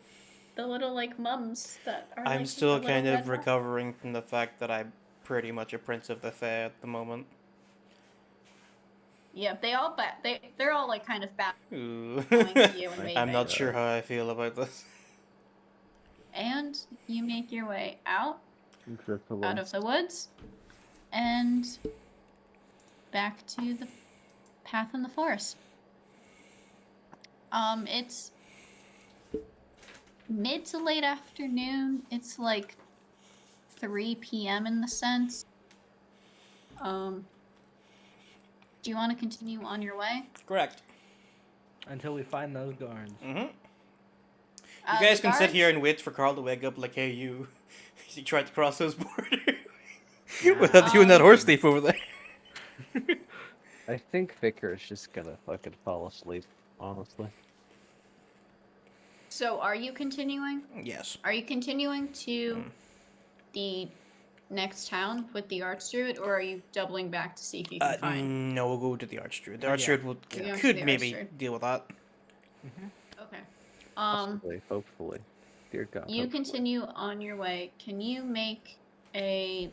the little like mums that are. I'm like, still the little kind red of mums. recovering from the fact that I'm pretty much a prince of the fair at the moment. Yeah, they're all like kind of Ooh. bowing to you and I'm not waving. sure how I feel about this. And you make your way out Incredible. of the woods and back to the path in the forest. It's mid to late afternoon. It's like 3 p.m. in the sense. Do you want to continue on your way? Correct. Until we find those guards. Mm-hmm. You guys the can sit guards- here and wait for Carl to wake up like, hey, you. He tried to cross those borders. Without you and that horse thief over there. I think Vicar's just gonna fucking fall asleep, honestly. So, are you continuing? Yes. Are you continuing to the next town with the Archdruid, or are you doubling back to see if you can find? No, we'll go to the Archdruid. The Yeah. Archdruid will, We're going to could the maybe Archdruid. deal with that. Okay. Hopefully. Dear God. You hopefully. continue on your way. Can you make a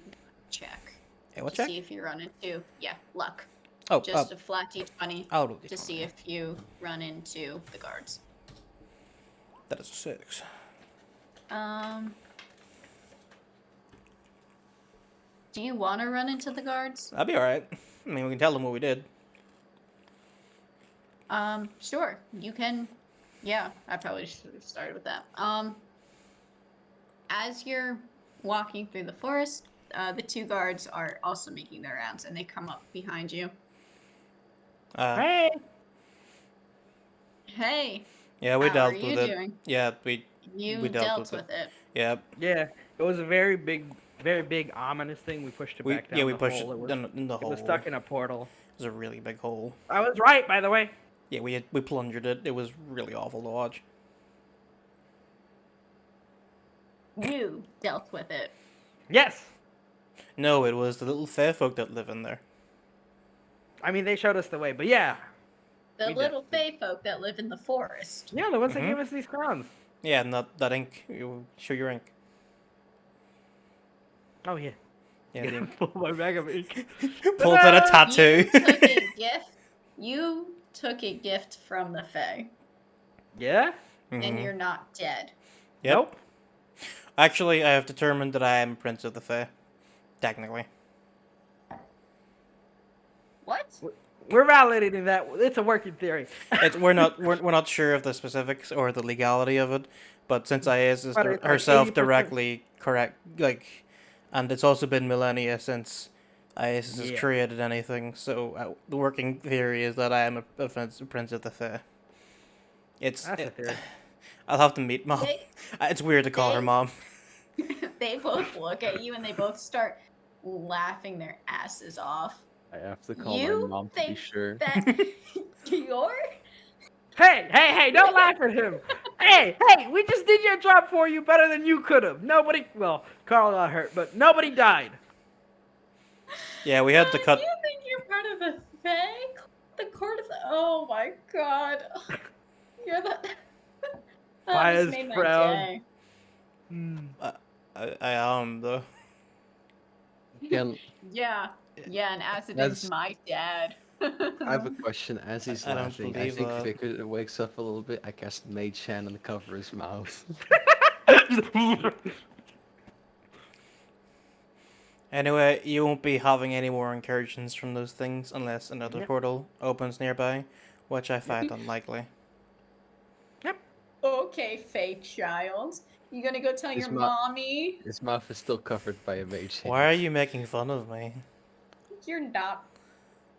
check Hey, what to check? see if you run into luck? Oh, Just a flat d20 I'll do to this. see if you run into the guards. That is a 6. Do you want to run into the guards? That'd be alright. I mean, we can tell them what we did. Sure. You can. Yeah, I probably should have started with that. As you're walking through the forest, the two guards are also making their rounds, and they come up behind you. Hey. Hey, Yeah, we how dealt are you with it. doing? Yeah, we You dealt dealt with with it. yeah. Yeah, it was a very big, ominous thing. We pushed it We back down. yeah we the pushed hole. it It was, in the it hole. was stuck in a portal. It was a really big hole. I was right, by the way. Yeah, we plundered it. It was really awful to watch. You dealt with it. Yes. No, it was the little fair folk that live in there. I mean, they showed us the way, but yeah. The We did. little fae folk that live in the forest. Yeah, the ones that Mhm. gave us these crowns. Yeah, and that ink. You show your ink. Oh, yeah. Yeah, the ink. Pull my bag of ink. Pulls out a tattoo. You took a gift. You took a gift from the fae, Yeah? and Mhm. you're not dead. Yep. Nope. Actually, I have determined that I am Prince of the Fae. Technically. What? We're validating that. It's a working theory. We're not sure of the specifics or the legality of it, but since Ayaz is But it's like herself 80%. directly correct, like, and it's also been millennia since ISIS has Yeah. created anything, so the working theory is that I am a prince of the fair. That's a theory. I'll have to meet mom. They It's weird to call her they mom. they both look at you and they both start laughing their asses off. I have to call my You mom to be think sure. that you're Hey, don't laugh at him. Hey, we just did your job for you better than you could have. Well, Carl got hurt, but nobody died. Yeah, we had to cut. You think you're part of a thing? The court of the Oh my god. You're the Oh, Fire's this made my proud. day. I am though. Again, Yeah. Yeah, and Acidin's That's- my dad. I have a question. As he's I don't laughing, I believe think that. Vicar wakes up a little bit. I cast Mage Hand and cover his mouth. Anyway, you won't be having any more incursions from those things unless another Yep. portal opens nearby, which I find unlikely. Okay, fake child. You gonna go tell His your mo- mommy? His mouth is still covered by a Mage Hand. Why are you making fun of me? You're not.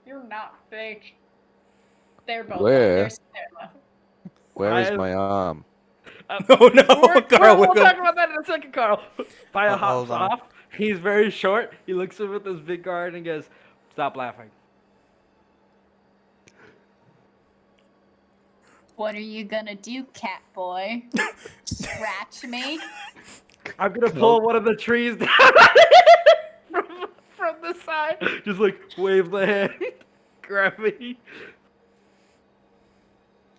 You're not fake. They're both. Where? They're laughing. Where is Fire- my arm? Oh no, Carl! We'll We'll talk about that in a second, Carl. Fire Oh, hops hold on. off. He's very short. He looks up at this big guard and goes, "Stop laughing." What are you gonna do, cat boy? Scratch me? I'm gonna pull one of the trees down from the side. Just like wave the hand, grab me.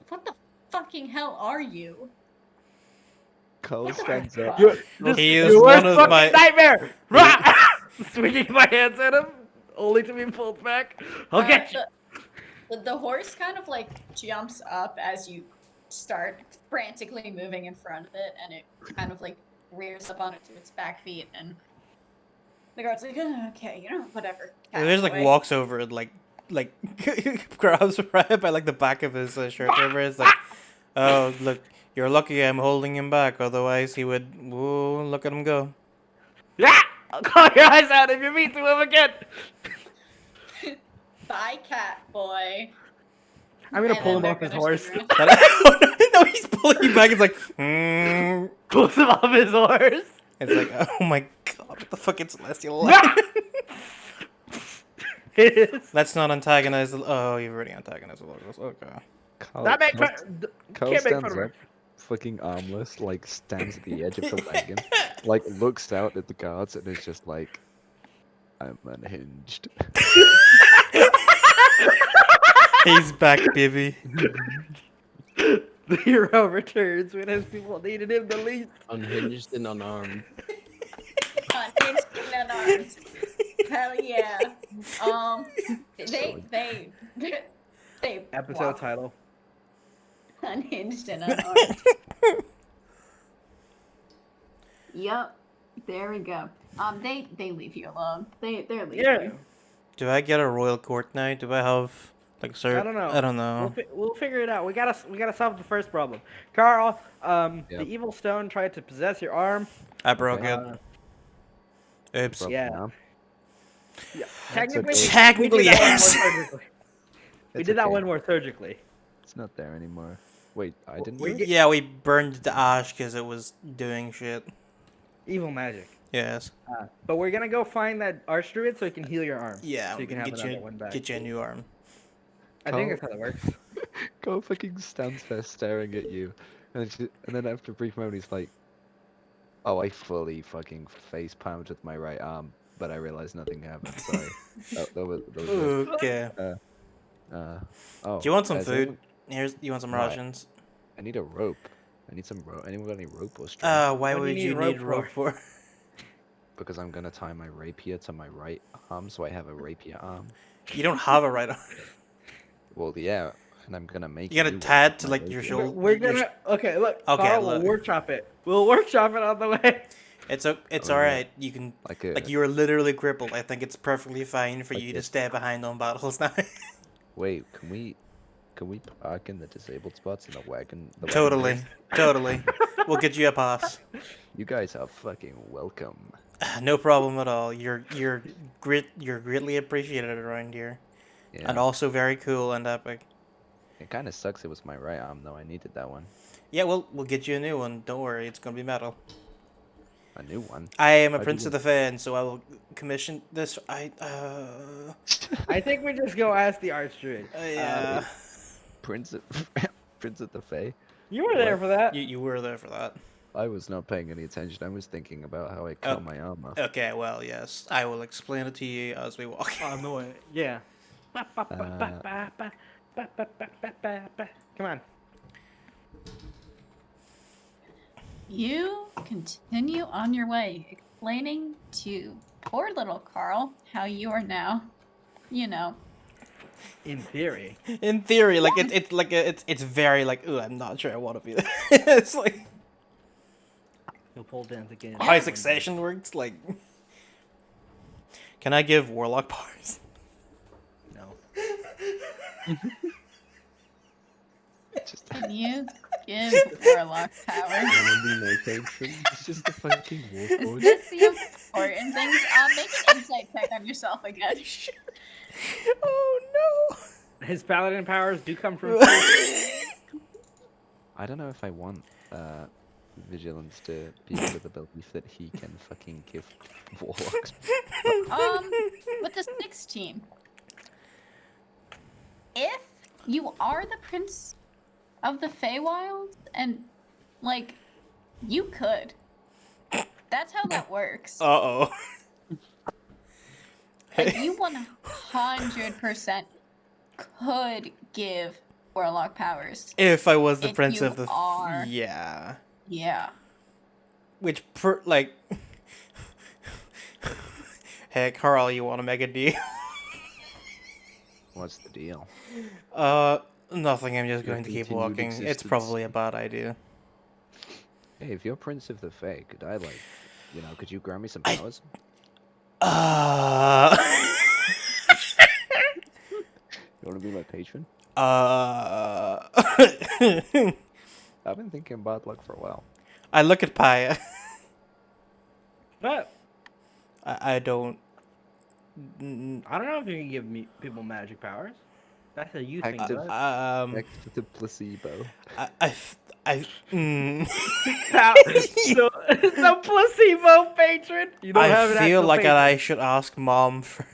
What the fucking hell are you? Cole What the stands fuck? up. He Your is worst one of fucking my. nightmare. Rah! Swinging my hands at him, only to be pulled back. I'll get you. The horse kind of like jumps up as you start frantically moving in front of it, and it kind of like rears up onto its back feet, and the guard's like, "Oh, okay, whatever. He just like cowboy." walks over and like grabs right by like the back of his shirt over. It's like, oh look, you're lucky I'm holding him back. Otherwise he would. Whoa, look at him go. Yeah! I'll call your eyes out if you meet to him again. Bye, cat boy. I'm gonna And pull then him off they're his gonna horse. turn around. No, he's pulling you back. It's like, mm. Pulls him off his horse. It's like, oh my god, what the fuck? It's Celestial Light. It is. Let's not antagonize the. Oh, you've already antagonized the logos. Okay. Cole, That makes Cole, can't Cole make stands fun of her. up, fucking armless, like stands at the edge of the wagon, like looks out at the guards and is just like, I'm unhinged. He's back, baby. The hero returns when his people needed him the least. Unhinged and unarmed. Unhinged and unarmed. Hell yeah. They Episode wow. title. Unhinged and unarmed. Yep. There we go. They leave you alone. They're leaving Yeah. you. Do I get a royal court now? Do I have like sir? I don't know. I don't know. We'll figure it out. We gotta solve the first problem. Carl, Yep. the evil stone tried to possess your arm. I broke Okay. it. Oops. Broke yeah. my arm. Yeah. That's Technically, okay. Technically, we did that one yes. more surgically. We It's did that okay. one more surgically. It's not there anymore. Wait, I didn't We do it? get- Yeah, we burned the ash because it was doing shit. Evil magic. Yes. But we're gonna go find that archdruid so he can heal your arm. Yeah, So we you can can have get another you one back. get you a new arm. I think that's how that works. Cole fucking stands there staring at you, and then after a brief moment he's like, "Oh, I fully fucking face palmed with my right arm, but I realized nothing happened. Sorry." that was it. Okay. Oh. Do you want some has food? You want some Right. rations? I need a rope. I need some rope. Anyone got any rope or string? Why What do would you you need need rope rope for? Because I'm gonna tie my rapier to my right arm, so I have a rapier arm. You don't have a right arm. Well, yeah, and I'm gonna make. You gotta a new tie one it with to my like your rapier. shoulder. We're gonna okay. Look, Okay, Carl, look. we'll workshop it. We'll workshop it on the way. It's Oh, yeah. alright. You can Like a. like you're literally crippled. I think it's perfectly fine for Like you to this. stay behind on battles now. Wait, can we park in the disabled spots in the wagon? The wagon Totally, base? totally. We'll get you a pass. You guys are fucking welcome. No problem at all. You're greatly appreciated around here, Yeah. and also very cool and epic. It kind of sucks it was my right arm, though. I needed that one. Yeah, we'll get you a new one. Don't worry, it's gonna be metal. A new one. I am a Why'd you prince of the want- fan, so I will commission this. I think we just go ask the Archdruid. Yeah. Prince of Prince of the Fae. You were there What? for that. You were there for that. I was not paying any attention. I was thinking about how I cut my arm off. Okay, well, yes, I will explain it to you as we walk. On the way. Yeah. Come on. You continue on your way, explaining to poor little Carl how you are now, In theory. In theory, like it's very like, ooh, I'm not sure I want to be there. It's like He'll pull dance again. how succession works. Like, can I give warlock powers? No. Just Can you give Warlock power? Wanna be my patron? it's just a fucking Is warforged. this the important things? Make an insight check on yourself again. Oh His paladin powers do come from. no! I don't know if I want Vigilance to be under the belief that he can fucking give warlocks. With the 16, if you are the prince of the Feywild, and like, you could. That's how that works. Uh oh. Like, you 100% could give Warlock powers. If I was the If prince you of the are- yeah, Yeah. which like, hey Carl, you want to make a deal? What's the deal? Nothing. I'm just Your going to keep continued walking. It's existence. probably a bad idea. Hey, if you're Prince of the Fae, could I could you grant me some I- powers? You want to be my patron? I've been thinking about luck for a while. I look at Paya. But I don't. I don't know if you can give people magic powers. That's a you thing. Active- bud. Back to the placebo. So, the placebo patron. You don't have an I feel actual like patron. I should ask mom for.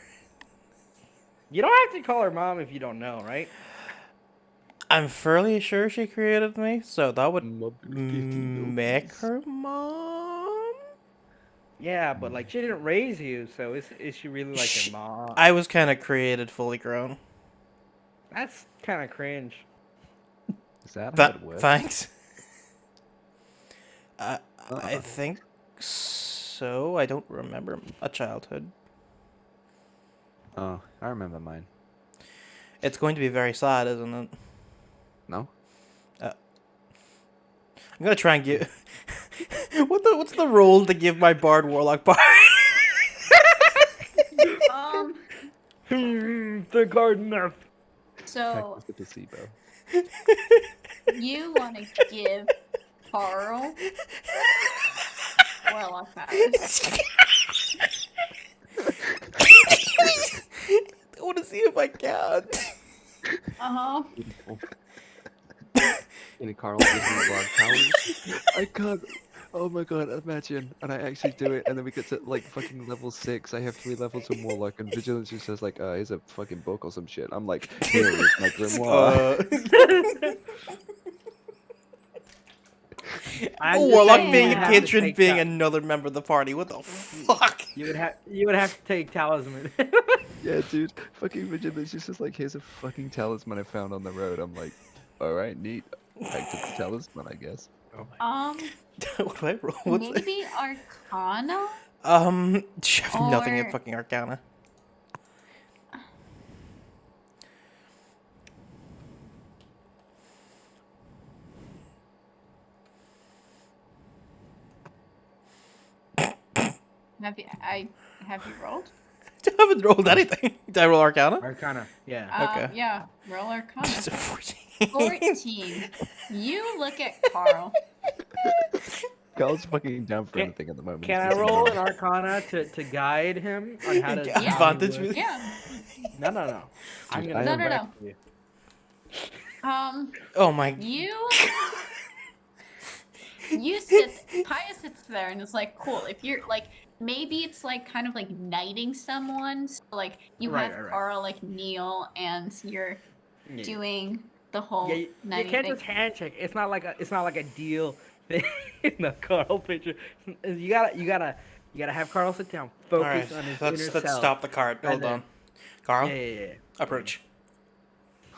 You don't have to call her mom if you don't know, right? I'm fairly sure she created me, so that would make her mom. Yeah, but like she didn't raise you, so is she really like She- your mom? I was kind of created fully grown. That's kind of cringe. Is that how it works? Thanks. I Uh-uh. think so. I don't remember a childhood. Oh, I remember mine. It's going to be very sad, isn't it? No? I'm gonna try and give. What's the role to give my bard warlock power? The gardener. So Back to the placebo. you want to give Carl Warlock powers. I want to see if I can. Uh-huh. And Carl gives me blood powers. I can't. Oh my god, imagine. And I actually do it, and then we get to like fucking level 6. I have 3 levels or more, like, and Vigilance just says, like, here's a fucking book or some shit. I'm like, here is my grimoire. I'm just Warlock saying being you a have to patron, take being ta- another member of the party. What the fuck? You would have to take talisman. Yeah, dude. Fucking Vigilance just says, like, here's a fucking talisman I found on the road. I'm like, alright, neat. Back to the talisman, I guess. What do I roll? What's that? Maybe Arcana? I have nothing in Or- fucking Arcana. Have you rolled? I haven't rolled anything. Did I roll Arcana? Arcana. Yeah. Okay. Yeah, roll Arcana. It's a 14. 14. You look at Carl. Carl's fucking down for Can- anything at the moment. Can He's I just roll an annoying. Arcana to guide him on how to? Get how he advantage would- with Yeah. No. I'm Dude, gonna I No, am no, correct no. you. Oh my. You sit. Paya sits there and is like, cool. If you're like, maybe it's like kind of like knighting someone. So like you Right, have right. Carl like kneel and you're Yeah. doing the whole Yeah, you knighting can't thing. just handshake. It's not like a deal thing in the Carl picture. You gotta have Carl sit down, All focus right, on his let's inner self. stop the card. And Hold then- on, Carl. Yeah. Approach.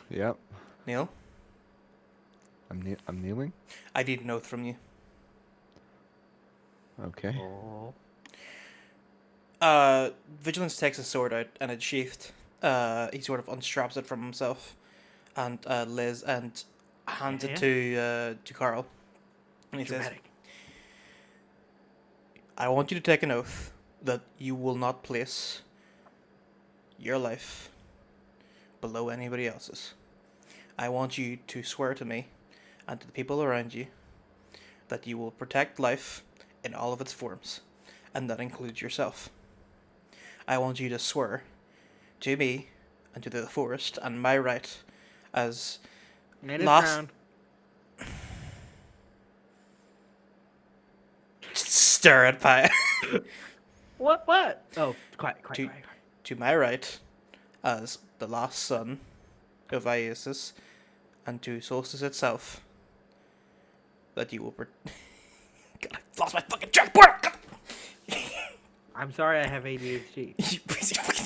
Yep. Neil, I'm kneeling. I need an oath from you. Okay. Oh. Vigilance takes his sword out and it's sheathed. He sort of unstraps it from himself, and Liz, and hands it to Carl. And he says, Dramatic. "I want you to take an oath that you will not place your life below anybody else's. I want you to swear to me and to the people around you that you will protect life in all of its forms, and that includes yourself. I want you to swear to me and to the forest and my right as Man is last- crowned. stare at Pie What? Oh, quiet. to my right as the last son of Isis and to Solstice itself that you will God, I lost my fucking trackboard. God. I'm sorry, I have ADHD. You piece of fucking-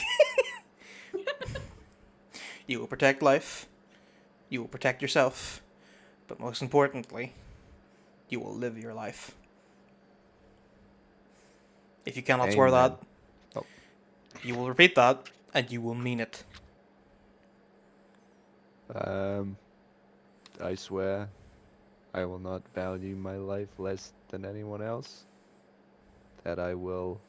You will protect life. You will protect yourself. But most importantly, you will live your life. If you cannot swear Amen. that, Oh. you will repeat that, and you will mean it. I swear I will not value my life less than anyone else. That I will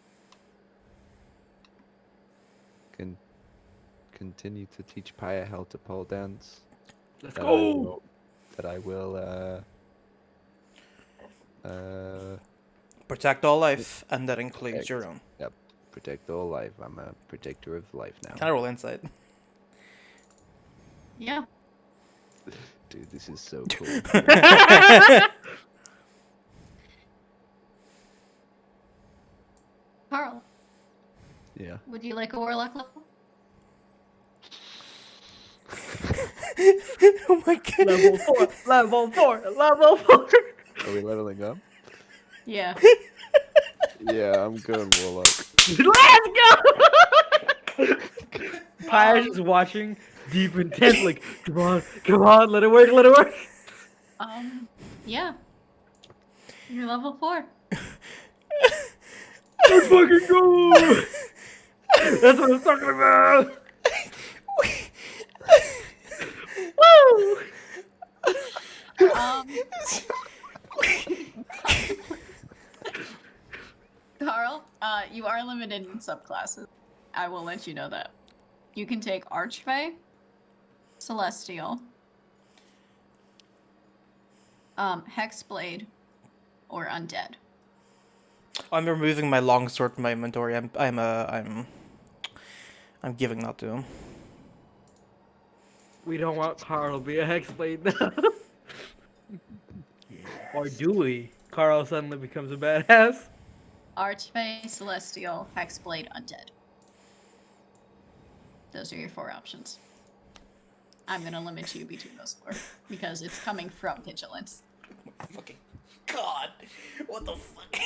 continue to teach Paya how to pole dance. Let's That go. I will Protect all life, and that includes your own. protect all life. I'm a protector of life now. Can I roll insight? Yeah. Dude, this is so cool. Carl, Yeah. would you like a warlock level? Oh my god. Level 4. Are we leveling up? Yeah. Yeah, I'm going Warlock. Let's go. Pia's just watching, deep intent, like, come on, let it work. Yeah. You're level 4. Let's fucking go. That's what I'm talking about. Woo! Carl, you are limited in subclasses. I will let you know that. You can take Archfey, Celestial, Hexblade, or Undead. I'm removing my longsword from my inventory. I'm giving that to him. We don't want Carl to be a hexblade now. Or do we? Carl suddenly becomes a badass. Archfey, Celestial, Hexblade, Undead. Those are your 4 options. I'm gonna limit you between those 4 because it's coming from Vigilance. Fucking god. What the fuck?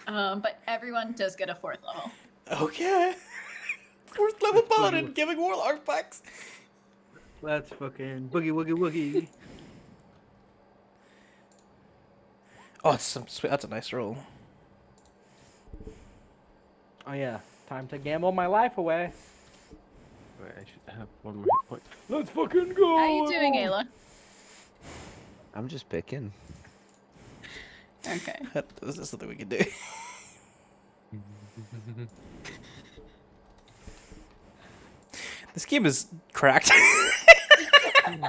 But everyone does get a 4th level. Okay. Fourth level paladin giving warlock packs. Let's fucking boogie woogie. Oh, that's some sweet. That's a nice roll. Oh yeah, time to gamble my life away. Wait, I should have one more hit point. Let's fucking go. How you doing, Ayla? I'm just picking. Okay. This is something we can do. This game is cracked. I'm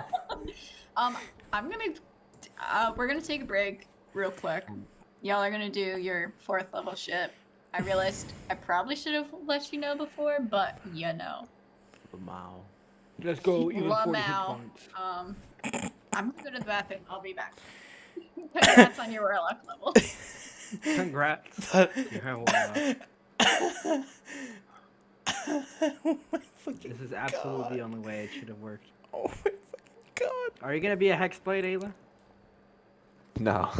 gonna. We're gonna take a break real quick. Y'all are gonna do your 4th level shit. I realized I probably should have let you know before, but you know. Wow. Let's go even 40 hit Lamau. points. I'm gonna go to the bathroom. I'll be back. Congrats on your warlock level. Congrats. That- You have one left. oh my fucking This is absolutely God. the only way it should have worked. Oh my fucking God. Are you gonna be a Hexblade, Ayla? No.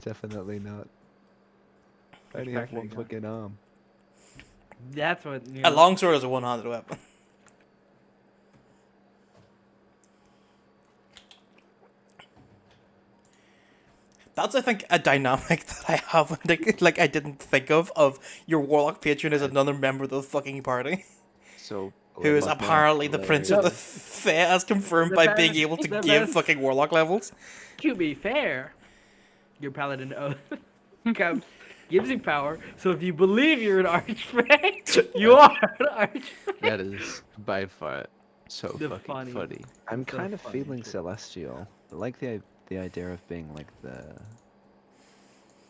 Definitely not. I only have Respect, one Ego. fucking arm. That's what. You A know, longsword is a one-handed weapon. That's, I think, a dynamic that I haven't, like, I didn't think of your warlock patron is another member of the fucking party, So who is Fucking apparently the prince of the hilarious. Fae, as confirmed The by best- being able to the give best. fucking warlock levels. To be fair, your paladin oath gives you power. So if you believe you're an archmage, you are an archmage. That is by far so The fucking funny- funny. I'm So kind of funny, feeling dude. celestial. I like the idea of being like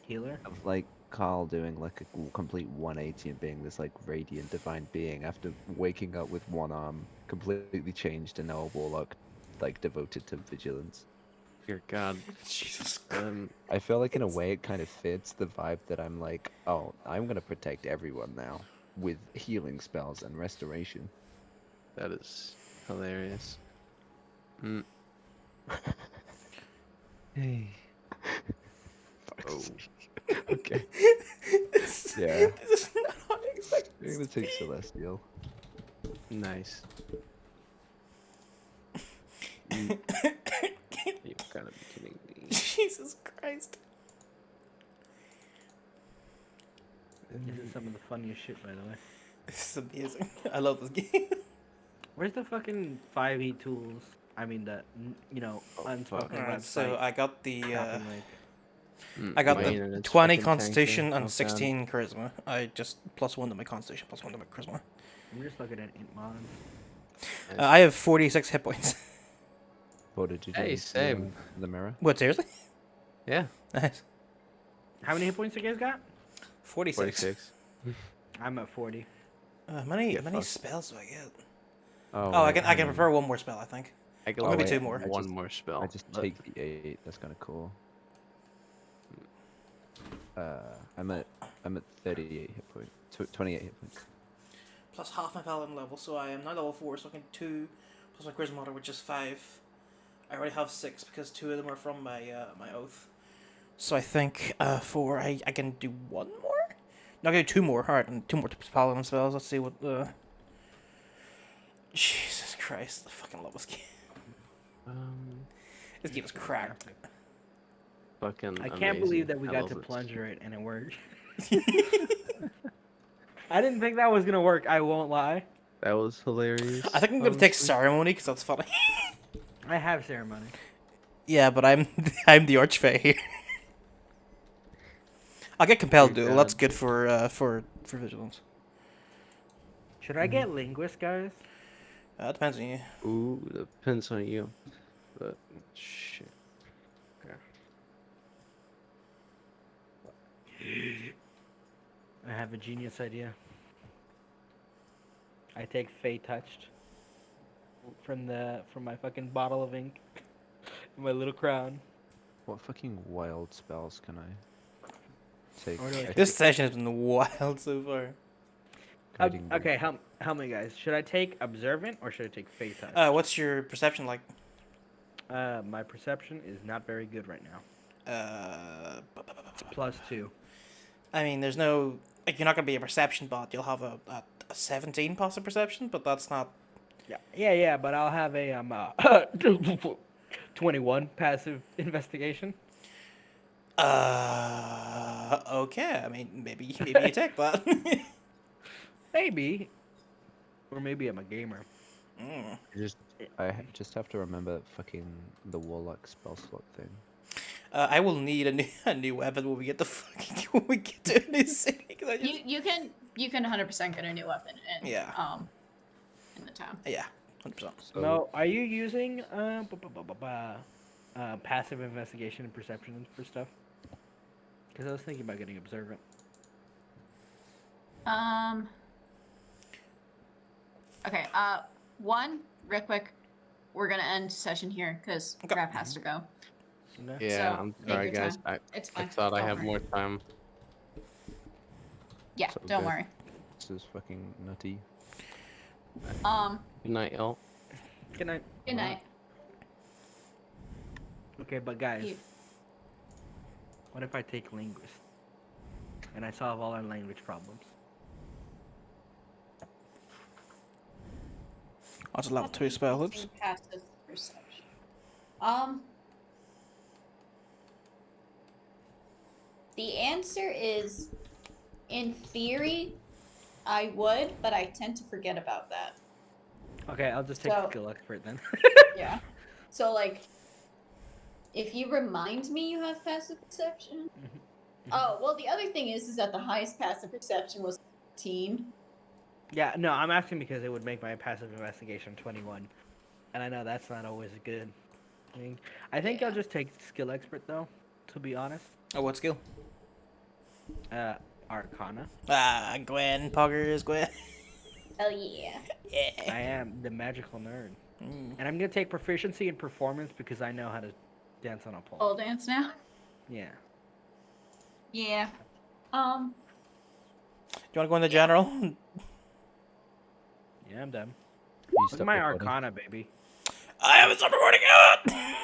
Healer. of like Carl doing like a complete 180 and being this like radiant divine being after waking up with one arm completely changed and now a warlock like devoted to vigilance. Dear God. Jesus I feel like in a way it kind of fits the vibe that I'm like, oh, I'm gonna protect everyone now with healing spells and restoration. That is hilarious. Mm. Hey. Fuck's Oh. sake. Okay. This, Yeah. this is not how I expected I'm gonna this to take be. celestial. Nice. Mm. You gotta be kidding me. Jesus Christ. This is some of the funniest shit, by the way. This is amazing. I love this game. Where's the fucking 5e tools? I mean, the Oh, unspoken fuck. Alright, website. so I got the Copy link. I got My the internet's 20 fucking constitution tanking. and Oh, God. 16 charisma. I just +1 to my constitution, +1 to my charisma. I'm just looking at int mods. Nice. I have 46 hit points. What did you do? Hey, with same. The mirror? What, seriously? Yeah. Nice. How many hit points you guys got? 46. 46. I'm at 40. Many Get many fucked. spells do I get? Oh, Oh, I wait, can hang on. prepare one more spell, I think. I can Or maybe only two have more. one more spell. I just but- take the 8. That's kind of cool. I'm at 38 hit points. 28 hit points. Plus half my paladin level, so I am now level 4, so I can 2 plus my charisma modifier, which is 5. I already have 6 because 2 of them are from my my oath. So I think 4. I can do 1 more. No, I can do 2 more. All right, and 2 more paladin spells. Let's see what the. Jesus Christ! I fucking love this game. This game is cracked. Fucking I can't amazing. believe that we I got love to this. plunger it and it worked. I didn't think that was gonna work. I won't lie. That was hilarious. I think I'm gonna take honestly. ceremony because that's funny. I have ceremony. Yeah, but I'm I'm the archfey here. I'll get compelled Dear duel. That's God. good for vigilance. Should I get linguist, guys? Depends on you. Ooh, depends on you. But shit. I have a genius idea. I take Fey Touched from my fucking bottle of ink, my little crown. What fucking wild spells can I take? Or do I take- This session has been wild so far. Guiding Bolt. Okay, help me, guys. Should I take Observant or should I take Fey Touch? What's your perception like? My perception is not very good right now. +2. I mean, there's no like you're not gonna be a perception bot. You'll have a 17 passive perception, but that's not. Yeah, but I'll have a 21 passive investigation. Okay. I mean, maybe you take that. Maybe. Or maybe I'm a gamer. Mm. Just have to remember fucking the warlock spell slot thing. I will need a new weapon when we get when we get to a new city. 'Cause I just... You can 100% get a new weapon. And, Yeah. in the town. Yeah, 100%. So Mo, are you using passive investigation and perception for stuff? Because I was thinking about getting observant. Okay. One, real quick. We're gonna end session here because Okay. Raph has to go. Okay. Yeah, So, I'm take sorry, your guys. time. It's I fine. thought I Don't had worry. more time. Yeah, So don't good. worry. this is fucking nutty. Good night, y'all. Good night. Good night. Okay, but guys, You- what if I take linguist and I solve all our language problems? What's a level 2 spell? Oops. Using passive perception. The answer is, in theory, I would, but I tend to forget about that. Okay, I'll just take So- skill expert then. Yeah. So, like, if you remind me you have passive perception. Oh, well, the other thing is that the highest passive perception was 15. Yeah, no, I'm asking because it would make my passive investigation 21, and I know that's not always a good thing. I think I'll Yeah. just take skill expert though, to be honest. Oh, what skill? Arcana. Ah, Gwen. Poggers, Gwen. Hell yeah. Yeah. I am the magical nerd, Mm. and I'm gonna take proficiency in performance because I know how to dance on a pole. Pole dance now? Yeah. Yeah. Do you want to go in the general? Yeah, I'm done. You Look stop at my recording. Arcana, baby. I haven't stopped recording yet!